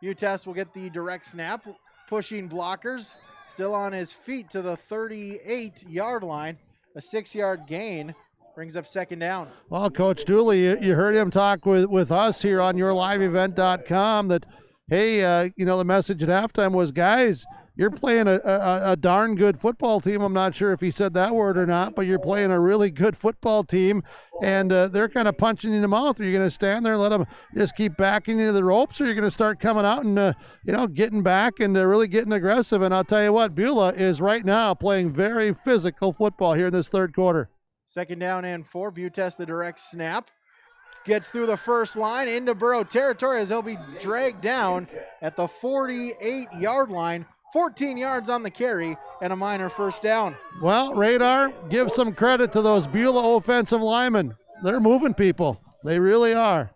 [SPEAKER 1] UTEST will get the direct snap, pushing blockers, still on his feet to the 38-yard line. A 6-yard gain brings up 2nd down.
[SPEAKER 8] Well, Coach Dooley, you heard him talk with us here on yourliveevent.com that, hey, the message at halftime was, guys, you're playing a darn good football team. I'm not sure if he said that word or not, but you're playing a really good football team, and they're kind of punching you in the mouth. Are you going to stand there and let them just keep backing into the ropes, or are you going to start coming out and, getting back and really getting aggressive? And I'll tell you what, Beulah is right now playing very physical football here in this 3rd quarter.
[SPEAKER 1] 2nd down and 4. Butest the direct snap. Gets through the first line into Burrow territory as he'll be dragged down at the 48-yard line. 14 yards on the carry and a Miner first down.
[SPEAKER 8] Well, Radar, give some credit to those Beulah offensive linemen. They're moving people. They really are.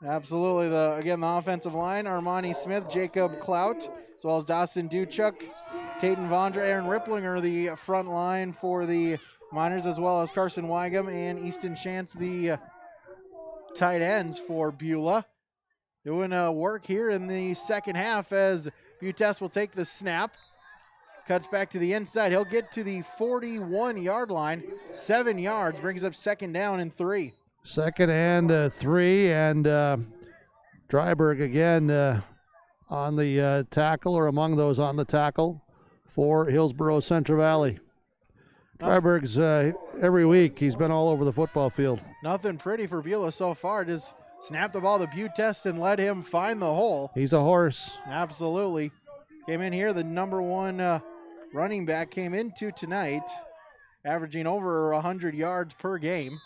[SPEAKER 1] Absolutely. The offensive line, Armani Smith, Jacob Clout, as well as Dawson Duchuk, Tayton Vondra, Aaron Ripplinger, the front line for the Miners, as well as Carson Weigum and Easton Chance, the tight ends for Beulah. Doing work here in the second half as Butest will take the snap. Cuts back to the inside. He'll get to the 41-yard line. 7 yards. Brings up 2nd down and 3.
[SPEAKER 8] 2nd and 3. And Dryberg again on the tackle, or among those on the tackle for Hillsboro-Central Valley. Dryberg's every week he's been all over the football field.
[SPEAKER 1] Nothing pretty for Beulah so far. Just snap the ball to Butest and let him find the hole.
[SPEAKER 8] He's a horse.
[SPEAKER 1] Absolutely. Came in here, the number 1 running back came into tonight, averaging over 100 yards per game.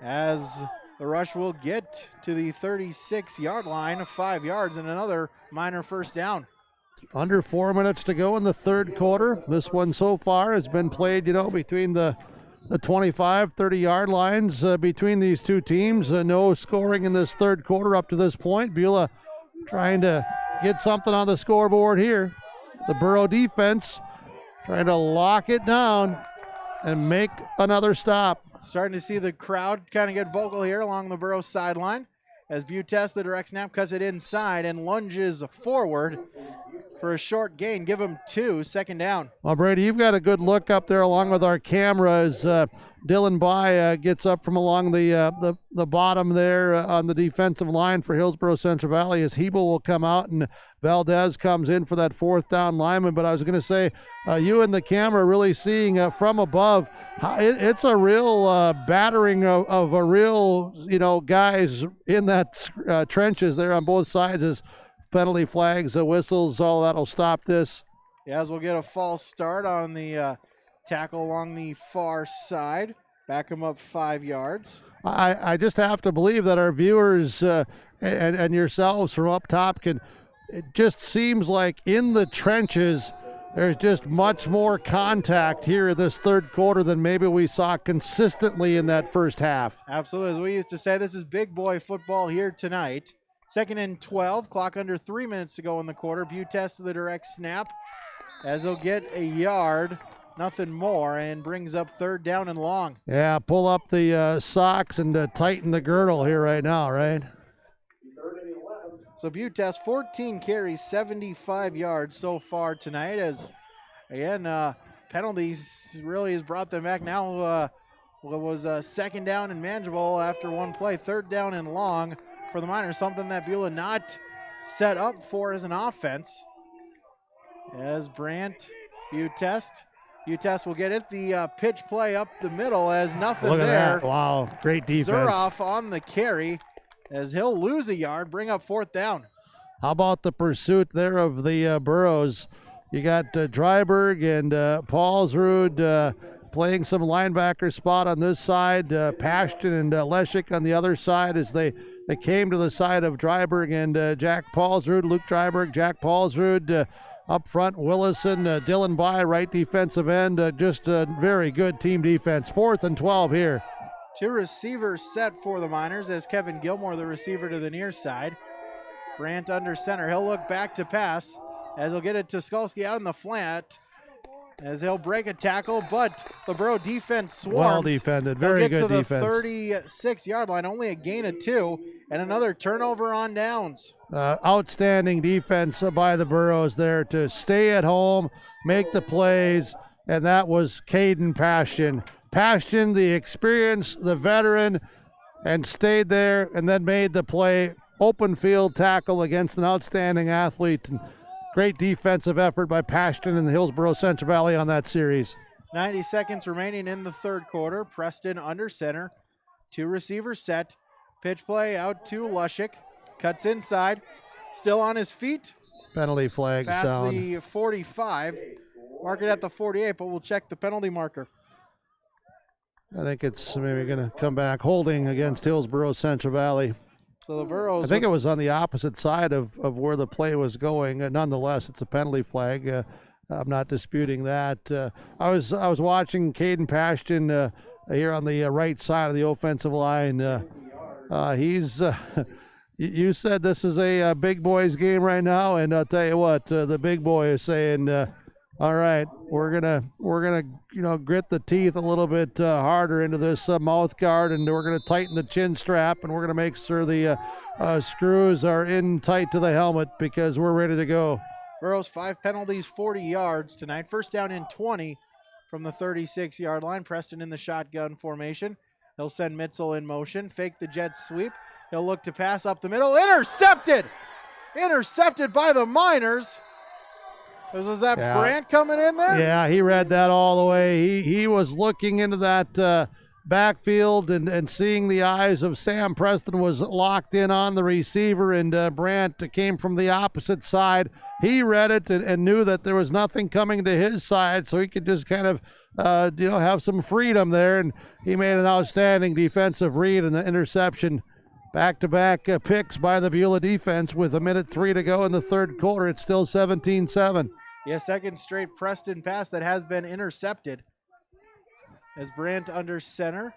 [SPEAKER 1] As the rush will get to the 36-yard line, 5 yards, and another Miner first down.
[SPEAKER 8] Under 4 minutes to go in the third quarter. This one so far has been played, between the 25, 30-yard lines between these two teams. No scoring in this third quarter up to this point. Beulah trying to get something on the scoreboard here. The Borough defense trying to lock it down and make another stop.
[SPEAKER 1] Starting to see the crowd kind of get vocal here along the Borough sideline as Butess, the direct snap, cuts it inside and lunges forward for a short gain. Give him 2, second down.
[SPEAKER 8] Well, Brady, you've got a good look up there along with our camera as Dylan By gets up from along the bottom there on the defensive line for Hillsboro-Central Valley as Hebel will come out and Valdez comes in for that fourth down lineman. But I was going to say, you and the camera really seeing from above, it's a real battering of a real, guys in that trenches there on both sides as penalty flags, whistles, all that'll stop this.
[SPEAKER 1] Yeah, as we'll get a false start on the tackle along the far side. Back him up 5 yards.
[SPEAKER 8] I just have to believe that our viewers and yourselves from up top it just seems like in the trenches there's just much more contact here in this third quarter than maybe we saw consistently in that first half.
[SPEAKER 1] Absolutely. As we used to say, this is big boy football here tonight. 2nd and 12, clock under 3 minutes to go in the quarter. Butess to the direct snap as he'll get a yard, nothing more, and brings up 3rd down and long.
[SPEAKER 8] Yeah, pull up the socks and tighten the girdle here right now, right?
[SPEAKER 1] So Butess, 14 carries, 75 yards so far tonight as, again, penalties really has brought them back now. What was 2nd down and manageable after one play, 3rd down and long for the Miners, something that Beulah not set up for as an offense. As Brandt, Butess will get it. The pitch play up the middle as nothing
[SPEAKER 8] Look at
[SPEAKER 1] there.
[SPEAKER 8] That. Wow, great defense.
[SPEAKER 1] Zuroff on the carry as he'll lose a yard, bring up 4th down.
[SPEAKER 8] How about the pursuit there of the Burrows? You got Dryberg and Paulsrud playing some linebacker spot on this side. Pashton and Leshik on the other side as they came to the side of Dryberg and Jack Paulsrud. Luke Dryberg, Jack Paulsrud up front. Willison, Dylan By, right defensive end. Just a very good team defense. 4th and 12 here.
[SPEAKER 1] 2 receivers set for the Miners as Kevin Gilmore, the receiver to the near side. Brandt under center. He'll look back to pass as he'll get it to Skolsky out in the flat as he'll break a tackle, but the Borough defense swarms.
[SPEAKER 8] Well defended. Very good defense.
[SPEAKER 1] Get to the 36-yard line, only a gain of 2, and another turnover on downs.
[SPEAKER 8] Outstanding defense by the Burrows there to stay at home, make the plays, and that was Caden Pashton. Pashton, the experience, the veteran, and stayed there and then made the play. Open field tackle against an outstanding athlete. And great defensive effort by Pashton and the Hillsboro-Central Valley on that series.
[SPEAKER 1] 90 seconds remaining in the third quarter. Preston under center. 2 receivers set. Pitch play out to Lushik. Cuts inside. Still on his feet.
[SPEAKER 8] Penalty flags
[SPEAKER 1] past
[SPEAKER 8] down.
[SPEAKER 1] The 45. Mark it at the 48, but we'll check the penalty marker.
[SPEAKER 8] I think it's maybe going to come back holding against Hillsboro-Central Valley.
[SPEAKER 1] So the Burrows.
[SPEAKER 8] I think it was on the opposite side of where the play was going. Nonetheless, it's a penalty flag. I'm not disputing that. I was watching Caden Pashton here on the right side of the offensive line. He's. You said this is a big boys game right now, and I'll tell you what, the big boy is saying, all right, we're gonna grit the teeth a little bit harder into this mouth guard, and we're gonna tighten the chin strap, and we're gonna make sure the screws are in tight to the helmet because we're ready to go.
[SPEAKER 1] Burrows 5 penalties, 40 yards tonight. 1st down and 20 from the 36-yard line. Preston in the shotgun formation. He'll send Mitzel in motion, fake the jet sweep. He'll look to pass up the middle. Intercepted! Intercepted by the Miners. Was that Brandt coming in there?
[SPEAKER 8] Yeah, he read that all the way. He was looking into that backfield and seeing the eyes of Sam Preston was locked in on the receiver, and Brandt came from the opposite side. He read it and knew that there was nothing coming to his side, so he could just kind of have some freedom there, and he made an outstanding defensive read, and the interception Back-to-back picks by the Beulah defense with 1:03 to go in the third quarter. It's still 17-7.
[SPEAKER 1] Yeah, second straight Preston pass that has been intercepted. As Brandt under center.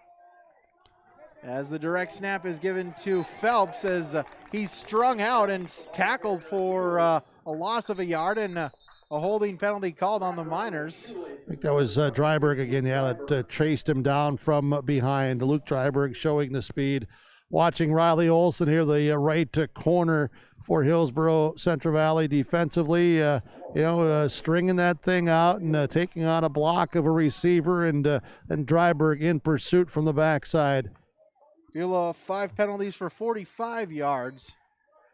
[SPEAKER 1] As the direct snap is given to Phelps as he's strung out and tackled for a loss of a yard and a holding penalty called on the Miners.
[SPEAKER 8] I think that was Dryberg again, that chased him down from behind. Luke Dryberg showing the speed. Watching Riley Olson here, the right corner for Hillsboro-Central Valley defensively, stringing that thing out and taking on a block of a receiver and Dryberg in pursuit from the backside.
[SPEAKER 1] Beulah 5 penalties for 45 yards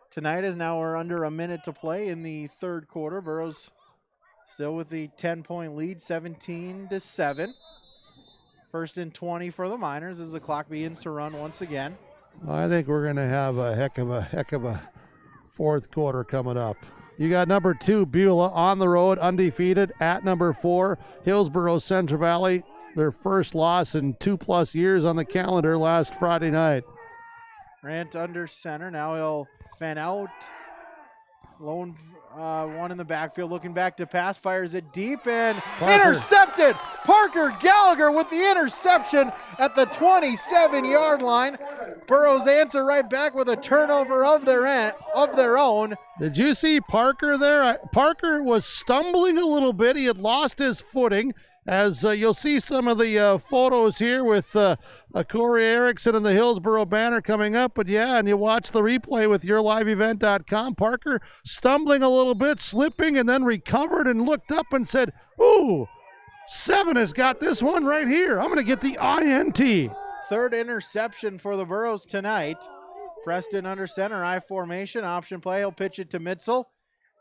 [SPEAKER 1] tonight, as now we're under a minute to play in the third quarter. Burroughs still with the 10-point lead, 17-7. First and 20 for the Miners as the clock begins to run once again.
[SPEAKER 8] I think we're going to have a heck of a fourth quarter coming up. You got number 2, Beulah, on the road, undefeated, at number 4, Hillsboro-Central Valley. Their first loss in 2+ years on the calendar last Friday night.
[SPEAKER 1] Brandt under center. Now he'll fan out. Lone one in the backfield, looking back to pass, fires it deep and intercepted. Parker Gallagher with the interception at the 27-yard line. Burroughs answer right back with a turnover of their own.
[SPEAKER 8] Did you see Parker there? Parker was stumbling a little bit. He had lost his footing. As you'll see some of the photos here with Corey Erickson and the Hillsboro banner coming up. But yeah, and you watch the replay with yourliveevent.com. Parker stumbling a little bit, slipping, and then recovered and looked up and said, "Ooh, 7 has got this one right here. I'm going to get the INT."
[SPEAKER 1] Third interception for the Burros tonight. Preston under center, I formation, option play. He'll pitch it to Mitzel.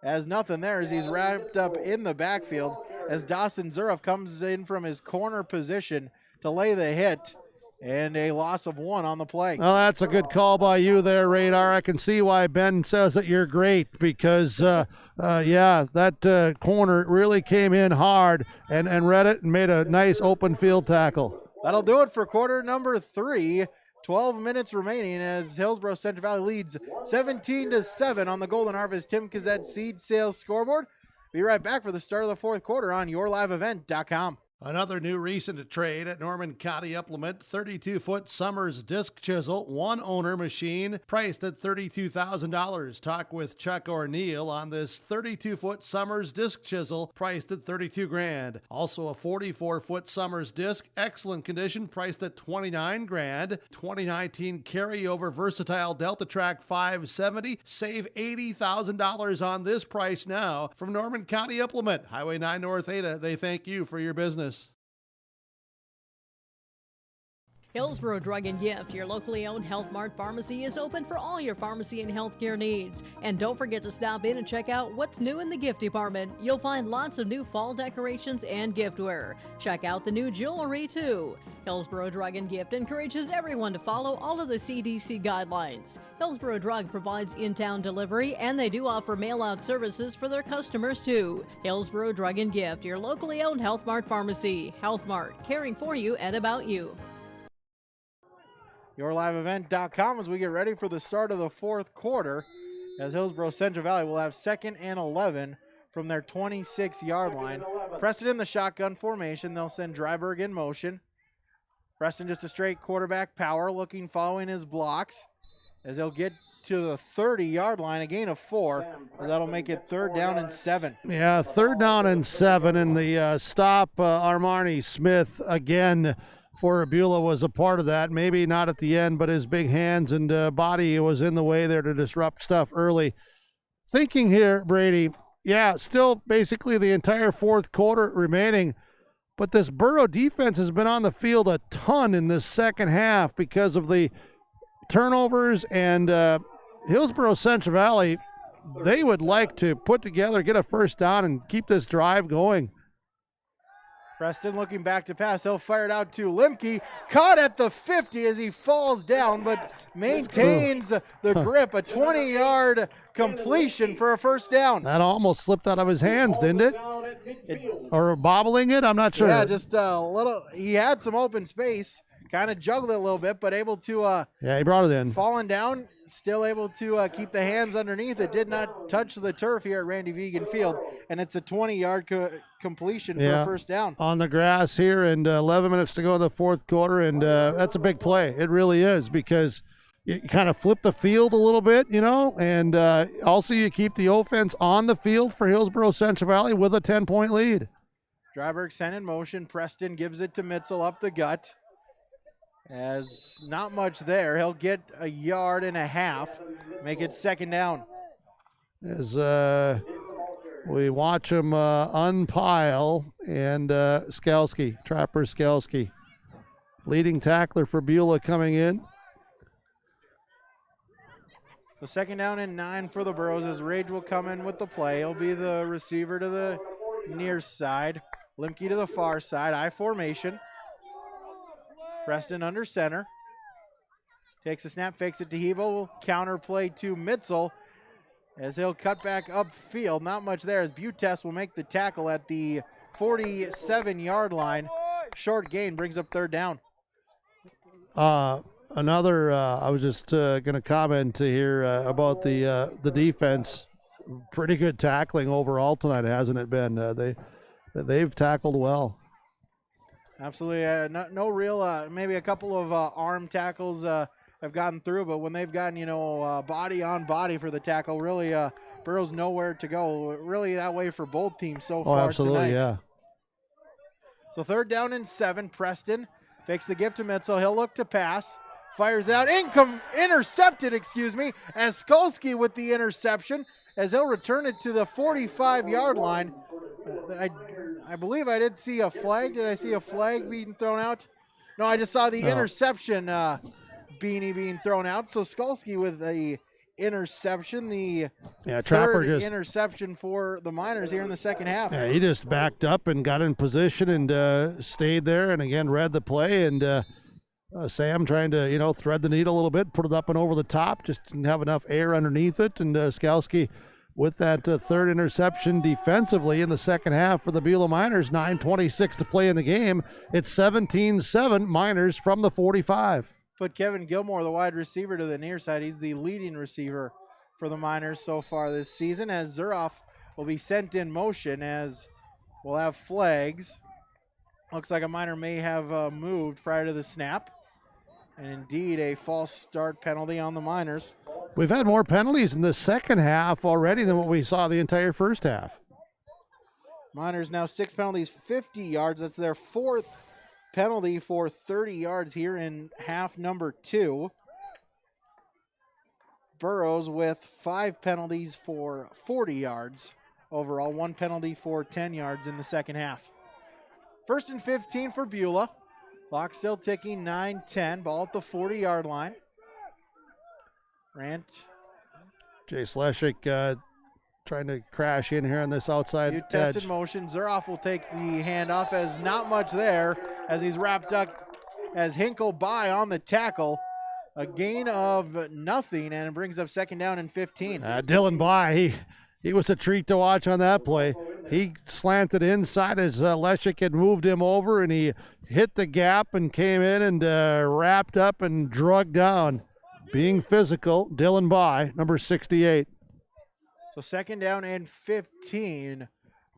[SPEAKER 1] As nothing there as he's wrapped up in the backfield. As Dawson Zuroff comes in from his corner position to lay the hit, and a loss of 1 on the play.
[SPEAKER 8] Well, that's a good call by you there, Radar. I can see why Ben says that you're great because, that corner really came in hard and read it and made a nice open field tackle.
[SPEAKER 1] That'll do it for quarter number 3. 12 minutes remaining as Hillsboro-Central Valley leads 17-7 on the Golden Harvest Tim Kazette Seed Sales scoreboard. Be right back for the start of the fourth quarter on yourliveevent.com.
[SPEAKER 8] Another new recent trade at Norman County Implement, 32-foot Summers disc chisel, one owner machine, priced at $32,000. Talk with Chuck O'Neill on this 32-foot Summers disc chisel, priced at $32,000. Also a 44-foot Summers disc, excellent condition, priced at $29,000. 2019 carryover versatile Delta Track 570, save $80,000 on this price now from Norman County Implement, Highway 9 North Ada. They thank you for your business.
[SPEAKER 3] Hillsboro Drug and Gift, your locally owned Health Mart pharmacy, is open for all your pharmacy and healthcare needs. And don't forget to stop in and check out what's new in the gift department. You'll find lots of new fall decorations and giftware. Check out the new jewelry too. Hillsboro Drug and Gift encourages everyone to follow all of the CDC guidelines. Hillsboro Drug provides in-town delivery, and they do offer mail-out services for their customers too. Hillsboro Drug and Gift, your locally owned Health Mart pharmacy. Health Mart, caring for you and about you.
[SPEAKER 1] yourliveevent.com as we get ready for the start of the fourth quarter, as Hillsboro-Central Valley will have 2nd and 11 from their 26-yard line. Preston in the shotgun formation. They'll send Dryberg in motion. Preston just a straight quarterback power, looking, following his blocks, as they'll get to the 30-yard line, a gain of 4. That'll make it 3rd down and 7.
[SPEAKER 8] Yeah, 3rd down and 7, and the stop, Armani Smith again for Beulah was a part of that. Maybe not at the end, but his big hands and body was in the way there to disrupt stuff early. Thinking here, Brady, yeah, still basically the entire fourth quarter remaining, but this Burrow defense has been on the field a ton in this second half because of the turnovers, and Hillsboro-Central Valley, they would like to put together, get a first down, and keep this drive going.
[SPEAKER 1] Preston looking back to pass. He'll fire it out to Limke. Caught at the 50 as he falls down, but maintains the grip. A 20-yard completion for a first down.
[SPEAKER 8] That almost slipped out of his hands, didn't it? Or bobbling it? I'm not sure.
[SPEAKER 1] Yeah, just a little. He had some open space. kind of juggled it a little bit, but able to
[SPEAKER 8] Yeah, he brought it in.
[SPEAKER 1] falling down, still able to keep the hands underneath. It did not touch the turf here at Randy Vegan Field, and it's a 20-yard completion for a first down.
[SPEAKER 8] On the grass here, and 11 minutes to go in the fourth quarter, and that's a big play. It really is, because you kind of flip the field a little bit, and also you keep the offense on the field for Hillsboro-Central Valley with a 10-point lead.
[SPEAKER 1] Dryberg sent in motion. Preston gives it to Mitzel up the gut. As not much there. He'll get a yard and a half. Make it second down.
[SPEAKER 8] As we watch him unpile, and Trapper Skalski, leading tackler for Beulah, coming in.
[SPEAKER 1] So second down and 9 for the Burros as Rage will come in with the play. He'll be the receiver to the near side. Limke to the far side. I formation. Preston under center. Takes a snap, fakes it to Hebo. Counter play to Mitzel as he'll cut back upfield. Not much there as Butest will make the tackle at the 47-yard line. Short gain brings up third down.
[SPEAKER 8] I was just going to comment here about the defense. Pretty good tackling overall tonight, hasn't it been? They've tackled well.
[SPEAKER 1] Absolutely. No real, maybe a couple of arm tackles have gotten through, but when they've gotten, body on body for the tackle, really Burrow's nowhere to go. Really that way for both teams so far
[SPEAKER 8] absolutely,
[SPEAKER 1] tonight.
[SPEAKER 8] Yeah.
[SPEAKER 1] So third down and 7. Preston fakes the gift to Mitzel. He'll look to pass. Fires out. Intercepted, as Skalski with the interception, as he'll return it to the 45-yard line. I believe I did see a flag. Did I see a flag being thrown out? No, I just saw the interception beanie being thrown out. So Skalski with a interception, the third interception for the Miners here in the second half.
[SPEAKER 8] Yeah, he just backed up and got in position and stayed there, and again read the play, and Sam trying to thread the needle a little bit, put it up and over the top, just didn't have enough air underneath it, and Skalski with that third interception defensively in the second half for the Beulah Miners. 9:26 to play in the game. It's 17-7 Miners from the 45.
[SPEAKER 1] Put Kevin Gilmore, the wide receiver, to the near side. He's the leading receiver for the Miners so far this season, as Zuroff will be sent in motion, as we'll have flags. Looks like a Miner may have moved prior to the snap. And indeed, a false start penalty on the Miners.
[SPEAKER 8] We've had more penalties in the second half already than what we saw the entire first half.
[SPEAKER 1] Miners now 6 penalties, 50 yards. That's their 4th penalty for 30 yards here in half number 2. Burrows with 5 penalties for 40 yards overall. 1 penalty for 10 yards in the second half. 1st and 15 for Beulah. Clock still ticking, 9-10. Ball at the 40-yard line. Rant.
[SPEAKER 8] Jace Leshik trying to crash in here on this outside edge.
[SPEAKER 1] Tested motion. Zuroff will take the handoff, as not much there as he's wrapped up as Hinkle by on the tackle. A gain of nothing, and it brings up second down and 15.
[SPEAKER 8] Dylan By, he was a treat to watch on that play. He slanted inside as Leshik had moved him over, and he hit the gap and came in and wrapped up and drug down. Being physical, Dylan By, number 68.
[SPEAKER 1] So second down and 15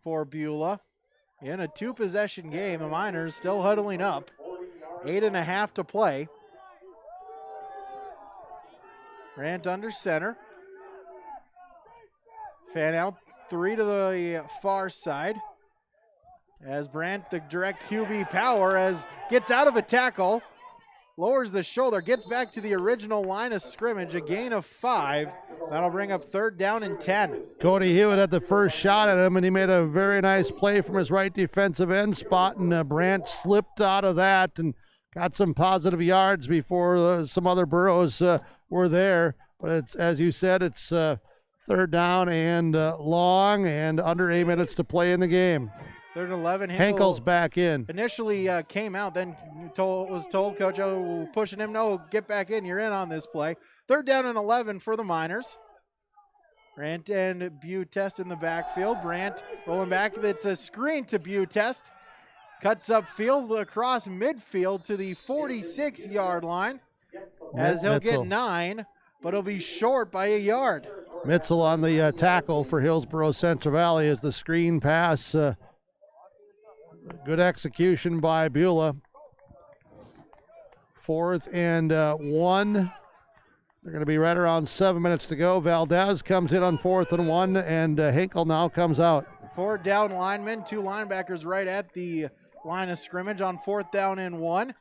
[SPEAKER 1] for Beulah. In a 2-possession game, the Miners still huddling up. 8.5 to play. Rant under center. Fan out 3 to the far side. As Brandt, the direct QB power, as gets out of a tackle, lowers the shoulder, gets back to the original line of scrimmage, a gain of 5. That'll bring up third down and 10.
[SPEAKER 8] Cody Hewitt had the first shot at him, and he made a very nice play from his right defensive end spot, and Brandt slipped out of that and got some positive yards before some other Burros were there. But it's, as you said, it's third down and long, and under 8 minutes to play in the game.
[SPEAKER 1] Third and 11.
[SPEAKER 8] Henkel's back in.
[SPEAKER 1] Initially came out, then was told, Coach O pushing him, no, get back in, you're in on this play. Third down and 11 for the Miners. Brandt and Butest in the backfield. Brandt rolling back. It's a screen to Butest. Cuts upfield across midfield to the 46-yard line, as he'll get 9, but he'll be short by a yard.
[SPEAKER 8] Mitzel on the tackle for Hillsboro-Central Valley as the screen pass. Good execution by Beulah. 4th and 1. They're going to be right around 7 minutes to go. Valdez comes in on 4th and 1, and Hinkle now comes out.
[SPEAKER 1] 4 down linemen, 2 linebackers right at the line of scrimmage on 4th down and 1.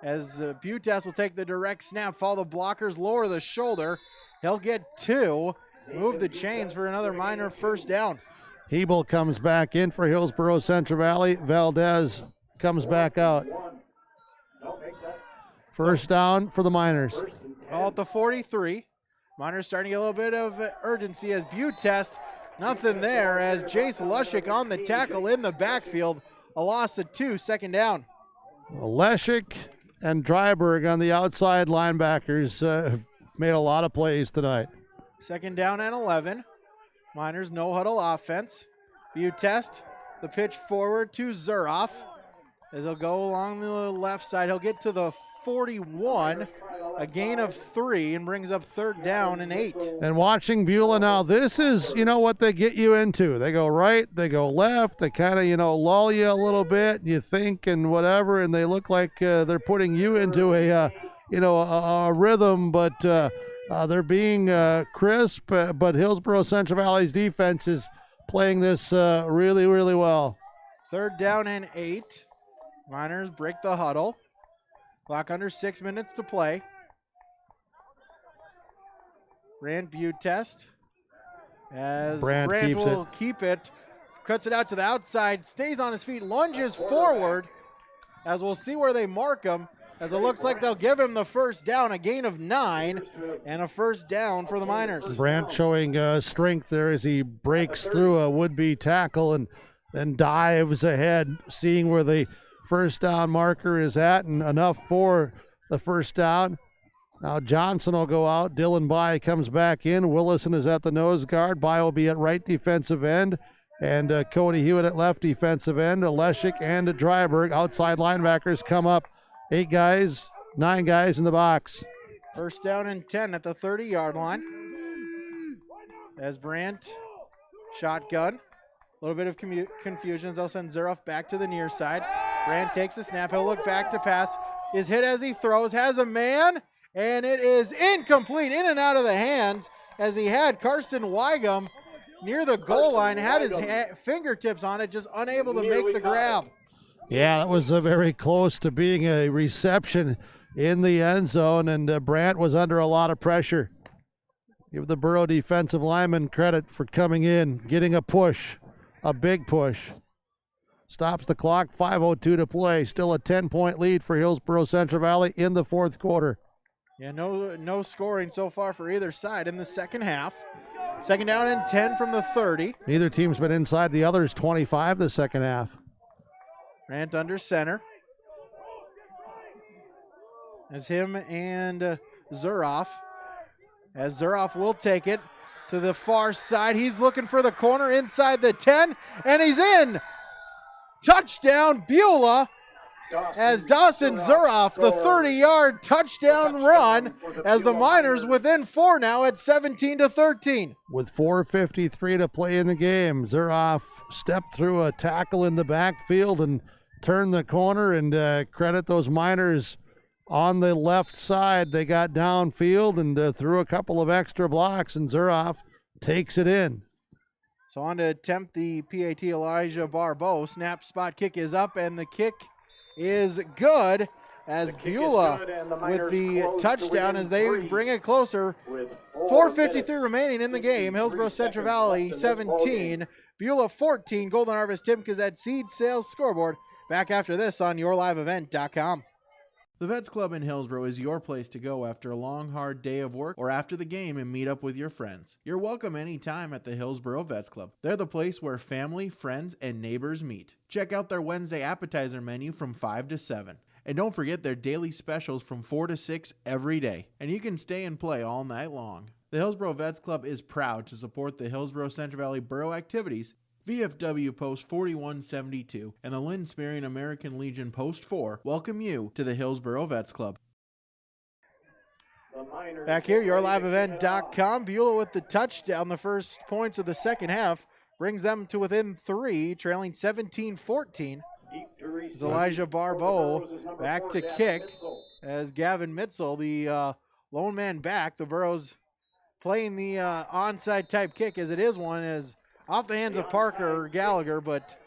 [SPEAKER 1] As Butas will take the direct snap, follow the blockers, lower the shoulder. He'll get 2, move the chains for another minor first down.
[SPEAKER 8] Hebel comes back in for Hillsboro-Central Valley. Valdez comes back out. First down for the Miners.
[SPEAKER 1] All at the 43. Miners starting to get a little bit of urgency as Butas. Nothing there as Jace Lushik on the tackle in the backfield. A loss of 2, second down.
[SPEAKER 8] Leshik and Dryberg on the outside linebackers have made a lot of plays tonight.
[SPEAKER 1] Second down and 11. Miners no huddle offense. Butas, the pitch forward to Zuroff. As he'll go along the left side, he'll get to the 41, a gain of 3, and brings up 3rd down and 8.
[SPEAKER 8] And watching Beulah now, this is, what they get you into. They go right, they go left, they kind of, lull you a little bit, you think and whatever, and they look like they're putting you into a rhythm, but they're being crisp, but Hillsboro-Central Valley's defense is playing this really, really well.
[SPEAKER 1] 3rd down and 8. Miners break the huddle. Clock under 6 minutes to play. Brand Butas as Brand will keep it. Cuts it out to the outside, stays on his feet, lunges forward, as we'll see where they mark him, as it looks like they'll give him the first down, a gain of 9, and a first down for the Miners.
[SPEAKER 8] Brandt showing strength there as he breaks through a would-be tackle and then dives ahead, seeing where the first down marker is at, and enough for the first down. Now Johnson will go out. Dylan Bye comes back in. Willison is at the nose guard. Bye will be at right defensive end. And Cody Hewitt at left defensive end. Leshik and Dryberg. Outside linebackers come up. 8 guys, 9 guys in the box.
[SPEAKER 1] First down and 10 at the 30-yard line. As Brandt shotgun. A little bit of confusion. They'll send Zuroff back to the near side. Brandt takes the snap. He'll look back to pass. Is hit as he throws. Has a man. And it is incomplete. In and out of the hands as he had Carson Weigum near the goal line. Had his fingertips on it. Just unable to make the grab.
[SPEAKER 8] Yeah, that was very close to being a reception in the end zone. And Brandt was under a lot of pressure. Give the Borough defensive lineman credit for coming in, getting a push. A big push. Stops the clock, 5:02 to play. Still a 10-point lead for Hillsboro-Central Valley in the 4th quarter.
[SPEAKER 1] Yeah, no scoring so far for either side in the second half. Second down and 10 from the 30.
[SPEAKER 8] Neither team's been inside the other's 25 the second half.
[SPEAKER 1] Brandt under center. As him and Zuroff. As Zuroff will take it to the far side. He's looking for the corner inside the 10, and he's in. Touchdown, Beulah, as Dawson Zuroff, the 30-yard touchdown run, as the Miners within 4 now at 17-13.
[SPEAKER 8] With 4:53 to play in the game, Zuroff stepped through a tackle in the backfield and turned the corner, and credit those Miners on the left side. They got downfield and threw a couple of extra blocks, and Zuroff takes it in.
[SPEAKER 1] So on to attempt the PAT Elijah Barbeau. Snap, spot, kick is up, and the kick is good as Beulah with the touchdown as they bring it closer. 4:53 remaining in the game. Hillsboro-Central Valley 17, Beulah 14. Golden Harvest Timkas at Seed Sales Scoreboard. Back after this on YourLiveEvent.com. The Vets Club in Hillsboro is your place to go after a long, hard day of work or after the game and meet up with your friends. You're welcome anytime at the Hillsboro Vets Club. They're the place where family, friends, and neighbors meet. Check out their Wednesday appetizer menu from 5 to 7. And don't forget their daily specials from 4 to 6 every day. And you can stay and play all night long. The Hillsboro Vets Club is proud to support the Hillsboro-Central Valley Borough activities. VFW Post 4172, and the Lynn Sperry American Legion Post 4 welcome you to the Hillsboro Vets Club. Back here, yourliveevent.com. Beulah with the touchdown. The first points of the second half brings them to within 3, trailing 17-14. As Elijah Barbeau back to kick as Gavin Mitzel, the lone man back. The Burros playing the onside type kick, as it is one, is off the hands of Parker Gallagher, but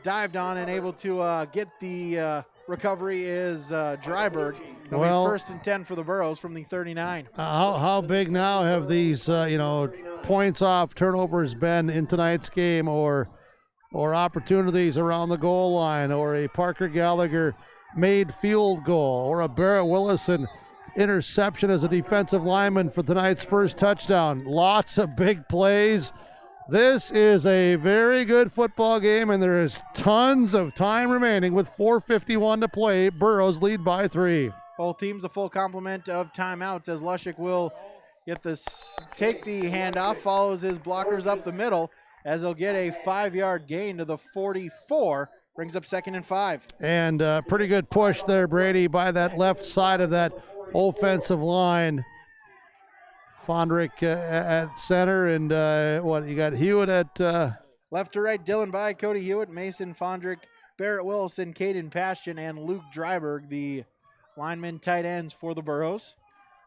[SPEAKER 1] dived on and able to get the recovery is Dryberg. It'll be first and 10 for the Burros from the 39.
[SPEAKER 8] How big now have these points off turnovers been in tonight's game, or opportunities around the goal line, or a Parker Gallagher made field goal, or a Barrett Willison interception as a defensive lineman for tonight's first touchdown? Lots of big plays. This is a very good football game, and there is tons of time remaining with 4:51 to play. Burros lead by 3.
[SPEAKER 1] Both teams a full complement of timeouts as Lushik will get take the handoff, follows his blockers up the middle as he'll get a 5-yard gain to the 44, brings up 2nd and 5.
[SPEAKER 8] And pretty good push there, Brady, by that left side of that offensive line. Fondrick at center, and you got Hewitt at
[SPEAKER 1] left to right. Dylan By, Cody Hewitt, Mason Fondrick, Barrett Wilson, Caden Pastian, and Luke Dryberg, the linemen tight ends for the Burros.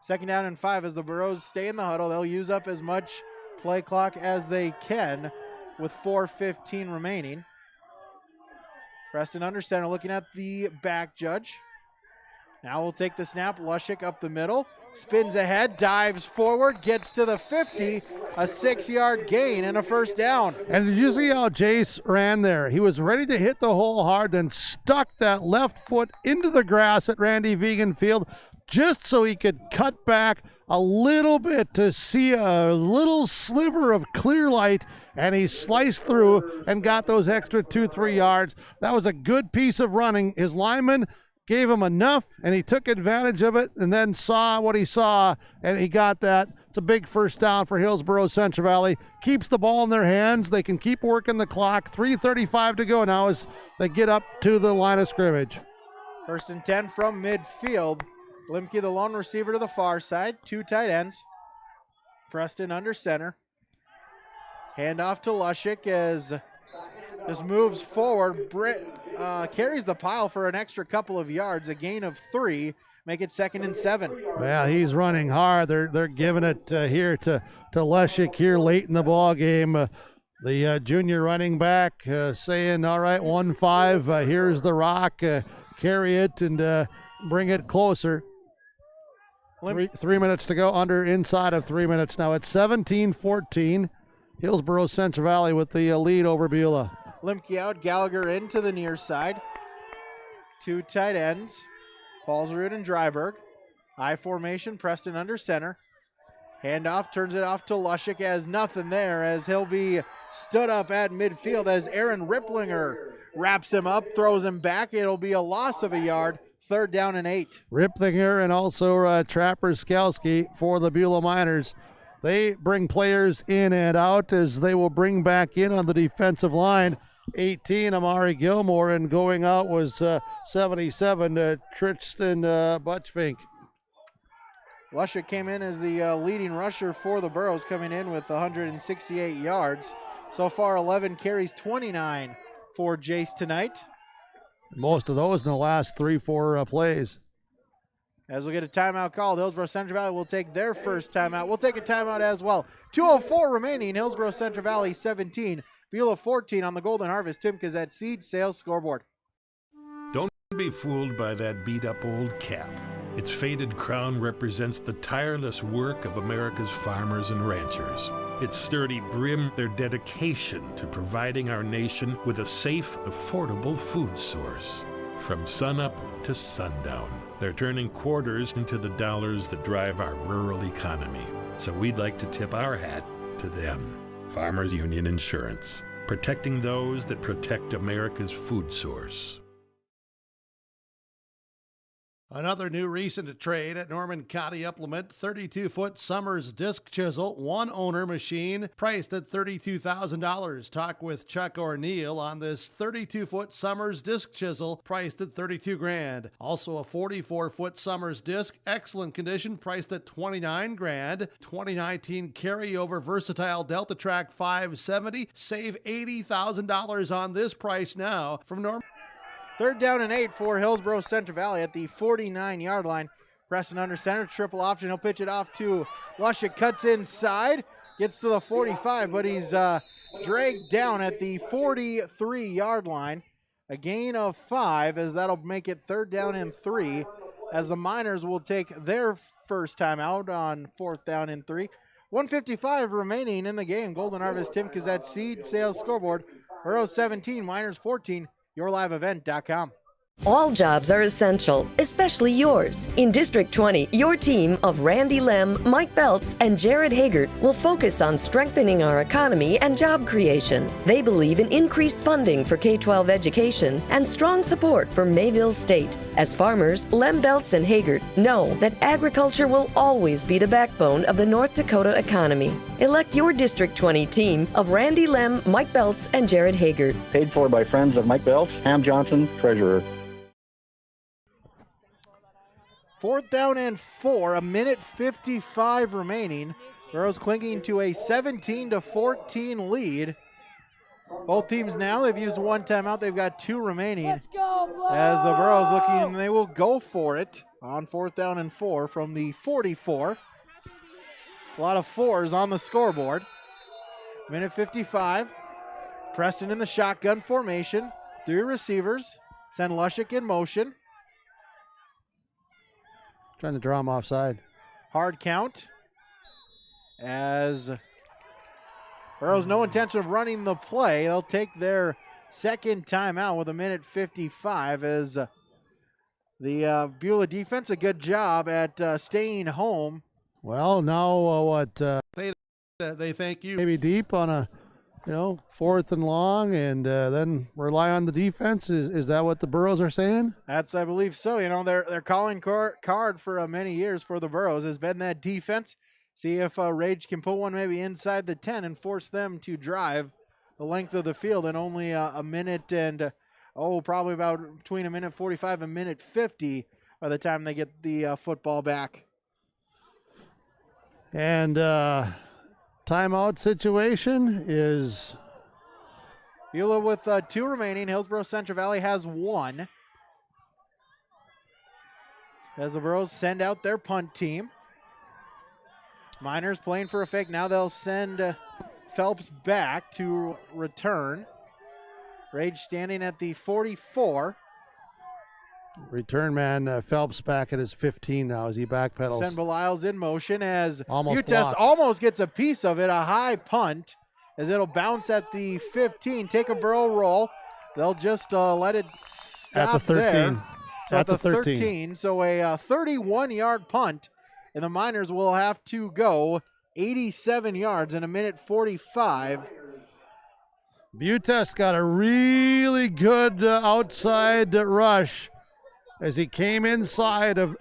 [SPEAKER 1] 2nd down and 5 as the Burros stay in the huddle. They'll use up as much play clock as they can with 4:15 remaining. Preston under center looking at the back judge. Now we'll take the snap. Lushik up the middle. Spins ahead, dives forward, gets to the 50, a 6-yard gain and a first down.
[SPEAKER 8] And did you see how Jace ran there? He was ready to hit the hole hard, then stuck that left foot into the grass at Randy Vegan Field just so he could cut back a little bit to see a little sliver of clear light, and he sliced through and got those extra 2-3 yards. That was a good piece of running. His lineman gave him enough, and he took advantage of it and then saw what he saw, and he got that. It's a big first down for Hillsboro-Central Valley. Keeps the ball in their hands. They can keep working the clock. 3:35 to go now as they get up to the line of scrimmage.
[SPEAKER 1] 1st and 10 from midfield. Limke, the lone receiver, to the far side. 2 tight ends. Preston under center. Handoff to Lushik as this moves forward. Carries the pile for an extra couple of yards, a gain of 3, make it 2nd and 7.
[SPEAKER 8] Well, he's running hard. They're giving it here to Lushik here late in the ball game. The junior running back saying, all right, 1-5, here's the rock, carry it and bring it closer. 3 minutes to go, inside of 3 minutes now. It's 17-14. Hillsboro-Central Valley with the lead over Beulah.
[SPEAKER 1] Limke out, Gallagher into the near side. 2 tight ends, Paulsrud and Dryberg. I formation, Preston under center. Handoff, turns it off to Lushik as nothing there as he'll be stood up at midfield as Aaron Ripplinger wraps him up, throws him back. It'll be a loss of a yard, 3rd down and 8.
[SPEAKER 8] Ripplinger and also Trapper Skalski for the Beulah Miners. They bring players in and out as they will bring back in on the defensive line. 18, Amari Gilmore, and going out was 77, Tristan Butchfink.
[SPEAKER 1] Lushik came in as the leading rusher for the Burros, coming in with 168 yards. So far, 11 carries, 29 for Jace tonight.
[SPEAKER 8] Most of those in the last 3-4 plays.
[SPEAKER 1] As we'll get a timeout called, Hillsboro-Central Valley will take their first timeout. We'll take a timeout as well. 2:04 remaining, Hillsboro-Central Valley 17, Beulah 14 on the Golden Harvest Timkes at Seed Sales scoreboard.
[SPEAKER 10] Don't be fooled by that beat-up old cap. Its faded crown represents the tireless work of America's farmers and ranchers. Its sturdy brim, their dedication to providing our nation with a safe, affordable food source. From sunup to sundown, they're turning quarters into the dollars that drive our rural economy. So we'd like to tip our hat to them. Farmers Union Insurance, protecting those that protect America's food source.
[SPEAKER 8] Another new recent trade at Norman County Implement, 32-foot Summers disc chisel, one owner machine, priced at $32,000. Talk with Chuck O'Neill on this 32-foot Summers disc chisel, priced at $32,000. Also a 44-foot Summers disc, excellent condition, priced at $29,000. 2019 carryover versatile Delta Track 570, save $80,000 on this price now from Norman.
[SPEAKER 1] 3rd down and 8 for Hillsboro-Central Valley at the 49-yard line. Preston under center, triple option. He'll pitch it off to Lushik, cuts inside, gets to the 45, but he's dragged down at the 43-yard line. A gain of 5, as that'll make it 3rd down and 3, as the Miners will take their first time out on 4th down and 3. 1:55 remaining in the game. Golden Harvest Tim Kazette Seed Sales Scoreboard. Burrows 17, Miners 14. YourLiveEvent.com.
[SPEAKER 11] All jobs are essential, especially yours. In District 20, your team of Randy Lem, Mike Belts, and Jared Hagert will focus on strengthening our economy and job creation. They believe in increased funding for K-12 education and strong support for Mayville State. As farmers, Lem, Belts, and Hagert know that agriculture will always be the backbone of the North Dakota economy. Elect your District 20 team of Randy Lem, Mike Belts, and Jared Hagert.
[SPEAKER 12] Paid for by friends of Mike Belts, Ham Johnson, treasurer.
[SPEAKER 1] 4th down and 4, 1:55 remaining. Burrows clinging to a 17-14 lead. Both teams now, they've used one timeout. They've got 2 remaining.
[SPEAKER 7] Let's go, Blue!
[SPEAKER 1] As the Burrows looking, they will go for it on 4th down and 4 from the 44. A lot of 4s on the scoreboard. 1:55. Preston in the shotgun formation. 3 receivers. Send Lushik in motion.
[SPEAKER 8] Trying to draw him offside.
[SPEAKER 1] Hard count. As Burrows no intention of running the play. They'll take their second timeout with 1:55 as the Beulah defense, a good job at staying home.
[SPEAKER 8] Well, now they thank you. Maybe deep on a 4th and long, and then rely on the defense. Is that what the Burrows are saying?
[SPEAKER 1] That's, I believe so. Their calling card for many years for the Burrows has been that defense. See if Rage can put one maybe inside the 10 and force them to drive the length of the field in only a minute and, probably about between 1:45 and 1:50 by the time they get the football back.
[SPEAKER 8] And timeout situation is
[SPEAKER 1] Beulah with 2 remaining. Hillsboro-Central Valley has 1. As the Burrows send out their punt team. Miners playing for a fake. Now they'll send Phelps back to return. Rage standing at the 44.
[SPEAKER 8] Return man Phelps back at his 15 now as he backpedals.
[SPEAKER 1] Send Belial's in motion as
[SPEAKER 8] Almost
[SPEAKER 1] UTES almost gets a piece of it. A high punt as it'll bounce at the 15. Take a Burrow roll. They'll just let it stop
[SPEAKER 8] at the 13.
[SPEAKER 1] there. So
[SPEAKER 8] at the 13.
[SPEAKER 1] So a 31-yard punt, and the Miners will have to go 87 yards in 1:45.
[SPEAKER 8] Butess got a really good outside rush as he came inside of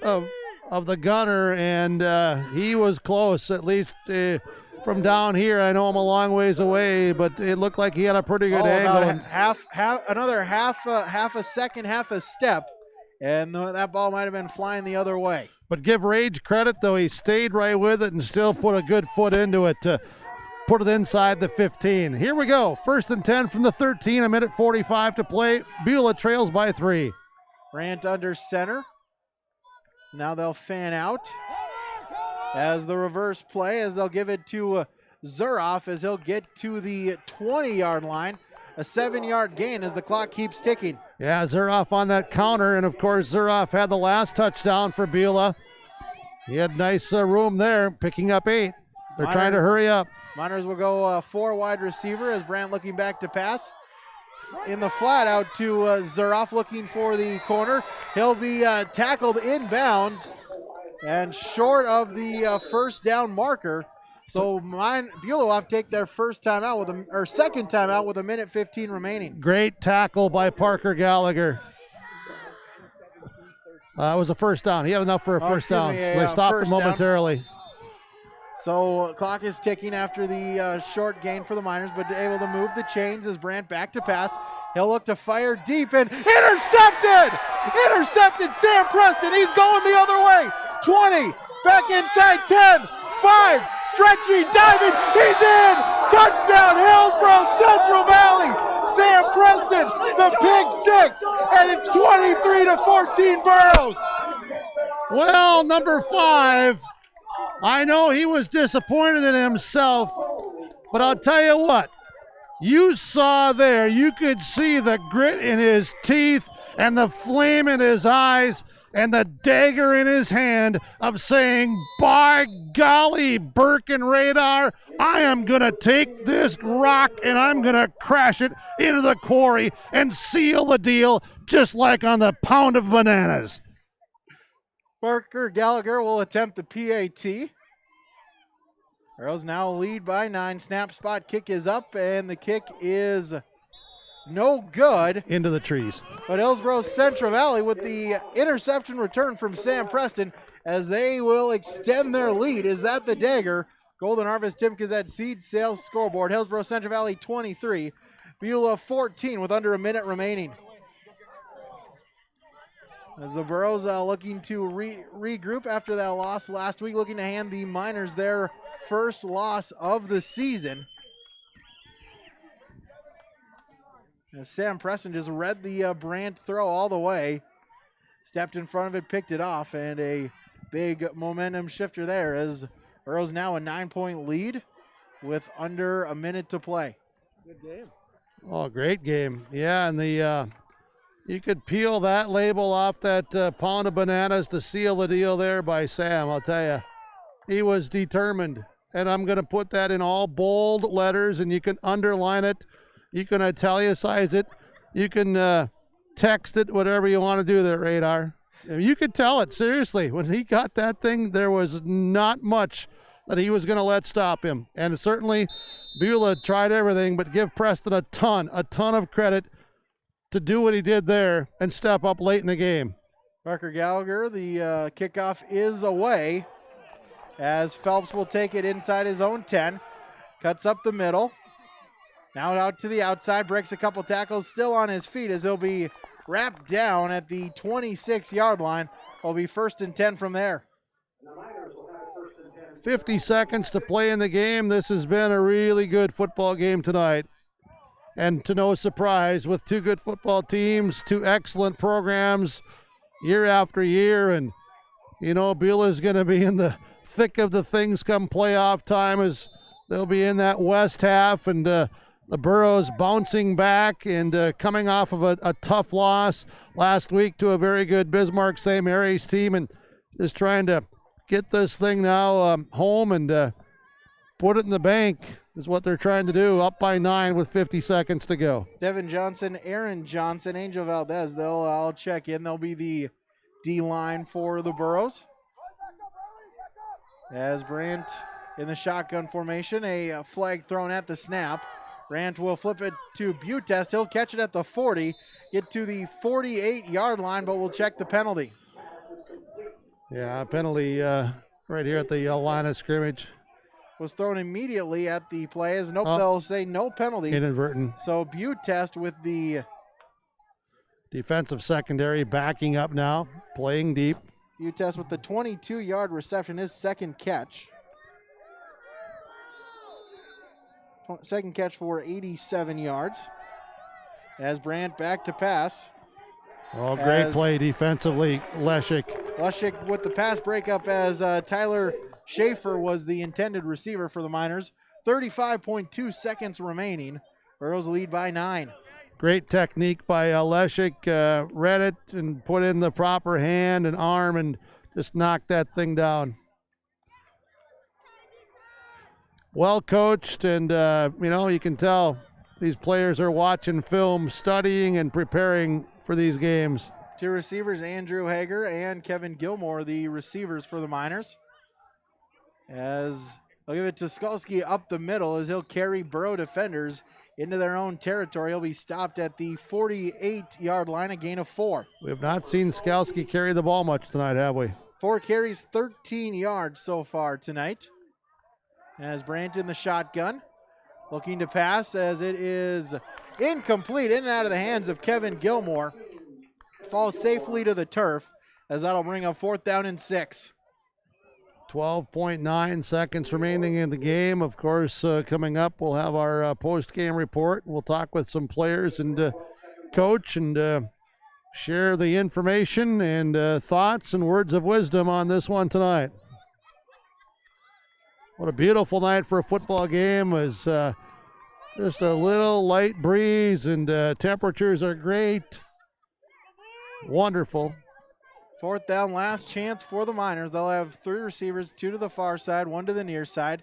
[SPEAKER 8] the gunner, and he was close, at least from down here. I know I'm a long ways away, but it looked like he had a pretty good angle.
[SPEAKER 1] Another half a second, half a step, and that ball might have been flying the other way.
[SPEAKER 8] But give Rage credit, though. He stayed right with it and still put a good foot into it to put it inside the 15. Here we go. 1st and 10 from the 13, 1:45 to play. Beulah trails by 3.
[SPEAKER 1] Brandt under center. Now they'll fan out as the reverse play, as they'll give it to Zuroff as he'll get to the 20-yard line. A 7-yard gain as the clock keeps ticking.
[SPEAKER 8] Yeah, Zuroff on that counter, and of course Zuroff had the last touchdown for Beulah. He had nice room there, picking up 8. They're trying to hurry up.
[SPEAKER 1] Miners will go 4 wide receiver as Brandt looking back to pass. In the flat out to Zuroff looking for the corner. He'll be tackled inbounds and short of the first down marker. So Beulah will have to take their second time out with 1:15 remaining.
[SPEAKER 8] Great tackle by Parker Gallagher. It was a first down. He had enough for a first down.
[SPEAKER 1] Yeah,
[SPEAKER 8] So they stopped
[SPEAKER 1] first
[SPEAKER 8] him momentarily.
[SPEAKER 1] Down. So clock is ticking after the short gain for the Miners, but able to move the chains as Brandt back to pass. He'll look to fire deep and intercepted! Intercepted Sam Preston. He's going the other way. 20, back inside 10, 5, stretching, diving. He's in! Touchdown, Hillsboro-Central Valley! Sam Preston, the pick six, and it's 23-14 Burrows.
[SPEAKER 8] Well, number 5, I know he was disappointed in himself, but I'll tell you what, you saw there, you could see the grit in his teeth and the flame in his eyes and the dagger in his hand of saying, by golly, Burke and Radar, I am going to take this rock and I'm going to crash it into the quarry and seal the deal just like on the pound of bananas.
[SPEAKER 1] Parker Gallagher will attempt the PAT. Arrows now lead by 9. Snap spot kick is up, and the kick is no good.
[SPEAKER 8] Into the trees.
[SPEAKER 1] But Hillsboro-Central Valley with the interception return from Sam Preston as they will extend their lead. Is that the dagger? Golden Harvest Timkins at Seed Sales scoreboard. Hillsboro-Central Valley 23, Beulah 14 with under a minute remaining. As the Burros looking to regroup after that loss last week, looking to hand the Miners their first loss of the season. As Sam Preston just read the Brandt throw all the way, stepped in front of it, picked it off, and a big momentum shifter there as Burros now a 9-point lead with under a minute to play.
[SPEAKER 7] Good game.
[SPEAKER 8] Oh, great game. Yeah, and the you could peel that label off that pound of bananas to seal the deal there by Sam, I'll tell you. He was determined, and I'm going to put that in all bold letters, and you can underline it. You can italicize it. You can text it, whatever you want to do there, Radar. You could tell it, seriously. When he got that thing, there was not much that he was going to let stop him. And certainly, Beulah tried everything, but give Preston a ton of credit to do what he did there and step up late in the game.
[SPEAKER 1] Parker Gallagher, the kickoff is away as Phelps will take it inside his own 10. Cuts up the middle. Now out to the outside, breaks a couple tackles, still on his feet as he'll be wrapped down at the 26-yard line. Will be 1st and 10 from there.
[SPEAKER 8] 50 seconds to play in the game. This has been a really good football game tonight. And to no surprise, with 2 good football teams, 2 excellent programs year after year. And, you know, Beulah's going to be in the thick of the things come playoff time as they'll be in that west half. And the Burros bouncing back and coming off of a tough loss last week to a very good Bismarck St. Mary's team, and just trying to get this thing now home and put it in the bank is what they're trying to do, up by 9 with 50 seconds to go.
[SPEAKER 1] Devin Johnson, Aaron Johnson, Angel Valdez, they'll all check in. They'll be the D-line for the Burros. As Brandt in the shotgun formation, a flag thrown at the snap. Brandt will flip it to Butest. He'll catch it at the 40, get to the 48-yard line, but we'll check the penalty.
[SPEAKER 8] Yeah, penalty right here at the line of scrimmage.
[SPEAKER 1] Was thrown immediately at the play as they'll say no penalty.
[SPEAKER 8] Inadvertent.
[SPEAKER 1] So Butest with the
[SPEAKER 8] defensive secondary backing up now, playing deep.
[SPEAKER 1] Butest with the 22-yard reception, his second catch. Second catch for 87 yards. As Brandt back to pass.
[SPEAKER 8] Oh, great play defensively, Leshik.
[SPEAKER 1] Leshik with the pass breakup as Tyler Schaefer was the intended receiver for the Miners. 35.2 seconds remaining. Burros lead by 9.
[SPEAKER 8] Great technique by Leshik. Read it and put in the proper hand and arm and just knocked that thing down. Well coached, and you can tell these players are watching film, studying, and preparing for these games.
[SPEAKER 1] 2 receivers, Andrew Hager and Kevin Gilmore, the receivers for the Miners. As they'll give it to Skolsky up the middle as he'll carry Burrow defenders into their own territory. He'll be stopped at the 48-yard line, a gain of 4.
[SPEAKER 8] We have not seen Skalski carry the ball much tonight, have we?
[SPEAKER 1] 4 carries, 13 yards so far tonight. As Brandt in the shotgun, looking to pass as it is incomplete, in and out of the hands of Kevin Gilmore. Falls safely to the turf, as that'll bring up 4th down and 6.
[SPEAKER 8] 12.9 seconds remaining in the game. Of course, coming up, we'll have our post-game report. We'll talk with some players and coach and share the information and thoughts and words of wisdom on this one tonight. What a beautiful night for a football game. As just a little light breeze and temperatures are great. Wonderful.
[SPEAKER 1] 4th down, last chance for the Miners. They'll have 3 receivers, 2 to the far side, 1 to the near side.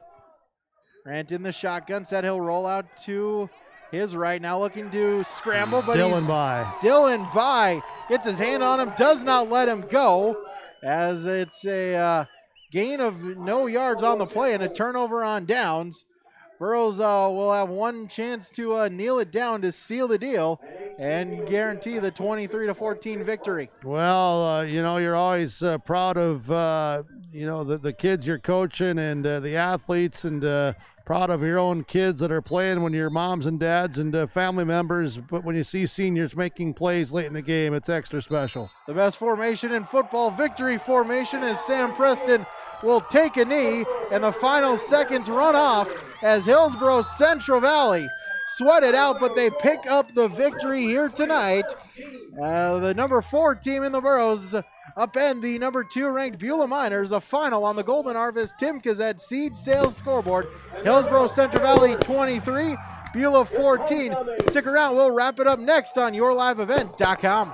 [SPEAKER 1] Brandt in the shotgun, said he'll roll out to his right. Now looking to scramble, but Dylan By gets his hand on him, does not let him go, as it's a gain of no yards on the play and a turnover on downs. Burrows will have one chance to kneel it down to seal the deal and guarantee the 23-14 victory.
[SPEAKER 8] Well, you're always proud of, the kids you're coaching and the athletes, and proud of your own kids that are playing when your moms and dads and family members. But when you see seniors making plays late in the game, it's extra special.
[SPEAKER 1] The best formation in football, victory formation, as Sam Preston will take a knee, and the final seconds run off as Hillsboro-Central Valley sweat it out, but they pick up the victory here tonight. The number 4 team in the Burrows upend the number 2 ranked Beulah Miners. A final on the Golden Harvest Tim Kazet Seed Sales scoreboard. Hillsboro-Central Valley 23, Beulah 14. Stick around, we'll wrap it up next on YourLiveEvent.com.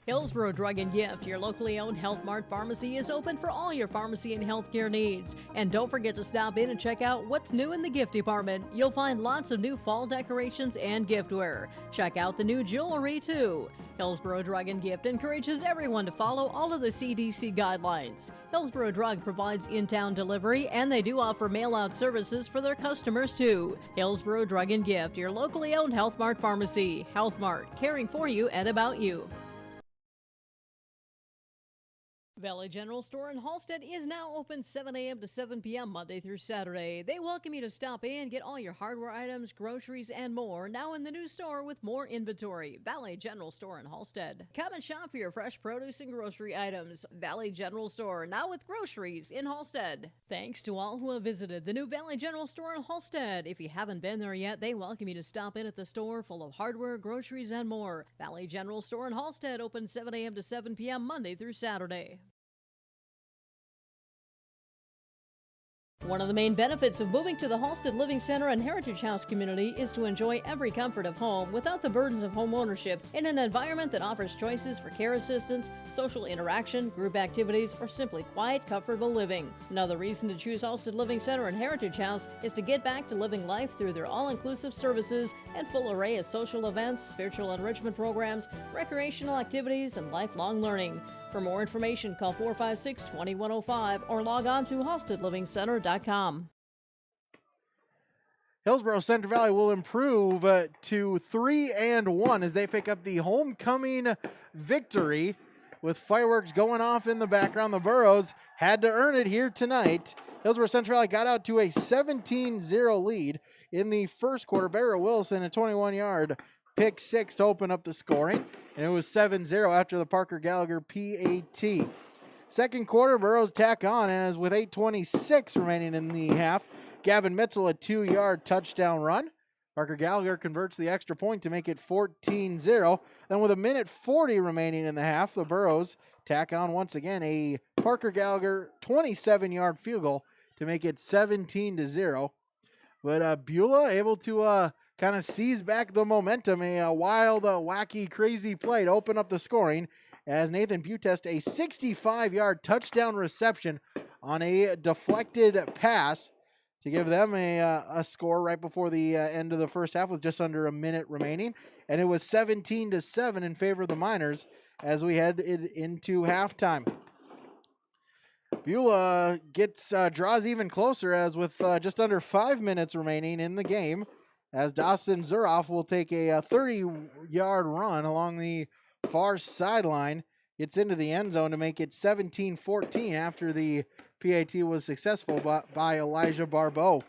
[SPEAKER 3] Hillsboro Drug and Gift, your locally owned Health Mart pharmacy, is open for all your pharmacy and healthcare needs. And don't forget to stop in and check out what's new in the gift department. You'll find lots of new fall decorations and giftware. Check out the new jewelry too. Hillsboro Drug and Gift encourages everyone to follow all of the CDC guidelines. Hillsboro Drug provides in-town delivery, and they do offer mail-out services for their customers too. Hillsboro Drug and Gift, your locally owned Health Mart pharmacy. Health Mart, caring for you and about you. Valley General Store in Halstead is now open 7 a.m. to 7 p.m. Monday through Saturday. They welcome you to stop in, get all your hardware items, groceries, and more now in the new store with more inventory. Valley General Store in Halstead. Come and shop for your fresh produce and grocery items. Valley General Store, now with groceries in Halstead. Thanks to all who have visited the new Valley General Store in Halstead. If you haven't been there yet, they welcome you to stop in at the store full of hardware, groceries, and more. Valley General Store in Halstead, open 7 a.m. to 7 p.m. Monday through Saturday. One of the main benefits of moving to the Halstead Living Center and Heritage House community is to enjoy every comfort of home without the burdens of home ownership in an environment that offers choices for care assistance, social interaction, group activities, or simply quiet, comfortable living. Another reason to choose Halstead Living Center and Heritage House is to get back to living life through their all-inclusive services and full array of social events, spiritual enrichment programs, recreational activities, and lifelong learning. For more information, call 456-2105 or log on to halsteadlivingcenter.com.
[SPEAKER 1] Hillsboro-Central Valley will improve to 3-1 as they pick up the homecoming victory. With fireworks going off in the background, the Burros had to earn it here tonight. Hillsboro-Central Valley got out to a 17-0 lead in the first quarter. Barrett Wilson, a 21-yard pick six to open up the scoring. And it was 7-0 after the Parker Gallagher PAT. Second quarter, Burros tack on as with 8:26 remaining in the half. Gavin Mitchell, a 2-yard touchdown run. Parker Gallagher converts the extra point to make it 14-0. Then with 1:40 remaining in the half, the Burros tack on once again a Parker Gallagher 27-yard field goal to make it 17-0. But Beulah able to kind of seize back the momentum. A wild, wacky, crazy play to open up the scoring as Nathan Butest, a 65-yard touchdown reception on a deflected pass to give them a score right before the end of the first half with just under a minute remaining. And it was 17-7 in favor of the Miners as we head into halftime. Beulah draws even closer as with just under 5 minutes remaining in the game, as Dawson Zuroff will take a 30-yard run along the far sideline, gets into the end zone to make it 17-14 after the PAT was successful by Elijah Barbeau.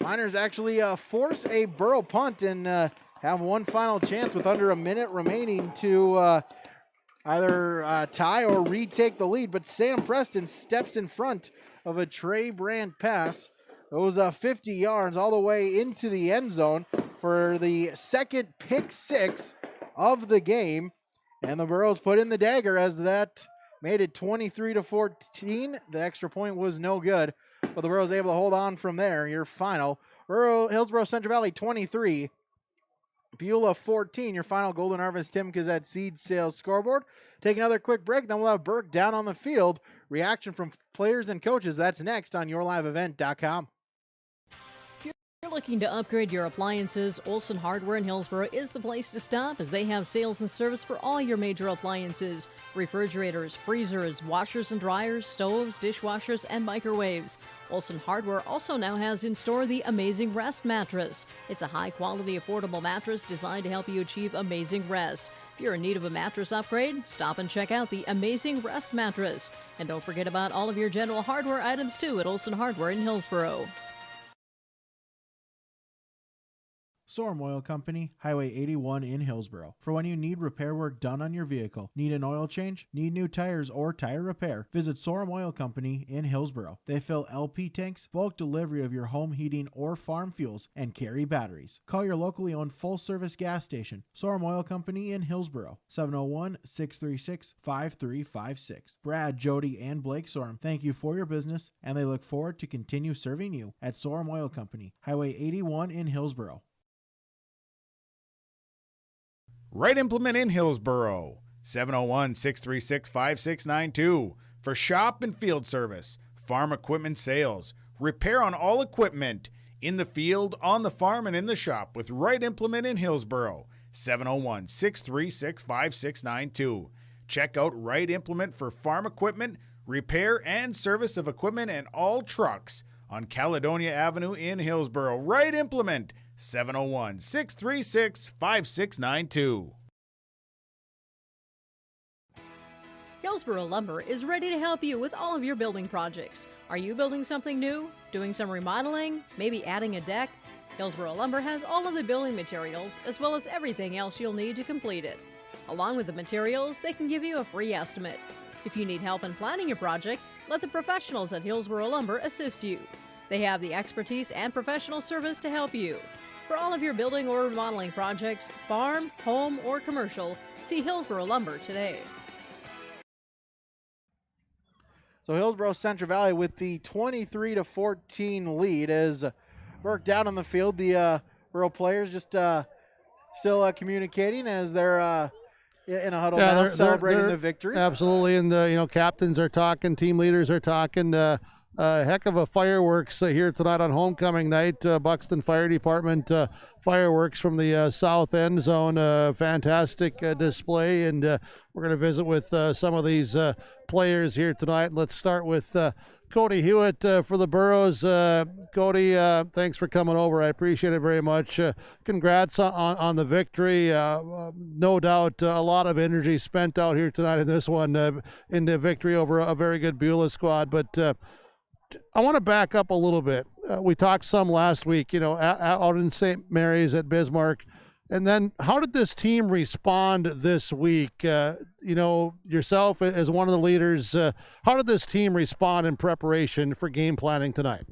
[SPEAKER 1] Miners actually force a Burrow punt and have one final chance with under a minute remaining to either tie or retake the lead, but Sam Preston steps in front of a Trey Brand pass. Those 50 yards all the way into the end zone for the second pick six of the game. And the Burros put in the dagger as that made it 23-14. The extra point was no good, but the Burros able to hold on from there. Your final, Hillsboro-Central Valley 23, Beulah 14, your final Golden Harvest Tim Gazette Seed Sales scoreboard. Take another quick break, then we'll have Burke down on the field. Reaction from players and coaches. That's next on YourLiveEvent.com.
[SPEAKER 3] If you're looking to upgrade your appliances, Olson Hardware in Hillsboro is the place to stop, as they have sales and service for all your major appliances: refrigerators, freezers, washers and dryers, stoves, dishwashers, and microwaves. Olson Hardware also now has in store the Amazing Rest mattress. It's a high-quality, affordable mattress designed to help you achieve amazing rest. If you're in need of a mattress upgrade, stop and check out the Amazing Rest mattress. And don't forget about all of your general hardware items, too, at Olson Hardware in Hillsboro.
[SPEAKER 1] Sorum Oil Company, Highway 81 in Hillsboro. For when you need repair work done on your vehicle, need an oil change, need new tires or tire repair, visit Sorum Oil Company in Hillsboro. They fill LP tanks, bulk delivery of your home heating or farm fuels, and carry batteries. Call your locally owned full-service gas station, Sorum Oil Company in Hillsboro, 701-636-5356. Brad, Jody, and Blake Sorum thank you for your business, and they look forward to continue serving you at Sorum Oil Company, Highway 81 in Hillsboro.
[SPEAKER 13] Right Implement in Hillsboro, 701-636-5692. For shop and field service, farm equipment sales, repair on all equipment, in the field, on the farm, and in the shop with Right Implement in Hillsboro, 701-636-5692. Check out Right Implement for farm equipment, repair and service of equipment and all trucks on Caledonia Avenue in Hillsboro. Right Implement, 701-636-5692.
[SPEAKER 3] Hillsboro Lumber is ready to help you with all of your building projects. Are you building something new? Doing some remodeling? Maybe adding a deck? Hillsboro Lumber has all of the building materials as well as everything else you'll need to complete it. Along with the materials, they can give you a free estimate. If you need help in planning your project, let the professionals at Hillsboro Lumber assist you. They have the expertise and professional service to help you. For all of your building or remodeling projects, farm, home, or commercial, see Hillsboro Lumber today.
[SPEAKER 1] So Hillsboro-Central Valley with the 23-14 lead as Burke down on the field. The Borough players just still communicating as they're in a huddle now, celebrating the victory.
[SPEAKER 8] Absolutely, and captains are talking, team leaders are talking. Heck of a fireworks here tonight on homecoming night. Buxton Fire Department fireworks from the south end zone. Fantastic display, and we're going to visit with some of these players here tonight. Let's start with Cody Hewitt for the Burros. Cody, thanks for coming over. I appreciate it very much. Congrats on the victory. No doubt a lot of energy spent out here tonight in this one, in the victory over a very good Beulah squad. But I want to back up a little bit. We talked some last week, out in St. Mary's at Bismarck. And then how did this team respond this week? Yourself as one of the leaders, how did this team respond in preparation for game planning tonight?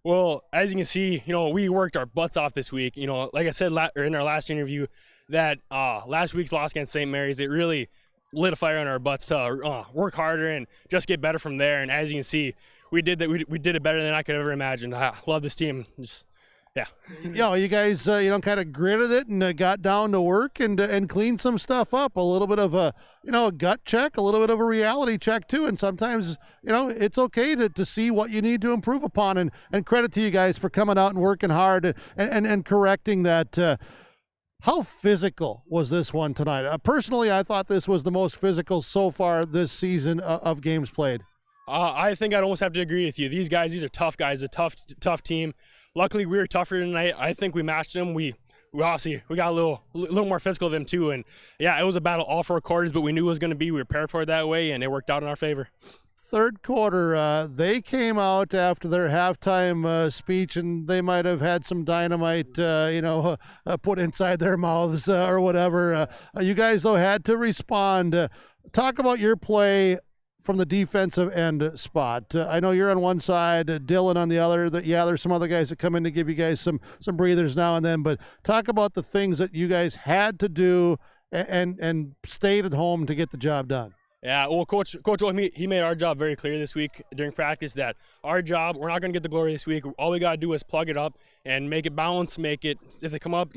[SPEAKER 15] Well, as you can see, we worked our butts off this week. Like I said in our last interview, that last week's loss against St. Mary's, it really lit a fire on our butts to work harder and just get better from there. And as you can see, we did that. We did it better than I could ever imagine. I love this team. Yeah.
[SPEAKER 8] You guys, kind of gritted it and got down to work and cleaned some stuff up. A little bit of a gut check, a little bit of a reality check too. And sometimes, it's okay to see what you need to improve upon. And credit to you guys for coming out and working hard and correcting that. How physical was this one tonight? Personally, I thought this was the most physical so far this season of games played.
[SPEAKER 15] I think I'd almost have to agree with you. These are tough guys, a tough team. Luckily, we were tougher tonight. I think we matched them. We obviously got a little more physical than them too. And yeah, it was a battle all 4 quarters, but we knew it was going to be. We were prepared for it that way, and it worked out in our favor.
[SPEAKER 8] Third quarter, they came out after their halftime speech, and they might have had some dynamite, put inside their mouths or whatever. You guys, though, had to respond. Talk about your play from the defensive end spot. I know you're on one side, Dylan on the other. There's some other guys that come in to give you guys some breathers now and then, but talk about the things that you guys had to do and stayed at home to get the job done.
[SPEAKER 15] Yeah, well, Coach Oil, he made our job very clear this week during practice that our job, we're not going to get the glory this week. All we got to do is plug it up and make it bounce, if they come up,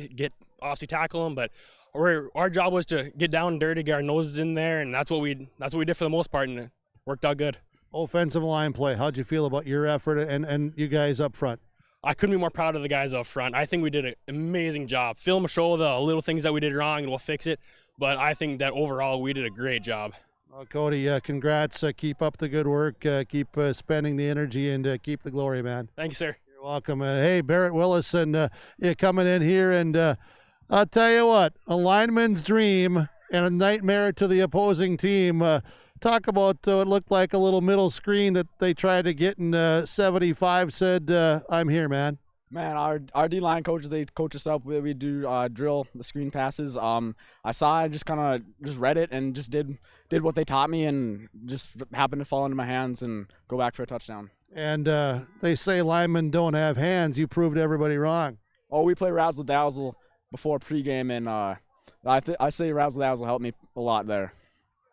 [SPEAKER 15] obviously tackle them. But our job was to get down and dirty, get our noses in there, and that's what we did for the most part, and it worked out good.
[SPEAKER 8] Offensive line play, how'd you feel about your effort and you guys up front?
[SPEAKER 15] I couldn't be more proud of the guys up front. I think we did an amazing job. Film will show the little things that we did wrong, and we'll fix it. But I think that overall we did a great job.
[SPEAKER 8] Well, Cody, congrats. Keep up the good work. Keep spending the energy and keep the glory, man.
[SPEAKER 15] Thank you, sir.
[SPEAKER 8] You're welcome. Hey, Barrett Willison, you're coming in here, and I'll tell you what, a lineman's dream and a nightmare to the opposing team. Talk about what looked like a little middle screen that they tried to get in 75 said, I'm here, man.
[SPEAKER 16] Man, our D-line coaches, they coach us up. We do drill the screen passes. I saw it, just kind of read it and just did what they taught me, and just happened to fall into my hands and go back for a touchdown.
[SPEAKER 8] And they say linemen don't have hands. You proved everybody wrong.
[SPEAKER 16] Oh, we play razzle-dazzle before pregame, and I say razzle-dazzle helped me a lot there.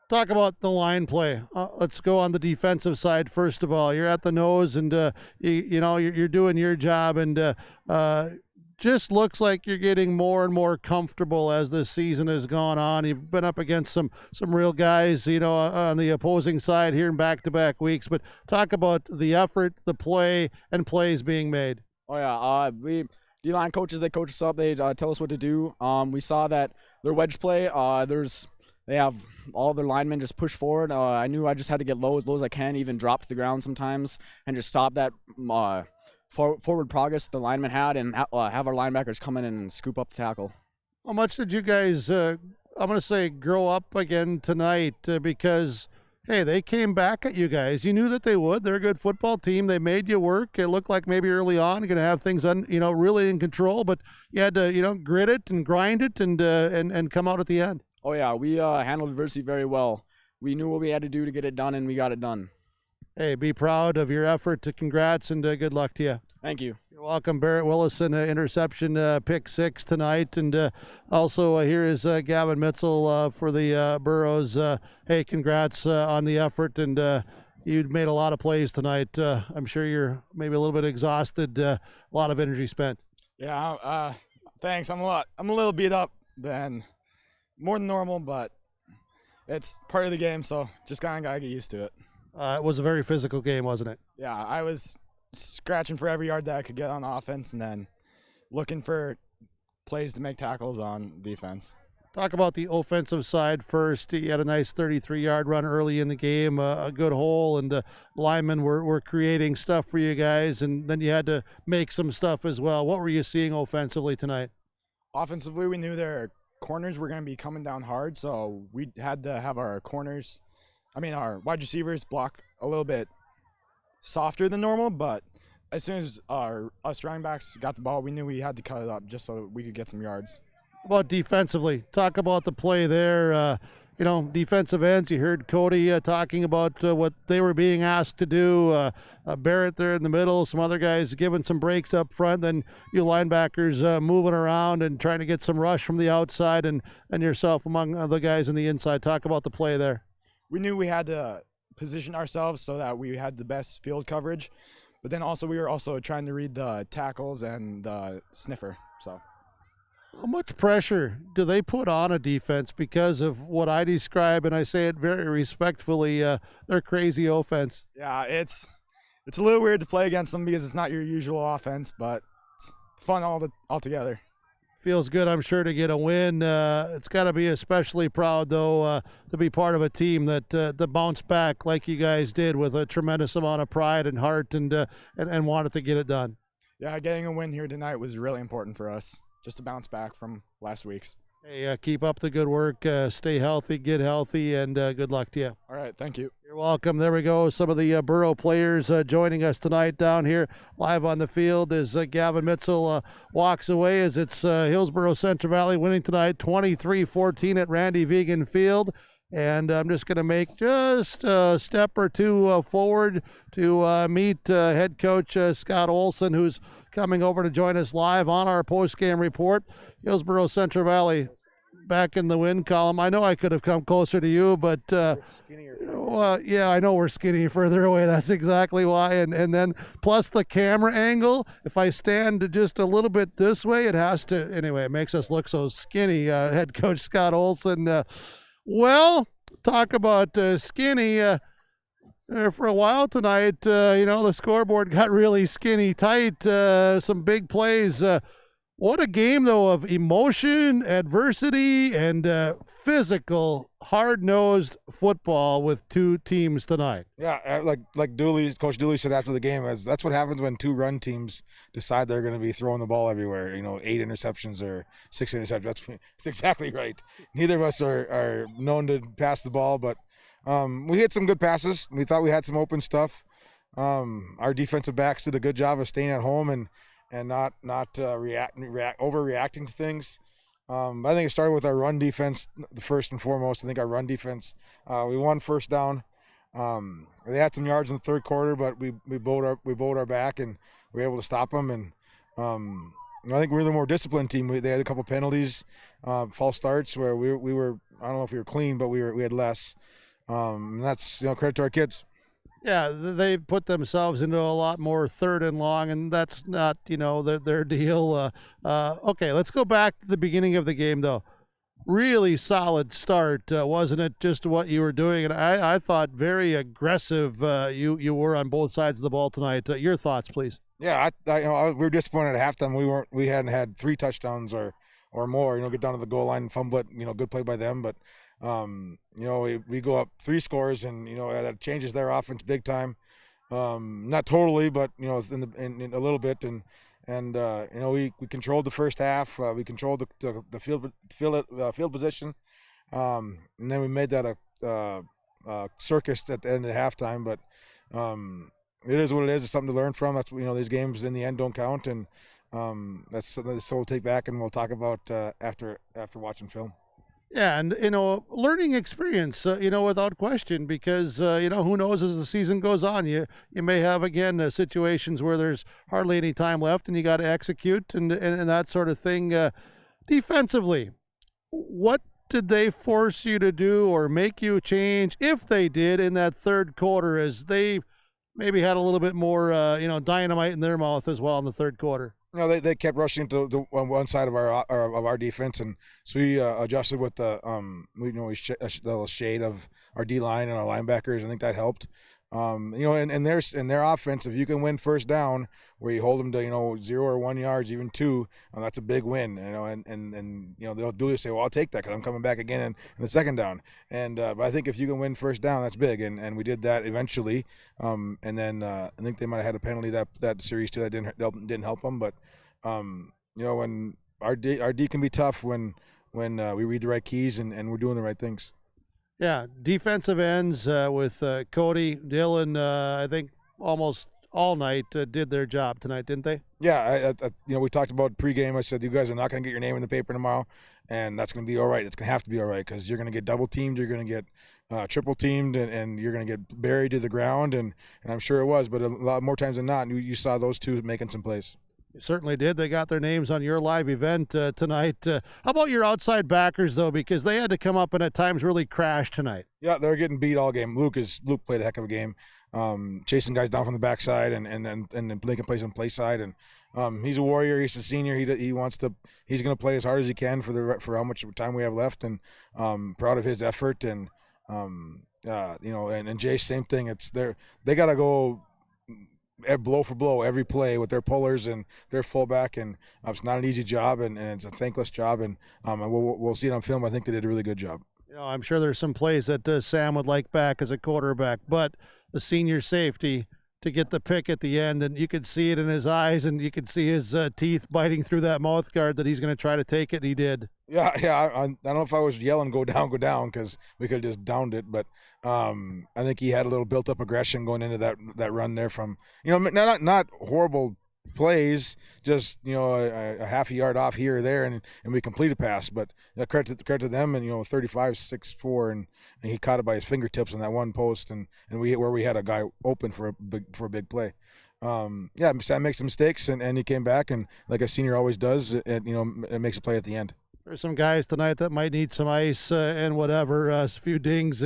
[SPEAKER 8] Talk about the line play. Let's go on the defensive side first of all. You're at the nose, and you're doing your job, and just looks like you're getting more and more comfortable as this season has gone on. You've been up against some real guys, on the opposing side here in back-to-back weeks. But talk about the effort, the play, and plays being made.
[SPEAKER 16] Oh yeah, we D-line coaches, they coach us up. They tell us what to do. We saw that their wedge play. They have all their linemen just push forward. I knew I just had to get low as I can, even drop to the ground sometimes, and just stop that forward progress the linemen had, and have our linebackers come in and scoop up the tackle.
[SPEAKER 8] How much did you guys, I'm going to say, grow up again tonight? Because, hey, they came back at you guys. You knew that they would. They're a good football team. They made you work. It looked like maybe early on you're going to have things really in control, but you had to grit it and grind it and come out at the end.
[SPEAKER 16] Oh, yeah, we handled adversity very well. We knew what we had to do to get it done, and we got it done.
[SPEAKER 8] Hey, be proud of your effort. Congrats, and good luck to you.
[SPEAKER 16] Thank you.
[SPEAKER 8] You're welcome. Barrett Willison, interception, pick 6 tonight. And also here is Gavin Mitzel for the Burros. Hey, congrats on the effort, and you made a lot of plays tonight. I'm sure you're maybe a little bit exhausted, a lot of energy spent.
[SPEAKER 18] Yeah, thanks. I'm a little beat up more than normal, but it's part of the game, so just kind of got to get used to it.
[SPEAKER 8] It was a very physical game, wasn't it?
[SPEAKER 18] Yeah, I was scratching for every yard that I could get on offense and then looking for plays to make tackles on defense.
[SPEAKER 8] Talk about the offensive side first. You had a nice 33-yard run early in the game, a good hole, and linemen were creating stuff for you guys, and then you had to make some stuff as well. What were you seeing offensively tonight?
[SPEAKER 18] Offensively, we knew their corners were going to be coming down hard, so we had to have our our wide receivers block a little bit softer than normal, but as soon as us running backs got the ball, we knew we had to cut it up just so we could get some yards.
[SPEAKER 8] How about defensively? Talk about the play there. Defensive ends, you heard Cody talking about what they were being asked to do. Barrett there in the middle, some other guys giving some breaks up front, then you linebackers moving around and trying to get some rush from the outside, and yourself among the guys in the inside. Talk about the play there.
[SPEAKER 18] We knew we had to position ourselves so that we had the best field coverage, but then also we were also trying to read the tackles and the sniffer. So.
[SPEAKER 8] How much pressure do they put on a defense because of what I describe, and I say it very respectfully, their crazy offense?
[SPEAKER 18] Yeah, it's a little weird to play against them because it's not your usual offense, but it's fun all together.
[SPEAKER 8] Feels good, I'm sure, to get a win. It's got to be especially proud, though, to be part of a team that bounced back like you guys did with a tremendous amount of pride and heart and wanted to get it done.
[SPEAKER 18] Yeah, getting a win here tonight was really important for us, just to bounce back from last week's.
[SPEAKER 8] Hey, keep up the good work. Stay healthy, get healthy, and good luck to you.
[SPEAKER 18] All right, thank you.
[SPEAKER 8] You're welcome. There we go. Some of the Borough players joining us tonight down here live on the field as Gavin Mitchell walks away as it's Hillsboro-Central Valley winning tonight 23-14 at Randy Vegan Field. And I'm just going to make just a step or two forward to meet head coach Scott Olson, who's coming over to join us live on our post-game report. Hillsboro-Central Valley back in the win column. I know I could have come closer to you, but well, yeah, I know we're skinny further away. That's exactly why. And then plus the camera angle, if I stand just a little bit this way, it has to, anyway, it makes us look so skinny. Head coach Scott Olson, well, talk about skinny. For a while tonight, the scoreboard got really skinny tight. Some big plays. What a game, though, of emotion, adversity, and physical, hard-nosed football with two teams tonight.
[SPEAKER 9] Yeah, like Coach Dooley said after the game, that's what happens when two run teams decide they're going to be throwing the ball everywhere. 8 interceptions or 6 interceptions. That's exactly right. Neither of us are known to pass the ball, but we hit some good passes. We thought we had some open stuff. Our defensive backs did a good job of staying at home and not overreacting to things. I think it started with our run defense first and foremost. I think our run defense, we won first down. They had some yards in the third quarter, but we bowled our back and we were able to stop them. And I think we were the more disciplined team. They had a couple penalties, false starts where we were. I don't know if we were clean, but we had less. And that's credit to our kids.
[SPEAKER 8] Yeah, they put themselves into a lot more third and long, and that's not, their deal. Okay, let's go back to the beginning of the game, though. Really solid start, wasn't it? Just what you were doing, and I thought very aggressive you were on both sides of the ball tonight. Your thoughts, please.
[SPEAKER 9] Yeah, we were disappointed at halftime. We hadn't had 3 touchdowns or more. Get down to the goal line and fumble it. Good play by them, but. We go up 3 scores, and that changes their offense big time. Not totally, but in a little bit. And we controlled the first half. We controlled the field position, and then we made that a circus at the end of the halftime. But it is what it is. It's something to learn from. That's these games in the end don't count, and that's something that we'll take back and we'll talk about after watching film.
[SPEAKER 8] Yeah, and, learning experience, without question, because, who knows as the season goes on, you may have, again, situations where there's hardly any time left and you got to execute and that sort of thing. Defensively, what did they force you to do or make you change, if they did, in that third quarter, as they maybe had a little bit more, dynamite in their mouth as well in the third quarter?
[SPEAKER 9] They kept rushing to the one side of our defense, and so we adjusted with the little shade of our D line and our linebackers. I think that helped. In their offense, if you can win first down where you hold them to 0 or 1 yards, even 2, that's a big win. And they'll do say, well, I'll take that because I'm coming back again in the second down. And but I think if you can win first down, that's big. And we did that eventually. And then I think they might have had a penalty that series too that didn't help them. But when our D can be tough when we read the right keys and we're doing the right things.
[SPEAKER 8] Yeah, defensive ends with Cody, Dylan, I think almost all night did their job tonight, didn't they?
[SPEAKER 9] Yeah, we talked about pregame. I said, you guys are not going to get your name in the paper tomorrow, and that's going to be all right. It's going to have to be all right because you're going to get double-teamed, you're going to get triple-teamed, and you're going to get buried to the ground, and I'm sure it was, but a lot more times than not, you saw those two making some plays.
[SPEAKER 8] You certainly did. They got their names on your live event tonight. How about your outside backers, though, because they had to come up and at times really crash tonight?
[SPEAKER 9] Yeah, they're getting beat all game. Luke played a heck of a game, chasing guys down from the backside and making plays on the play side. And he's a warrior. He's a senior. He's going to play as hard as he can for how much time we have left. And proud of his effort. And and Jay, same thing. They got to go blow for blow every play with their pullers and their fullback, and it's not an easy job, and it's a thankless job, and we'll see it on film. I think they did a really good job.
[SPEAKER 8] I'm sure there's some plays that Sam would like back as a quarterback, but the senior safety to get the pick at the end, and you could see it in his eyes, and you could see his teeth biting through that mouth guard that he's going to try to take it, and he did.
[SPEAKER 9] Yeah. I don't know if I was yelling "go down," because we could have just downed it, but I think he had a little built-up aggression going into that run there from not horrible plays, just a half a yard off here or there, and we complete a pass. But credit to them, and 35-6-4, and he caught it by his fingertips on that one post, and we had a guy open for a big play. Sam makes some mistakes, and he came back, and like a senior always does, it makes a play at the end.
[SPEAKER 8] There's some guys tonight that might need some ice and whatever, a few dings,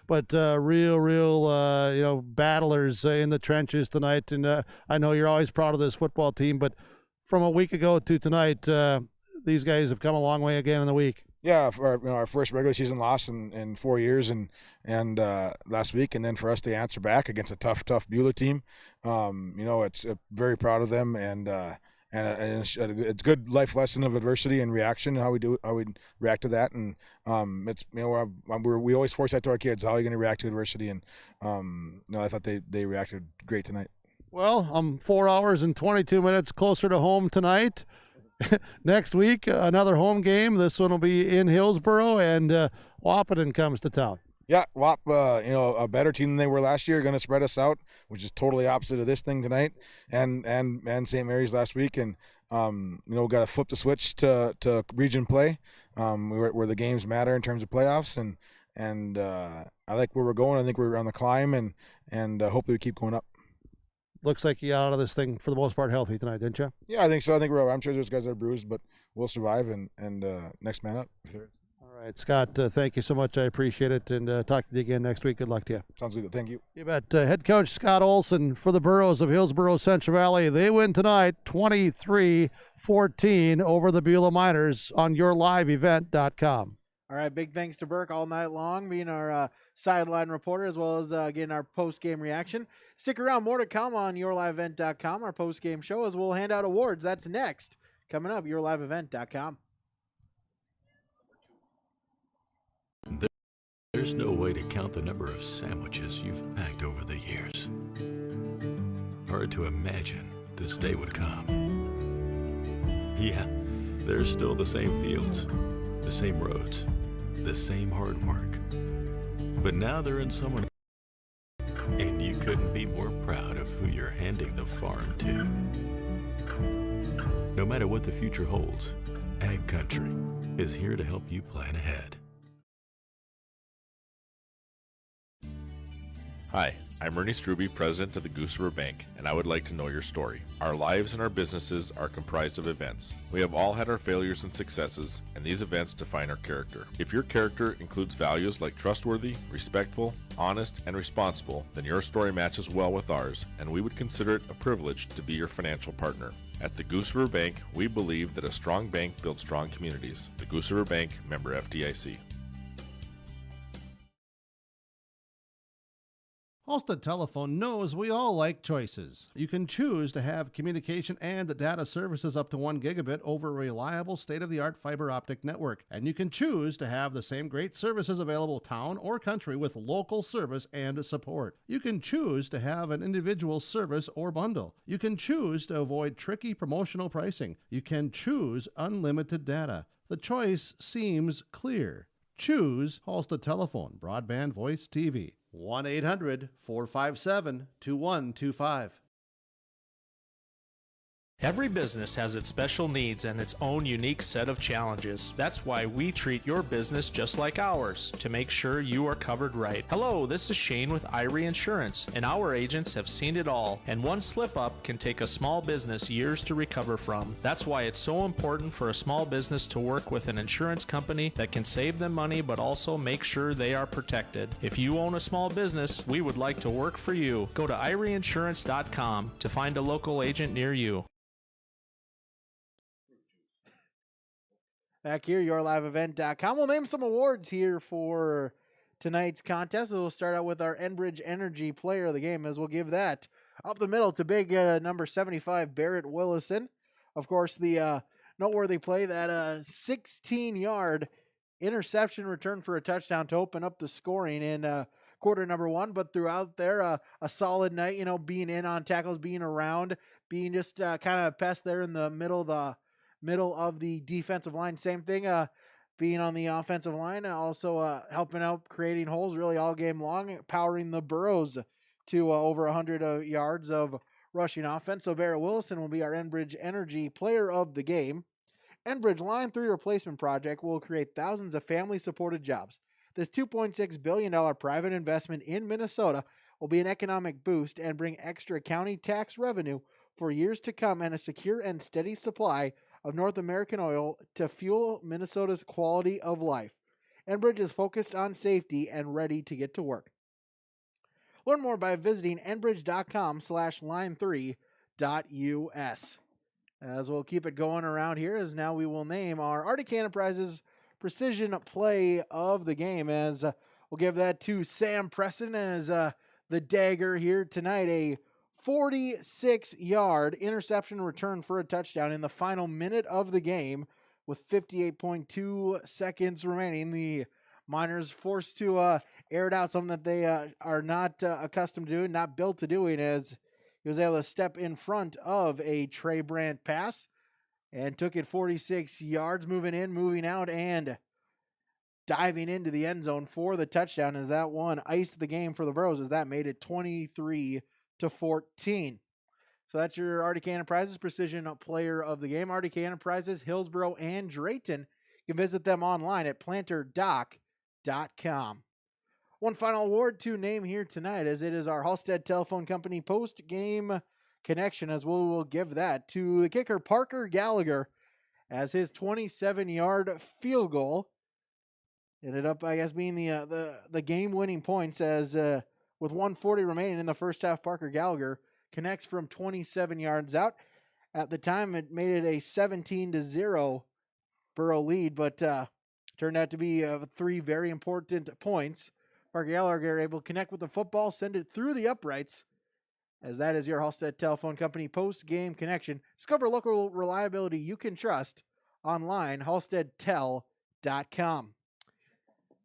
[SPEAKER 8] but real battlers in the trenches tonight. And I know you're always proud of this football team, but from a week ago to tonight, these guys have come a long way again in the week.
[SPEAKER 9] Yeah, for our first regular season loss in 4 years, and last week, and then for us to answer back against a tough Beulah team, it's very proud of them, and it's a good life lesson of adversity and reaction, and how we react to that, and it's we always force that to our kids. How are you going to react to adversity? And I thought they reacted great tonight.
[SPEAKER 8] Well, I'm 4 hours and 22 minutes closer to home tonight. Next week, another home game. This one will be in Hillsboro, and Wahpeton comes to town.
[SPEAKER 9] Yeah, WAP, a better team than they were last year, going to spread us out, which is totally opposite of this thing tonight, and St. Mary's last week, and got to flip the switch to region play, where the games matter in terms of playoffs, and I like where we're going. I think we're on the climb, and hopefully we keep going up.
[SPEAKER 8] Looks like you got out of this thing for the most part healthy tonight, didn't you?
[SPEAKER 9] Yeah, I think so. I'm sure there's guys that are bruised, but we'll survive, and next man up.
[SPEAKER 8] All right, Scott, thank you so much. I appreciate it, and talk to you again next week. Good luck to you.
[SPEAKER 9] Sounds good. Thank you.
[SPEAKER 8] You bet. Head coach Scott Olson for the Burros of Hillsboro-Central Valley. They win tonight 23-14 over the Beulah Miners on yourliveevent.com.
[SPEAKER 1] All right, big thanks to Burke all night long, being our sideline reporter, as well as getting our post-game reaction. Stick around, more to come on yourliveevent.com, our post-game show, as we'll hand out awards. That's next, coming up, yourliveevent.com.
[SPEAKER 20] There's no way to count the number of sandwiches you've packed over the years. Hard to imagine this day would come. Yeah, there's still the same fields, the same roads, the same hard work. But now they're in someone, and you couldn't be more proud of who you're handing the farm to. No matter what the future holds, Ag Country is here to help you plan ahead.
[SPEAKER 21] Hi, I'm Ernie Struby, president of the Goose River Bank, and I would like to know your story. Our lives and our businesses are comprised of events. We have all had our failures and successes, and these events define our character. If your character includes values like trustworthy, respectful, honest, and responsible, then your story matches well with ours, and we would consider it a privilege to be your financial partner. At the Goose River Bank, we believe that a strong bank builds strong communities. The Goose River Bank, member FDIC.
[SPEAKER 8] Halstead Telephone knows we all like choices. You can choose to have communication and data services up to 1 gigabit over a reliable state-of-the-art fiber optic network. And you can choose to have the same great services available town or country with local service and support. You can choose to have an individual service or bundle. You can choose to avoid tricky promotional pricing. You can choose unlimited data. The choice seems clear. Choose Halstead Telephone, broadband voice TV. 1-800-457-2125.
[SPEAKER 23] Every business has its special needs and its own unique set of challenges. That's why we treat your business just like ours, to make sure you are covered right. Hello, this is Shane with Irie Insurance, and our agents have seen it all, and one slip-up can take a small business years to recover from. That's why it's so important for a small business to work with an insurance company that can save them money but also make sure they are protected. If you own a small business, we would like to work for you. Go to IrieInsurance.com to find a local agent near you.
[SPEAKER 1] Back here, yourliveevent.com. We'll name some awards here for tonight's contest. We'll start out with our Enbridge Energy Player of the Game, as we'll give that Up the middle to big number 75, Barrett Willison. Of course, the noteworthy play, that 16-yard interception return for a touchdown to open up the scoring in quarter number 1. But throughout there, a solid night, being in on tackles, being around, being just kind of pest there in the middle of the defensive line. Same thing, being on the offensive line, also helping out, creating holes really all game long, powering the Burros to over 100 yards of rushing offense. So Barrett Willison will be our Enbridge Energy Player of the Game. Enbridge Line 3 replacement project will create thousands of family-supported jobs. This $2.6 billion private investment in Minnesota will be an economic boost and bring extra county tax revenue for years to come and a secure and steady supply of North American oil to fuel Minnesota's quality of life. Enbridge is focused on safety and ready to get to work. Learn more by visiting enbridge.com/line3.us. As we'll keep it going around here, as now we will name our Arctic Enterprises Precision Play of the Game, as we'll give that to Sam Preston as the dagger here tonight. A 46-yard interception return for a touchdown in the final minute of the game with 58.2 seconds remaining. The Miners forced to air it out, something that they are not accustomed to doing, not built to doing, as he was able to step in front of a Trey Brandt pass and took it 46 yards, moving in, moving out, and diving into the end zone for the touchdown, as that one iced the game for the Burros, as that made it 23-14. So that's your Arctic Enterprises Precision Player of the Game. Arctic Enterprises, Hillsboro, and Drayton. You can visit them online at planterdoc.com. One final award to name here tonight, as it is our Halstead Telephone Company post-game connection, as we will give that to the kicker Parker Gallagher, as his 27-yard field goal ended up, I guess, being the game-winning points, as with 1:40 remaining in the first half, Parker Gallagher connects from 27 yards out. At the time, it made it a 17-0 Burrow lead, but turned out to be 3 very important points. Parker Gallagher able to connect with the football, send it through the uprights, as that is your Halstead Telephone Company post-game connection. Discover local reliability you can trust online, halsteadtel.com.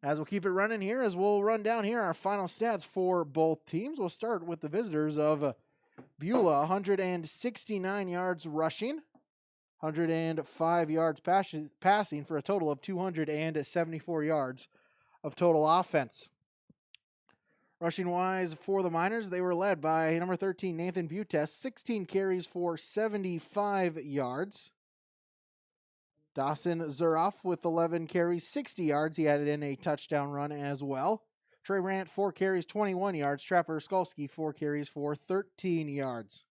[SPEAKER 1] As we'll keep it running here, as we'll run down here our final stats for both teams. We'll start with the visitors of Beulah, 169 yards rushing, 105 yards passing for a total of 274 yards of total offense. Rushing-wise for the Miners, they were led by number 13, Nathan Butes, 16 carries for 75 yards. Dawson Zuroff with 11 carries, 60 yards. He added in a touchdown run as well. Trey Brandt, 4 carries, 21 yards. Trapper Skolsky, 4 carries for 13 yards.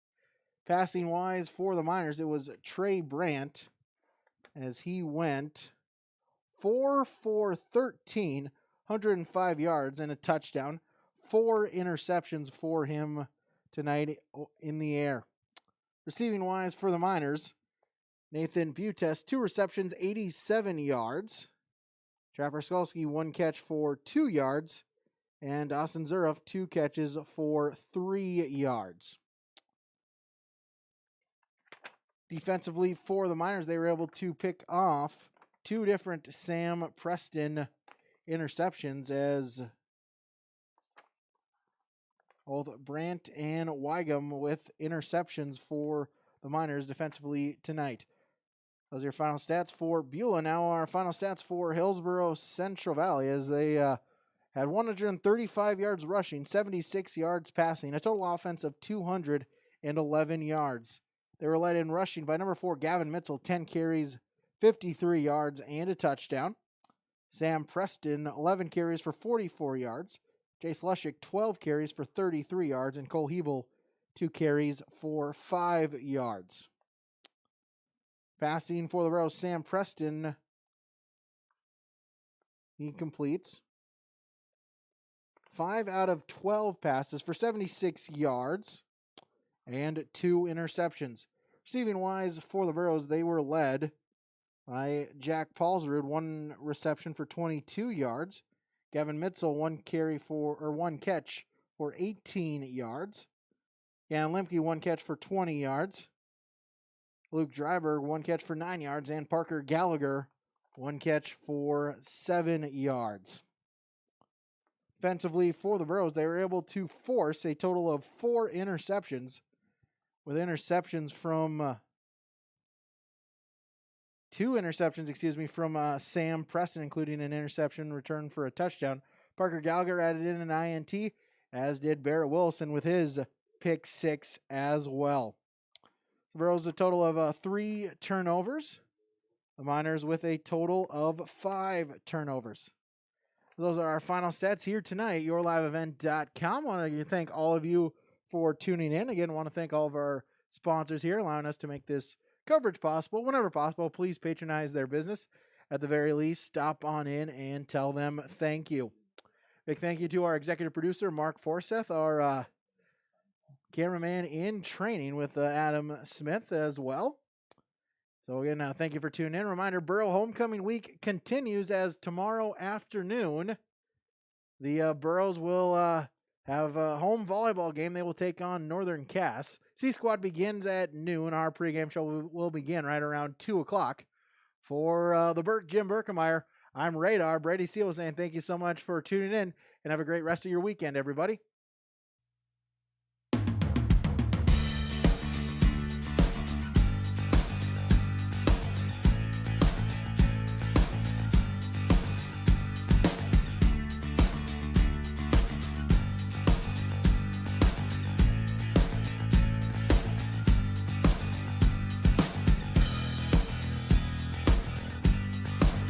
[SPEAKER 1] Passing-wise for the Miners, it was Trey Brandt, as he went 4 for 13, 105 yards and a touchdown. 4 interceptions for him tonight in the air. Receiving-wise for the Miners, Nathan Butes, 2 receptions, 87 yards. Trapper Skolsky, 1 catch for 2 yards. And Austin Zuroff, 2 catches for 3 yards. Defensively for the Miners, they were able to pick off 2 different Sam Preston interceptions, as both Brandt and Weigum with interceptions for the Miners defensively tonight. Those are your final stats for Beulah. Now our final stats for Hillsboro-Central Valley, as they had 135 yards rushing, 76 yards passing, a total offense of 211 yards. They were led in rushing by number 4, Gavin Mitzel, 10 carries, 53 yards, and a touchdown. Sam Preston, 11 carries for 44 yards. Jace Lushik, 12 carries for 33 yards. And Cole Hebel, 2 carries for 5 yards. Passing for the Rose, Sam Preston, he completes 5 out of 12 passes for 76 yards and 2 interceptions. Receiving-wise for the Burros, they were led by Jack Paulsrud, 1 reception for 22 yards. Gavin Mitzel, 1 catch for 18 yards. Jan Lemke, 1 catch for 20 yards. Luke Dryberg, 1 catch for 9 yards. And Parker Gallagher, 1 catch for 7 yards. Offensively for the Burros, they were able to force a total of 4 interceptions, with interceptions from 2 interceptions, from Sam Preston, including an interception return for a touchdown. Parker Gallagher added in an INT, as did Barrett Wilson with his pick 6 as well. The Burros a total of 3 turnovers. The Miners with a total of 5 turnovers. Those are our final stats here tonight, yourliveevent.com. I want to thank all of you for tuning in. Again, I want to thank all of our sponsors here, allowing us to make this coverage possible. Whenever possible, please patronize their business. At the very least, stop on in and tell them thank you. Big thank you to our executive producer, Mark Forseth, our cameraman in training with Adam Smith as well. So again, thank you for tuning in. Reminder, Borough Homecoming Week continues as tomorrow afternoon, the Burros will have a home volleyball game. They will take on Northern Cass. C-Squad begins at noon. Our pregame show will begin right around 2 o'clock. For the Jim Berkemeyer, I'm Radar. Brady Seal saying thank you so much for tuning in, and have a great rest of your weekend, everybody.